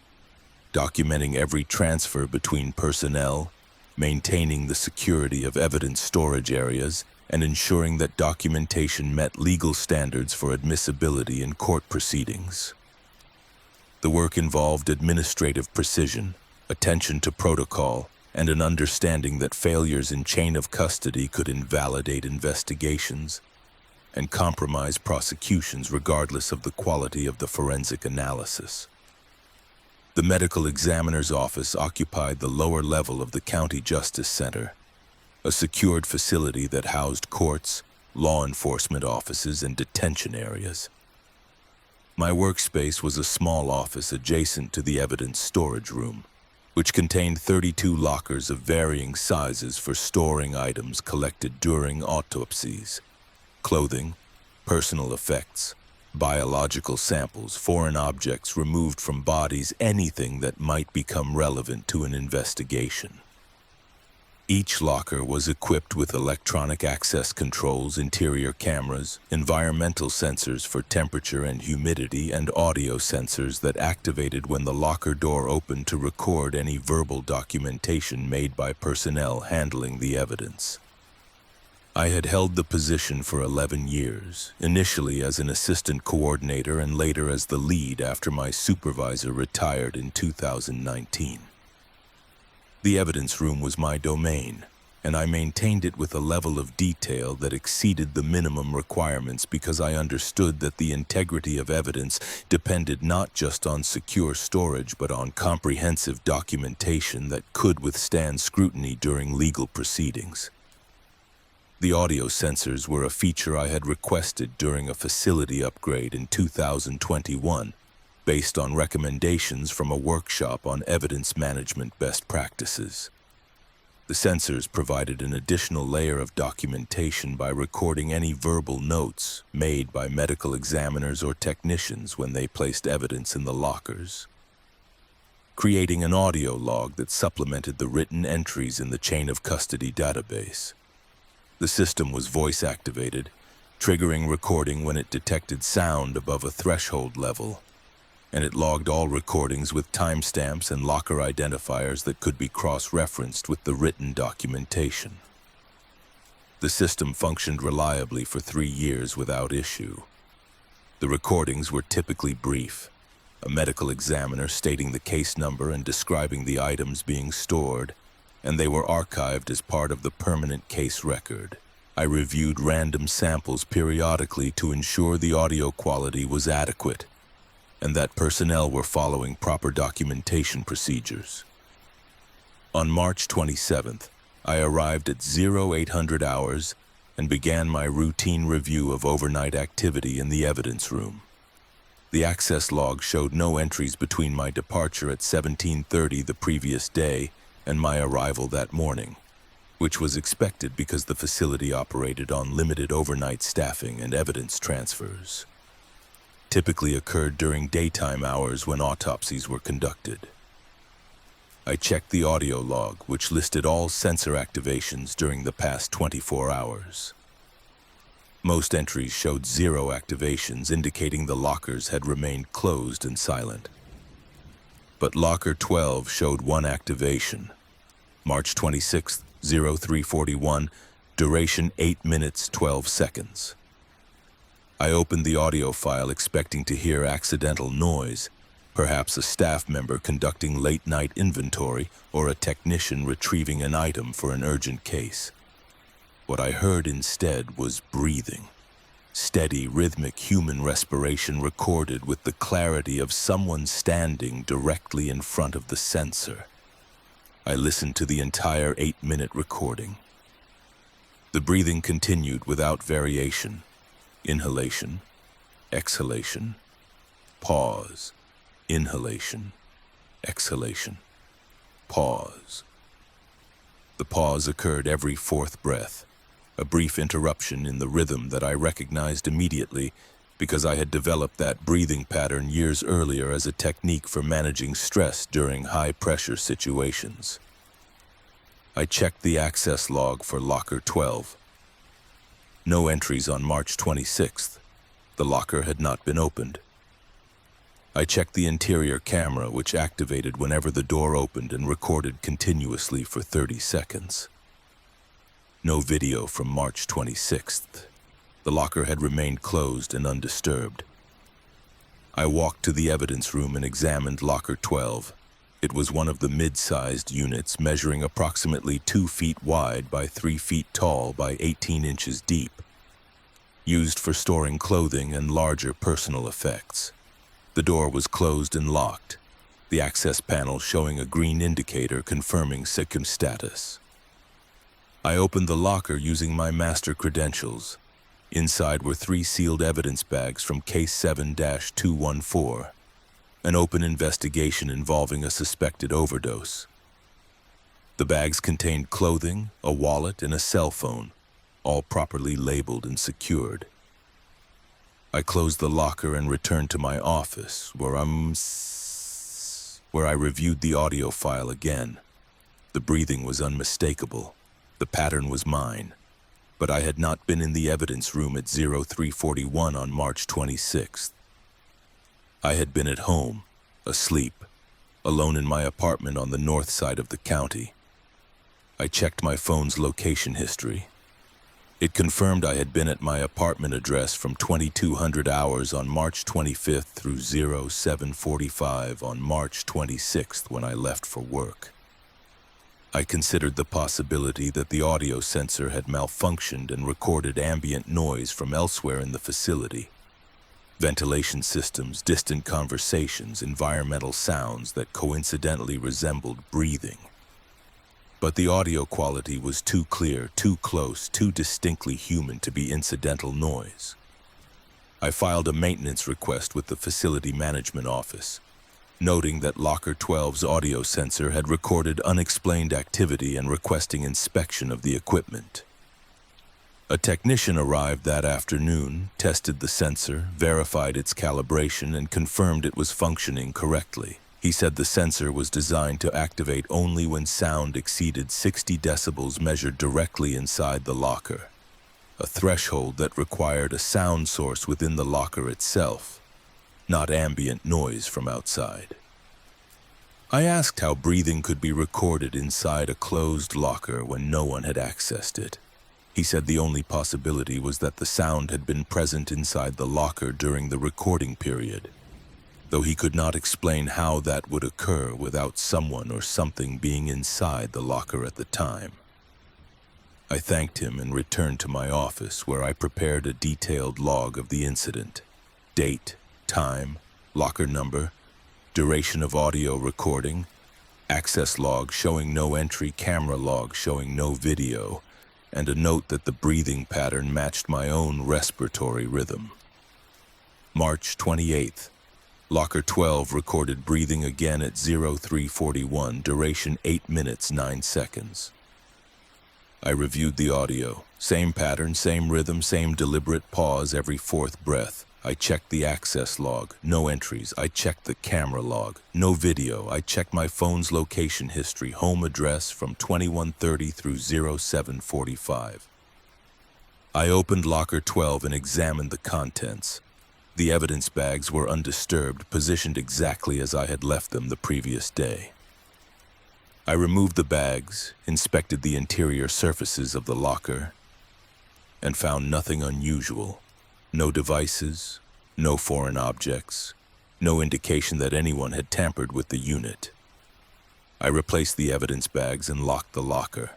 documenting every transfer between personnel, maintaining the security of evidence storage areas, and ensuring that documentation met legal standards for admissibility in court proceedings. The work involved administrative precision, attention to protocol, and an understanding that failures in chain of custody could invalidate investigations and compromise prosecutions regardless of the quality of the forensic analysis. The medical examiner's office occupied the lower level of the County Justice Center, a secured facility that housed courts, law enforcement offices, and detention areas. My workspace was a small office adjacent to the evidence storage room, which contained 32 lockers of varying sizes for storing items collected during autopsies: clothing, personal effects, biological samples, foreign objects removed from bodies, anything that might become relevant to an investigation. Each locker was equipped with electronic access controls, interior cameras, environmental sensors for temperature and humidity, and audio sensors that activated when the locker door opened to record any verbal documentation made by personnel handling the evidence. I had held the position for 11 years, initially as an assistant coordinator and later as the lead after my supervisor retired in 2019. The evidence room was my domain, and I maintained it with a level of detail that exceeded the minimum requirements because I understood that the integrity of evidence depended not just on secure storage but on comprehensive documentation that could withstand scrutiny during legal proceedings. The audio sensors were a feature I had requested during a facility upgrade in 2021, based on recommendations from a workshop on evidence management best practices. The sensors provided an additional layer of documentation by recording any verbal notes made by medical examiners or technicians when they placed evidence in the lockers, creating an audio log that supplemented the written entries in the chain of custody database. The system was voice-activated, triggering recording when it detected sound above a threshold level, and it logged all recordings with timestamps and locker identifiers that could be cross-referenced with the written documentation. The system functioned reliably for 3 years without issue. The recordings were typically brief, a medical examiner stating the case number and describing the items being stored, and they were archived as part of the permanent case record. I reviewed random samples periodically to ensure the audio quality was adequate and that personnel were following proper documentation procedures. On March 27th, I arrived at 0800 hours and began my routine review of overnight activity in the evidence room. The access log showed no entries between my departure at 17:30 the previous day and my arrival that morning, which was expected because the facility operated on limited overnight staffing and evidence transfers. Typically occurred during daytime hours when autopsies were conducted. I checked the audio log, which listed all sensor activations during the past 24 hours. Most entries showed 0 activations, indicating the lockers had remained closed and silent. But Locker 12 showed 1 activation. March 26th, 0341, duration 8 minutes 12 seconds. I opened the audio file expecting to hear accidental noise, perhaps a staff member conducting late-night inventory or a technician retrieving an item for an urgent case. What I heard instead was breathing. Steady, rhythmic human respiration recorded with the clarity of someone standing directly in front of the sensor. I listened to the entire 8-minute recording. The breathing continued without variation. Inhalation, exhalation, pause, inhalation, exhalation, pause. The pause occurred every 4th breath, a brief interruption in the rhythm that I recognized immediately because I had developed that breathing pattern years earlier as a technique for managing stress during high-pressure situations. I checked the access log for Locker 12. No entries on March 26th. The locker had not been opened. I checked the interior camera, which activated whenever the door opened and recorded continuously for 30 seconds. No video from March 26th. The locker had remained closed and undisturbed. I walked to the evidence room and examined Locker 12. It was one of the mid-sized units, measuring approximately 2 feet wide by 3 feet tall by 18 inches deep, used for storing clothing and larger personal effects. The door was closed and locked, the access panel showing a green indicator confirming secure status. I opened the locker using my master credentials. Inside were 3 sealed evidence bags from Case 7-214, an open investigation involving a suspected overdose. The bags contained clothing, a wallet, and a cell phone, all properly labeled and secured. I closed the locker and returned to my office, where I reviewed the audio file again. The breathing was unmistakable. The pattern was mine, but I had not been in the evidence room at 0341 on March 26th. I had been at home, asleep, alone in my apartment on the north side of the county. I checked my phone's location history. It confirmed I had been at my apartment address from 2200 hours on March 25th through 0745 on March 26th when I left for work. I considered the possibility that the audio sensor had malfunctioned and recorded ambient noise from elsewhere in the facility. Ventilation systems, distant conversations, environmental sounds that coincidentally resembled breathing. But the audio quality was too clear, too close, too distinctly human to be incidental noise. I filed a maintenance request with the facility management office, noting that Locker 12's audio sensor had recorded unexplained activity and requesting inspection of the equipment. A technician arrived that afternoon, tested the sensor, verified its calibration, and confirmed it was functioning correctly. He said the sensor was designed to activate only when sound exceeded 60 decibels measured directly inside the locker, a threshold that required a sound source within the locker itself, not ambient noise from outside. I asked how breathing could be recorded inside a closed locker when no one had accessed it. He said the only possibility was that the sound had been present inside the locker during the recording period, though he could not explain how that would occur without someone or something being inside the locker at the time. I thanked him and returned to my office, where I prepared a detailed log of the incident: date, time, locker number, duration of audio recording, access log showing no entry, camera log showing no video, and a note that the breathing pattern matched my own respiratory rhythm. March 28th, Locker 12 recorded breathing again at 0341, duration 8 minutes 9 seconds. I reviewed the audio. Same pattern, same rhythm, same deliberate pause every fourth breath. I checked the access log. No entries. I checked the camera log. No video. I checked my phone's location history, home address from 2130 through 0745. I opened locker 12 and examined the contents. The evidence bags were undisturbed, positioned exactly as I had left them the previous day. I removed the bags, inspected the interior surfaces of the locker, and found nothing unusual. No devices, no foreign objects, no indication that anyone had tampered with the unit. I replaced the evidence bags and locked the locker.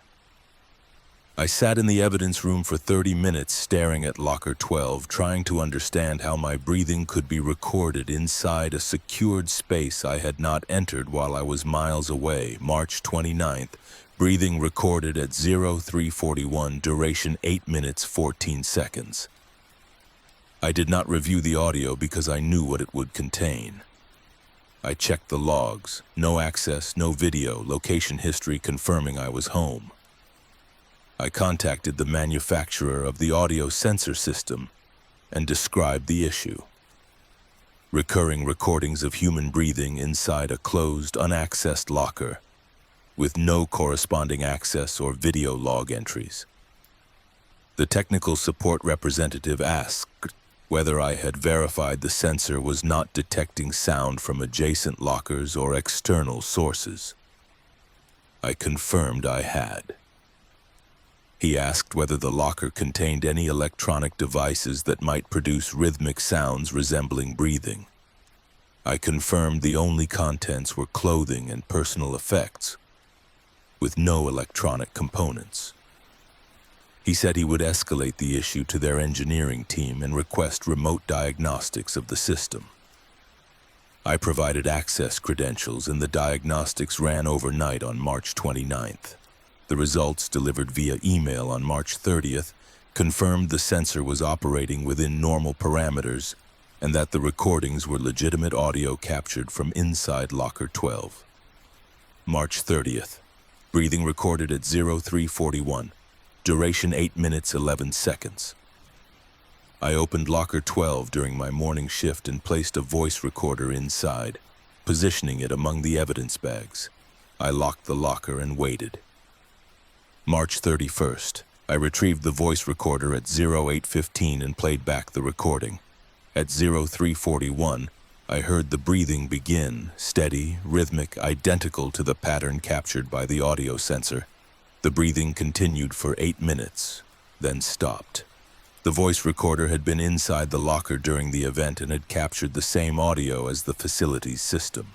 I sat in the evidence room for 30 minutes staring at locker 12, trying to understand how my breathing could be recorded inside a secured space I had not entered while I was miles away. March 29th, breathing recorded at 0341, duration 8 minutes 14 seconds. I did not review the audio because I knew what it would contain. I checked the logs. No access, no video, location history confirming I was home. I contacted the manufacturer of the audio sensor system and described the issue. Recurring recordings of human breathing inside a closed, unaccessed locker with no corresponding access or video log entries. The technical support representative asked whether I had verified the sensor was not detecting sound from adjacent lockers or external sources. I confirmed I had. He asked whether the locker contained any electronic devices that might produce rhythmic sounds resembling breathing. I confirmed the only contents were clothing and personal effects, with no electronic components. He said he would escalate the issue to their engineering team and request remote diagnostics of the system. I provided access credentials and the diagnostics ran overnight on March 29th. The results, delivered via email on March 30th, confirmed the sensor was operating within normal parameters and that the recordings were legitimate audio captured from inside locker 12. March 30th, breathing recorded at 0341, duration 8 minutes 11 seconds. I opened locker 12 during my morning shift and placed a voice recorder inside, positioning it among the evidence bags. I locked the locker and waited. March 31st, I retrieved the voice recorder at 0815 and played back the recording. At 0341, I heard the breathing begin, steady, rhythmic, identical to the pattern captured by the audio sensor. The breathing continued for 8 minutes, then stopped. The voice recorder had been inside the locker during the event and had captured the same audio as the facility's system.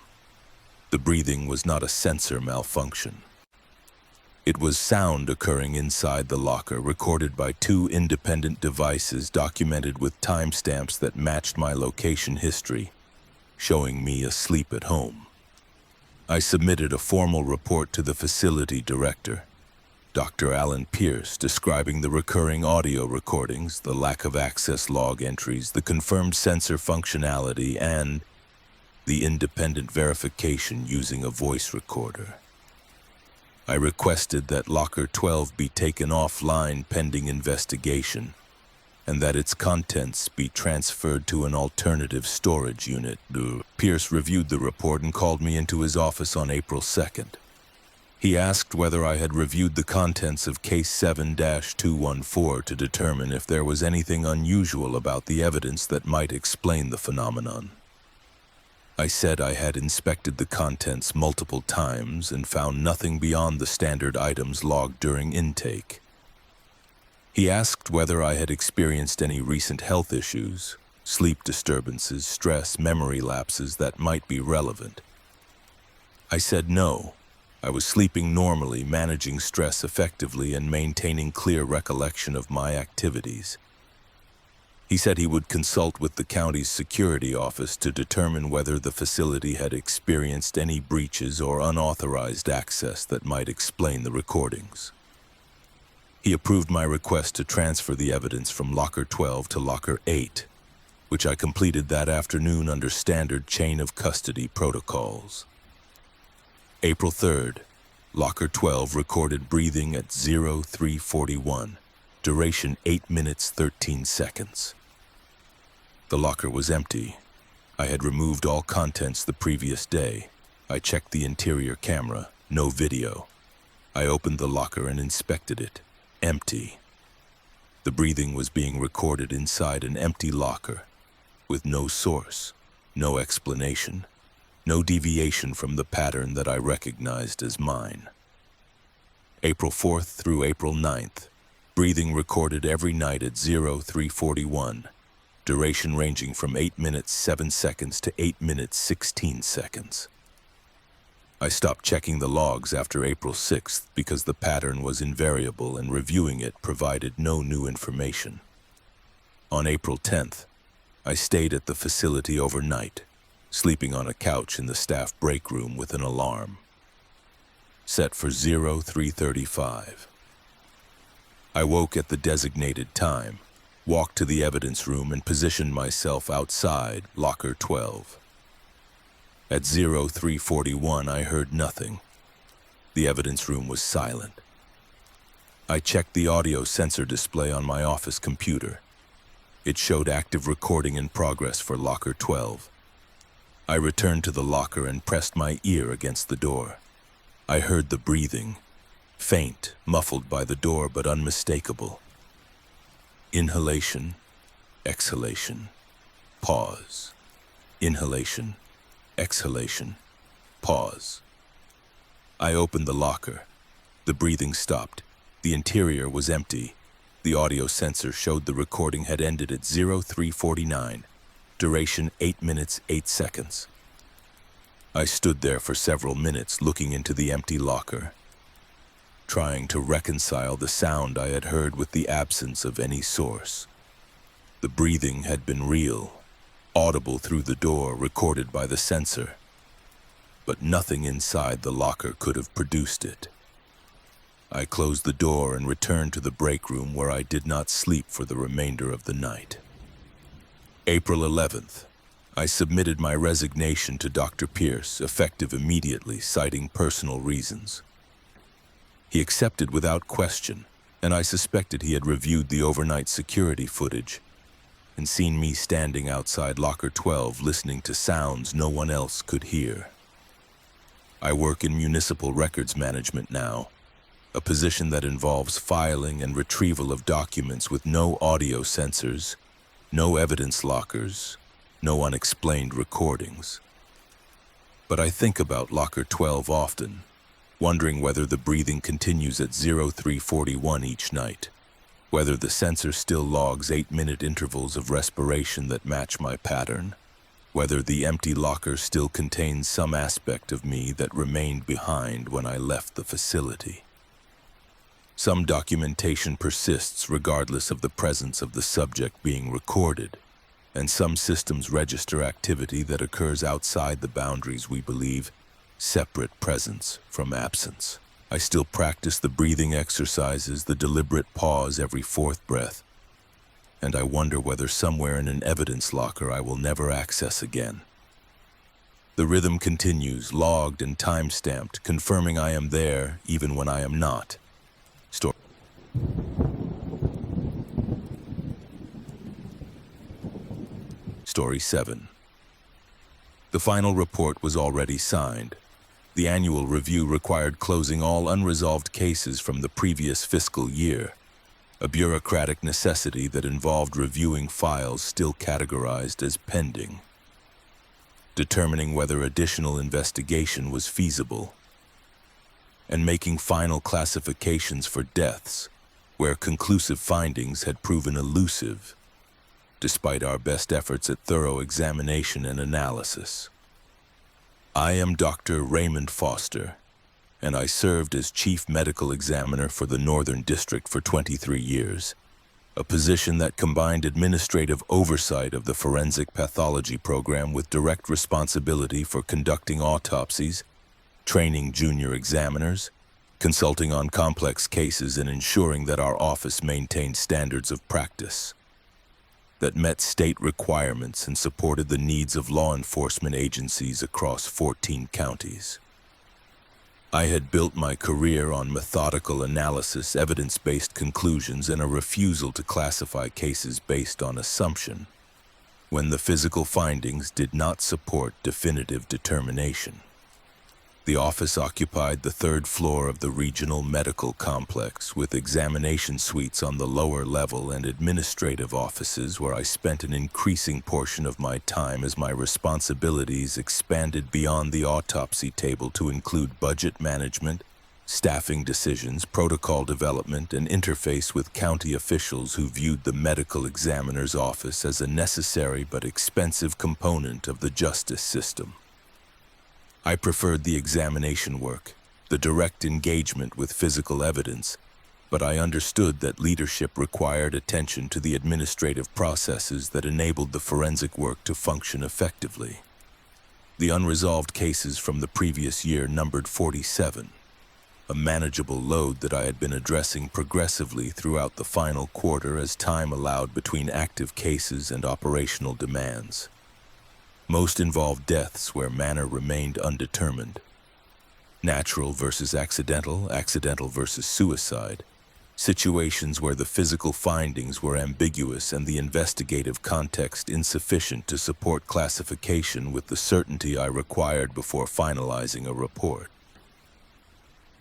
The breathing was not a sensor malfunction. It was sound occurring inside the locker, recorded by 2 independent devices documented with timestamps that matched my location history, showing me asleep at home. I submitted a formal report to the facility director, Dr. Alan Pierce, describing the recurring audio recordings, the lack of access log entries, the confirmed sensor functionality, and the independent verification using a voice recorder. I requested that locker 12 be taken offline pending investigation, and that its contents be transferred to an alternative storage unit. Pierce reviewed the report and called me into his office on April 2nd. He asked whether I had reviewed the contents of Case 7-214 to determine if there was anything unusual about the evidence that might explain the phenomenon. I said I had inspected the contents multiple times and found nothing beyond the standard items logged during intake. He asked whether I had experienced any recent health issues, sleep disturbances, stress, memory lapses that might be relevant. I said no. I was sleeping normally, managing stress effectively, and maintaining clear recollection of my activities. He said he would consult with the county's security office to determine whether the facility had experienced any breaches or unauthorized access that might explain the recordings. He approved my request to transfer the evidence from Locker 12 to Locker 8. which I completed that afternoon under standard chain of custody protocols. April 3rd, Locker 12 recorded breathing at 0341, duration 8 minutes 13 seconds. The locker was empty. I had removed all contents the previous day. I checked the interior camera, no video. I opened the locker and inspected it. Empty. The breathing was being recorded inside an empty locker, with no source, no explanation, no deviation from the pattern that I recognized as mine. April 4th through April 9th, breathing recorded every night at 0341, duration ranging from 8 minutes 7 seconds to 8 minutes 16 seconds. I stopped checking the logs after April 6th because the pattern was invariable and reviewing it provided no new information. On April 10th, I stayed at the facility overnight, sleeping on a couch in the staff break room with an alarm set for 0335. I woke at the designated time, walked to the evidence room and positioned myself outside Locker 12. At 0341, I heard nothing. The evidence room was silent. I checked the audio sensor display on my office computer. It showed active recording in progress for Locker 12. I returned to the locker and pressed my ear against the door. I heard the breathing, faint, muffled by the door but unmistakable. Inhalation, exhalation, pause. Inhalation, exhalation, pause. I opened the locker. The breathing stopped. The interior was empty. The audio sensor showed the recording had ended at 0349, duration 8 minutes 8 seconds. I stood there for several minutes looking into the empty locker, trying to reconcile the sound I had heard with the absence of any source. The breathing had been real, audible through the door, recorded by the sensor, but nothing inside the locker could have produced it. I closed the door and returned to the break room where I did not sleep for the remainder of the night. April 11th, I submitted my resignation to Dr. Pierce, effective immediately, citing personal reasons. He accepted without question, and I suspected he had reviewed the overnight security footage and seen me standing outside Locker 12 listening to sounds no one else could hear. I work in municipal records management now, a position that involves filing and retrieval of documents with no audio sensors, no evidence lockers, no unexplained recordings. But I think about Locker 12 often, wondering whether the breathing continues at 0341 each night, whether the sensor still logs 8-minute intervals of respiration that match my pattern, whether the empty locker still contains some aspect of me that remained behind when I left the facility. Some documentation persists regardless of the presence of the subject being recorded, and some systems register activity that occurs outside the boundaries we believe separate presence from absence. I still practice the breathing exercises, the deliberate pause every fourth breath, and I wonder whether somewhere in an evidence locker I will never access again. The rhythm continues, logged and time-stamped, confirming I am there even when I am not. Story 7. The final report was already signed. The annual review required closing all unresolved cases from the previous fiscal year, a bureaucratic necessity that involved reviewing files still categorized as pending, determining whether additional investigation was feasible, and making final classifications for deaths where conclusive findings had proven elusive, despite our best efforts at thorough examination and analysis. I am Dr. Raymond Foster, and I served as Chief Medical Examiner for the Northern District for 23 years, a position that combined administrative oversight of the forensic pathology program with direct responsibility for conducting autopsies, training junior examiners, consulting on complex cases, and ensuring that our office maintained standards of practice. that met state requirements and supported the needs of law enforcement agencies across 14 counties. I had built my career on methodical analysis, evidence-based conclusions, and a refusal to classify cases based on assumption when the physical findings did not support definitive determination. The office occupied the third floor of the regional medical complex, with examination suites on the lower level and administrative offices where I spent an increasing portion of my time as my responsibilities expanded beyond the autopsy table to include budget management, staffing decisions, protocol development, and interface with county officials who viewed the medical examiner's office as a necessary but expensive component of the justice system. I preferred the examination work, the direct engagement with physical evidence, but I understood that leadership required attention to the administrative processes that enabled the forensic work to function effectively. The unresolved cases from the previous year numbered 47, a manageable load that I had been addressing progressively throughout the final quarter as time allowed between active cases and operational demands. Most involved deaths where manner remained undetermined. Natural versus accidental, accidental versus suicide. Situations where the physical findings were ambiguous and the investigative context insufficient to support classification with the certainty I required before finalizing a report.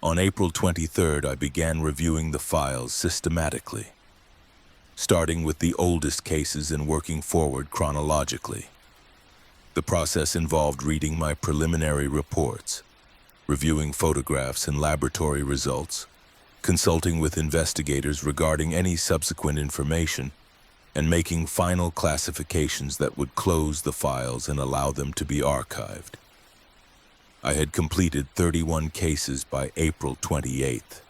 On April 23rd, I began reviewing the files systematically, starting with the oldest cases and working forward chronologically. The process involved reading my preliminary reports, reviewing photographs and laboratory results, consulting with investigators regarding any subsequent information, and making final classifications that would close the files and allow them to be archived. I had completed 31 cases by April 28th,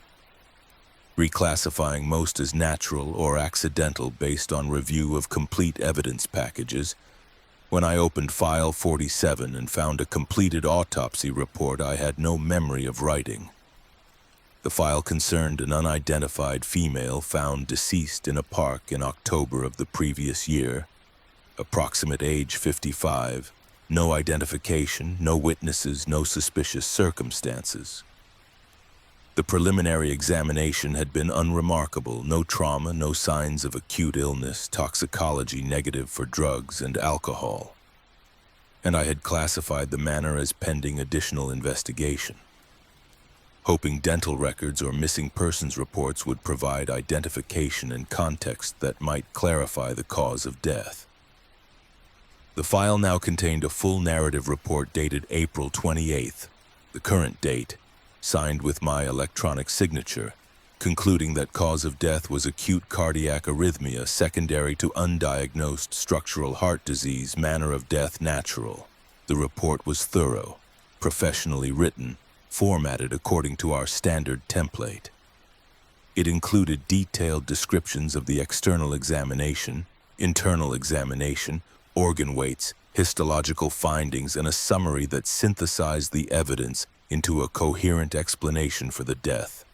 reclassifying most as natural or accidental based on review of complete evidence packages. When I opened file 47 and found a completed autopsy report I had no memory of writing. The file concerned an unidentified female found deceased in a park in October of the previous year, approximate age 55, no identification, no witnesses, no suspicious circumstances. The preliminary examination had been unremarkable, no trauma, no signs of acute illness, toxicology negative for drugs and alcohol. And I had classified the manner as pending additional investigation, hoping dental records or missing persons reports would provide identification and context that might clarify the cause of death. The file now contained a full narrative report dated April 28th, the current date, signed with my electronic signature, concluding that cause of death was acute cardiac arrhythmia secondary to undiagnosed structural heart disease, manner of death natural. The report was thorough, professionally written, formatted according to our standard template. It included detailed descriptions of the external examination, internal examination, organ weights, histological findings, and a summary that synthesized the evidence into a coherent explanation for the death.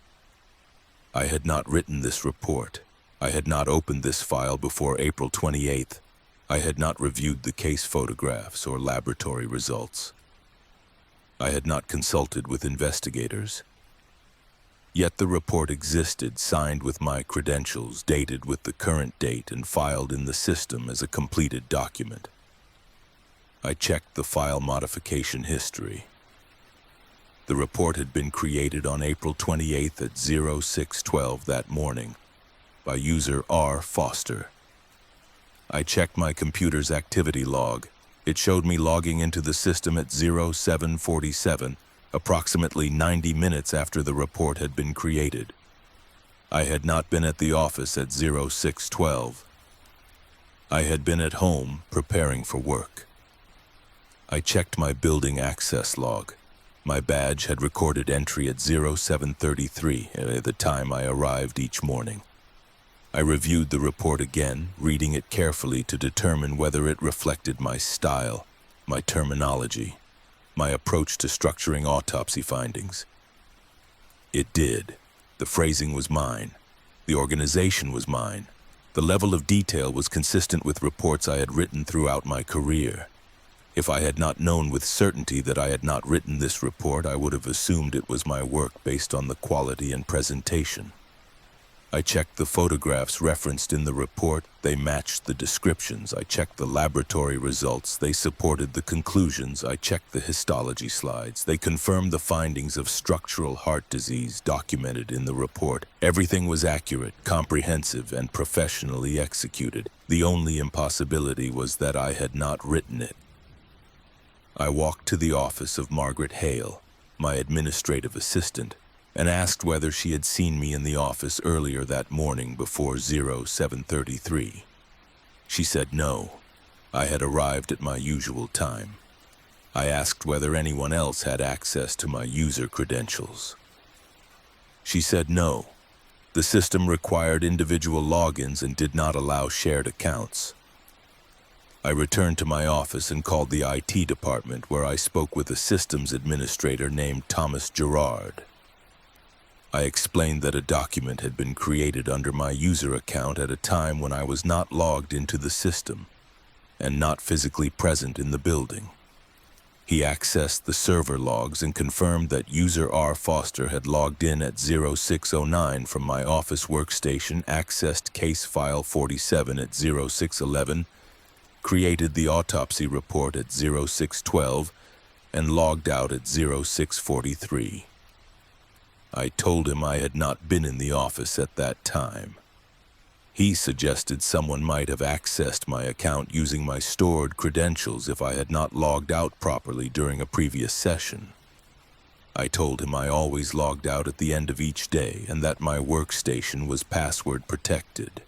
I had not written this report. I had not opened this file before April 28th. I had not reviewed the case photographs or laboratory results. I had not consulted with investigators. Yet the report existed, signed with my credentials, dated with the current date, and filed in the system as a completed document. I checked the file modification history. The report had been created on April 28th at 06:12 that morning by user R. Foster. I checked my computer's activity log. It showed me logging into the system at 07:47, approximately 90 minutes after the report had been created. I had not been at the office at 06:12. I had been at home preparing for work. I checked my building access log. My badge had recorded entry at 07:33 at the time I arrived each morning. I reviewed the report again, reading it carefully to determine whether it reflected my style, my terminology, my approach to structuring autopsy findings. It did. The phrasing was mine. The organization was mine. The level of detail was consistent with reports I had written throughout my career. If I had not known with certainty that I had not written this report, I would have assumed it was my work based on the quality and presentation. I checked the photographs referenced in the report. They matched the descriptions. I checked the laboratory results. They supported the conclusions. I checked the histology slides. They confirmed the findings of structural heart disease documented in the report. Everything was accurate, comprehensive, and professionally executed. The only impossibility was that I had not written it. I walked to the office of Margaret Hale, my administrative assistant, and asked whether she had seen me in the office earlier that morning before 07:33. She said no. I had arrived at my usual time. I asked whether anyone else had access to my user credentials. She said no. The system required individual logins and did not allow shared accounts. I returned to my office and called the IT department, where I spoke with a systems administrator named Thomas Gerard. I explained that a document had been created under my user account at a time when I was not logged into the system and not physically present in the building. He accessed the server logs and confirmed that user R. Foster had logged in at 0609 from my office workstation, accessed case file 47 at 0611, created the autopsy report at 0612, and logged out at 0643. I told him I had not been in the office at that time. He suggested someone might have accessed my account using my stored credentials if I had not logged out properly during a previous session. I told him I always logged out at the end of each day and that my workstation was password protected.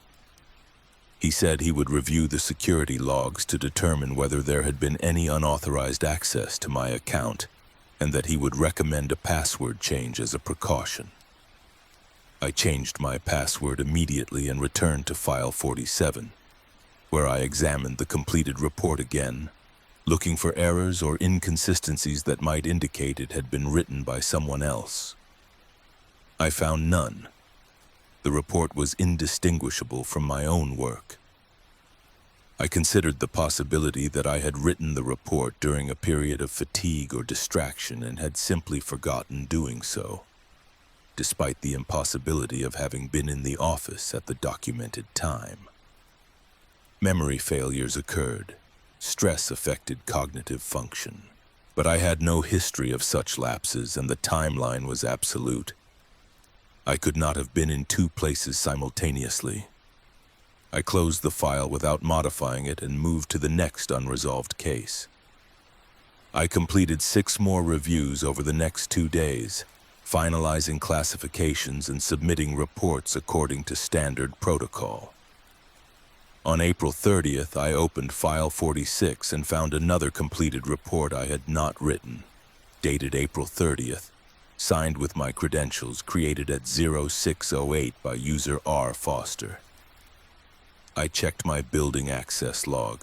He said he would review the security logs to determine whether there had been any unauthorized access to my account, and that he would recommend a password change as a precaution. I changed my password immediately and returned to file 47, where I examined the completed report again, looking for errors or inconsistencies that might indicate it had been written by someone else. I found none. The report was indistinguishable from my own work. I considered the possibility that I had written the report during a period of fatigue or distraction and had simply forgotten doing so, despite the impossibility of having been in the office at the documented time. Memory failures occurred. Stress affected cognitive function. But I had no history of such lapses, and the timeline was absolute. I could not have been in two places simultaneously. I closed the file without modifying it and moved to the next unresolved case. I completed 6 more reviews over the next 2 days, finalizing classifications and submitting reports according to standard protocol. On April 30th, I opened file 46 and found another completed report I had not written, dated April 30th, signed with my credentials, created at 0608 by user R. Foster. I checked my building access log,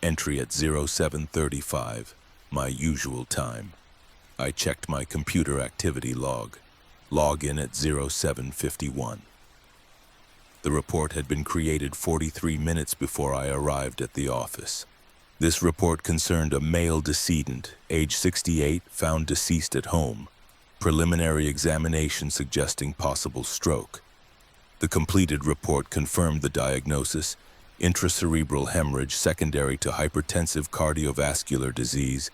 entry at 0735, my usual time. I checked my computer activity log, login at 0751. The report had been created 43 minutes before I arrived at the office. This report concerned a male decedent, age 68, found deceased at home, preliminary examination suggesting possible stroke. The completed report confirmed the diagnosis: intracerebral hemorrhage secondary to hypertensive cardiovascular disease,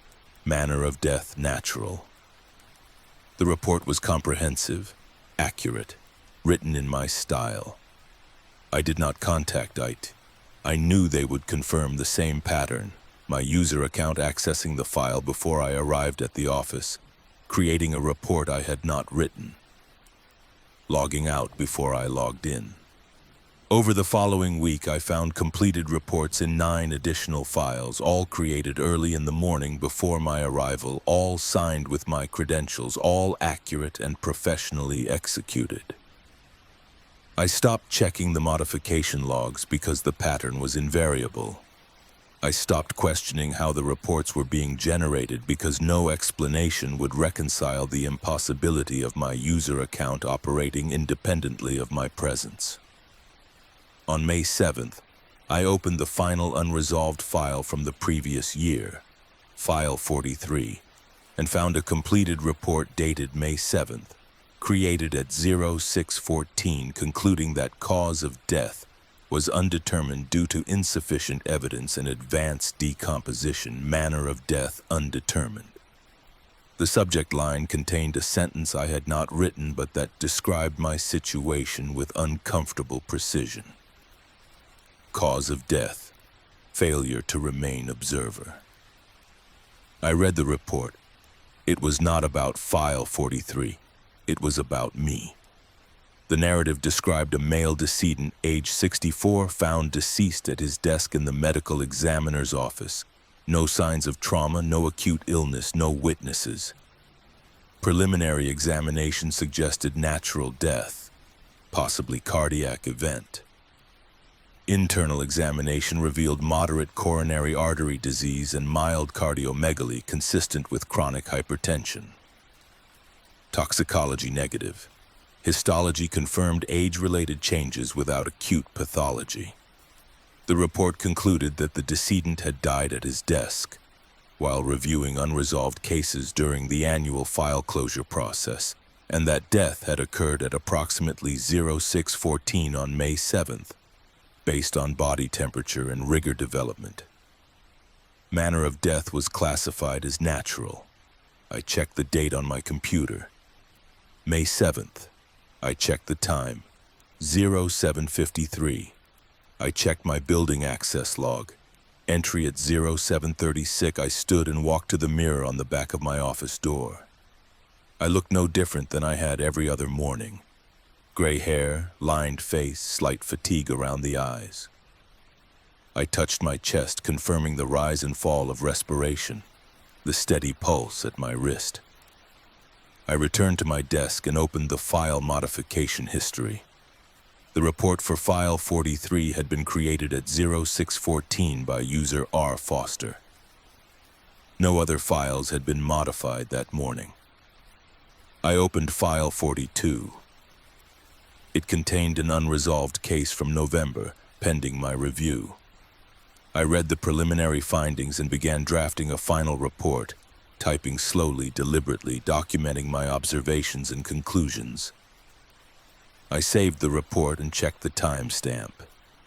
manner of death natural. The report was comprehensive, accurate, written in my style. I did not contact IT. I knew they would confirm the same pattern, my user account accessing the file before I arrived at the office, creating a report I had not written, logging out before I logged in. Over the following week, I found completed reports in 9 additional files, all created early in the morning before my arrival, all signed with my credentials, all accurate and professionally executed. I stopped checking the modification logs because the pattern was invariable. I stopped questioning how the reports were being generated because no explanation would reconcile the impossibility of my user account operating independently of my presence. On May 7th, I opened the final unresolved file from the previous year, File 43, and found a completed report dated May 7th, created at 0614, concluding that cause of death was undetermined due to insufficient evidence and advanced decomposition, manner of death undetermined. The subject line contained a sentence I had not written but that described my situation with uncomfortable precision. Cause of death, failure to remain observer. I read the report. It was not about File 43. It was about me. The narrative described a male decedent, age 64, found deceased at his desk in the medical examiner's office. No signs of trauma, no acute illness, no witnesses. Preliminary examination suggested natural death, possibly cardiac event. Internal examination revealed moderate coronary artery disease and mild cardiomegaly consistent with chronic hypertension. Toxicology negative. Histology confirmed age-related changes without acute pathology. The report concluded that the decedent had died at his desk while reviewing unresolved cases during the annual file closure process, and that death had occurred at approximately 0614 on May 7th, based on body temperature and rigor development. Manner of death was classified as natural. I checked the date on my computer. May 7th. I checked the time, 0753. I checked my building access log. Entry at 0736, I stood and walked to the mirror on the back of my office door. I looked no different than I had every other morning. Gray hair, lined face, slight fatigue around the eyes. I touched my chest, confirming the rise and fall of respiration, the steady pulse at my wrist. I returned to my desk and opened the file modification history. The report for File 43 had been created at 0614 by user R. Foster. No other files had been modified that morning. I opened File 42. It contained an unresolved case from November, pending my review. I read the preliminary findings and began drafting a final report, typing slowly, deliberately, documenting my observations and conclusions. I saved the report and checked the timestamp.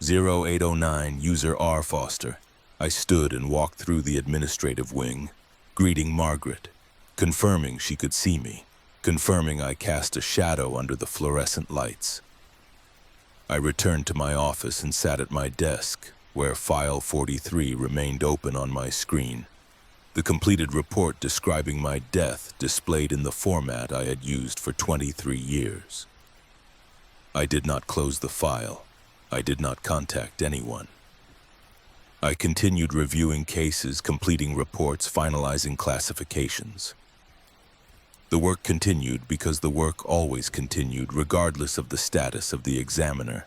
0809, user R. Foster. I stood and walked through the administrative wing, greeting Margaret, confirming she could see me, confirming I cast a shadow under the fluorescent lights. I returned to my office and sat at my desk, where File 43 remained open on my screen. The completed report describing my death displayed in the format I had used for 23 years. I did not close the file. I did not contact anyone. I continued reviewing cases, completing reports, finalizing classifications. The work continued because the work always continued regardless of the status of the examiner.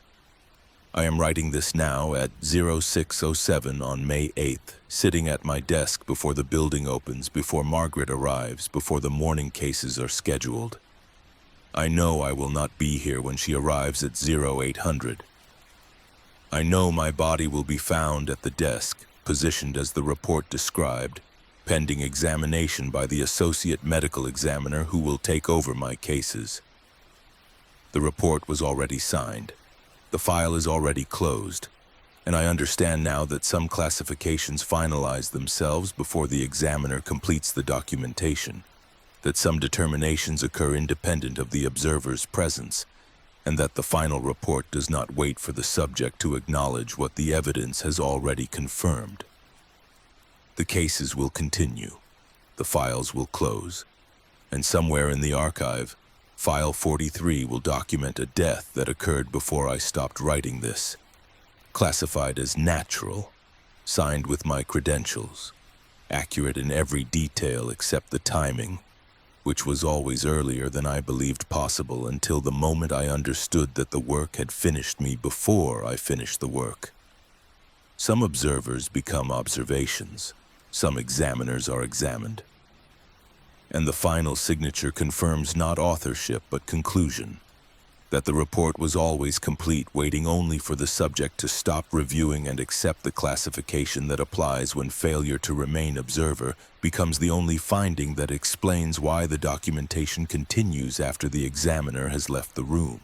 I am writing this now at 0607 on May 8th, sitting at my desk before the building opens, before Margaret arrives, before the morning cases are scheduled. I know I will not be here when she arrives at 0800. I know my body will be found at the desk, positioned as the report described, pending examination by the associate medical examiner who will take over my cases. The report was already signed. The file is already closed, and I understand now that some classifications finalize themselves before the examiner completes the documentation, that some determinations occur independent of the observer's presence, and that the final report does not wait for the subject to acknowledge what the evidence has already confirmed. The cases will continue, the files will close, and somewhere in the archive, File 43 will document a death that occurred before I stopped writing this, classified as natural, signed with my credentials, accurate in every detail except the timing, which was always earlier than I believed possible until the moment I understood that the work had finished me before I finished the work. Some observers become observations, some examiners are examined. And the final signature confirms not authorship but conclusion, that the report was always complete, waiting only for the subject to stop reviewing and accept the classification that applies when failure to remain observer becomes the only finding that explains why the documentation continues after the examiner has left the room.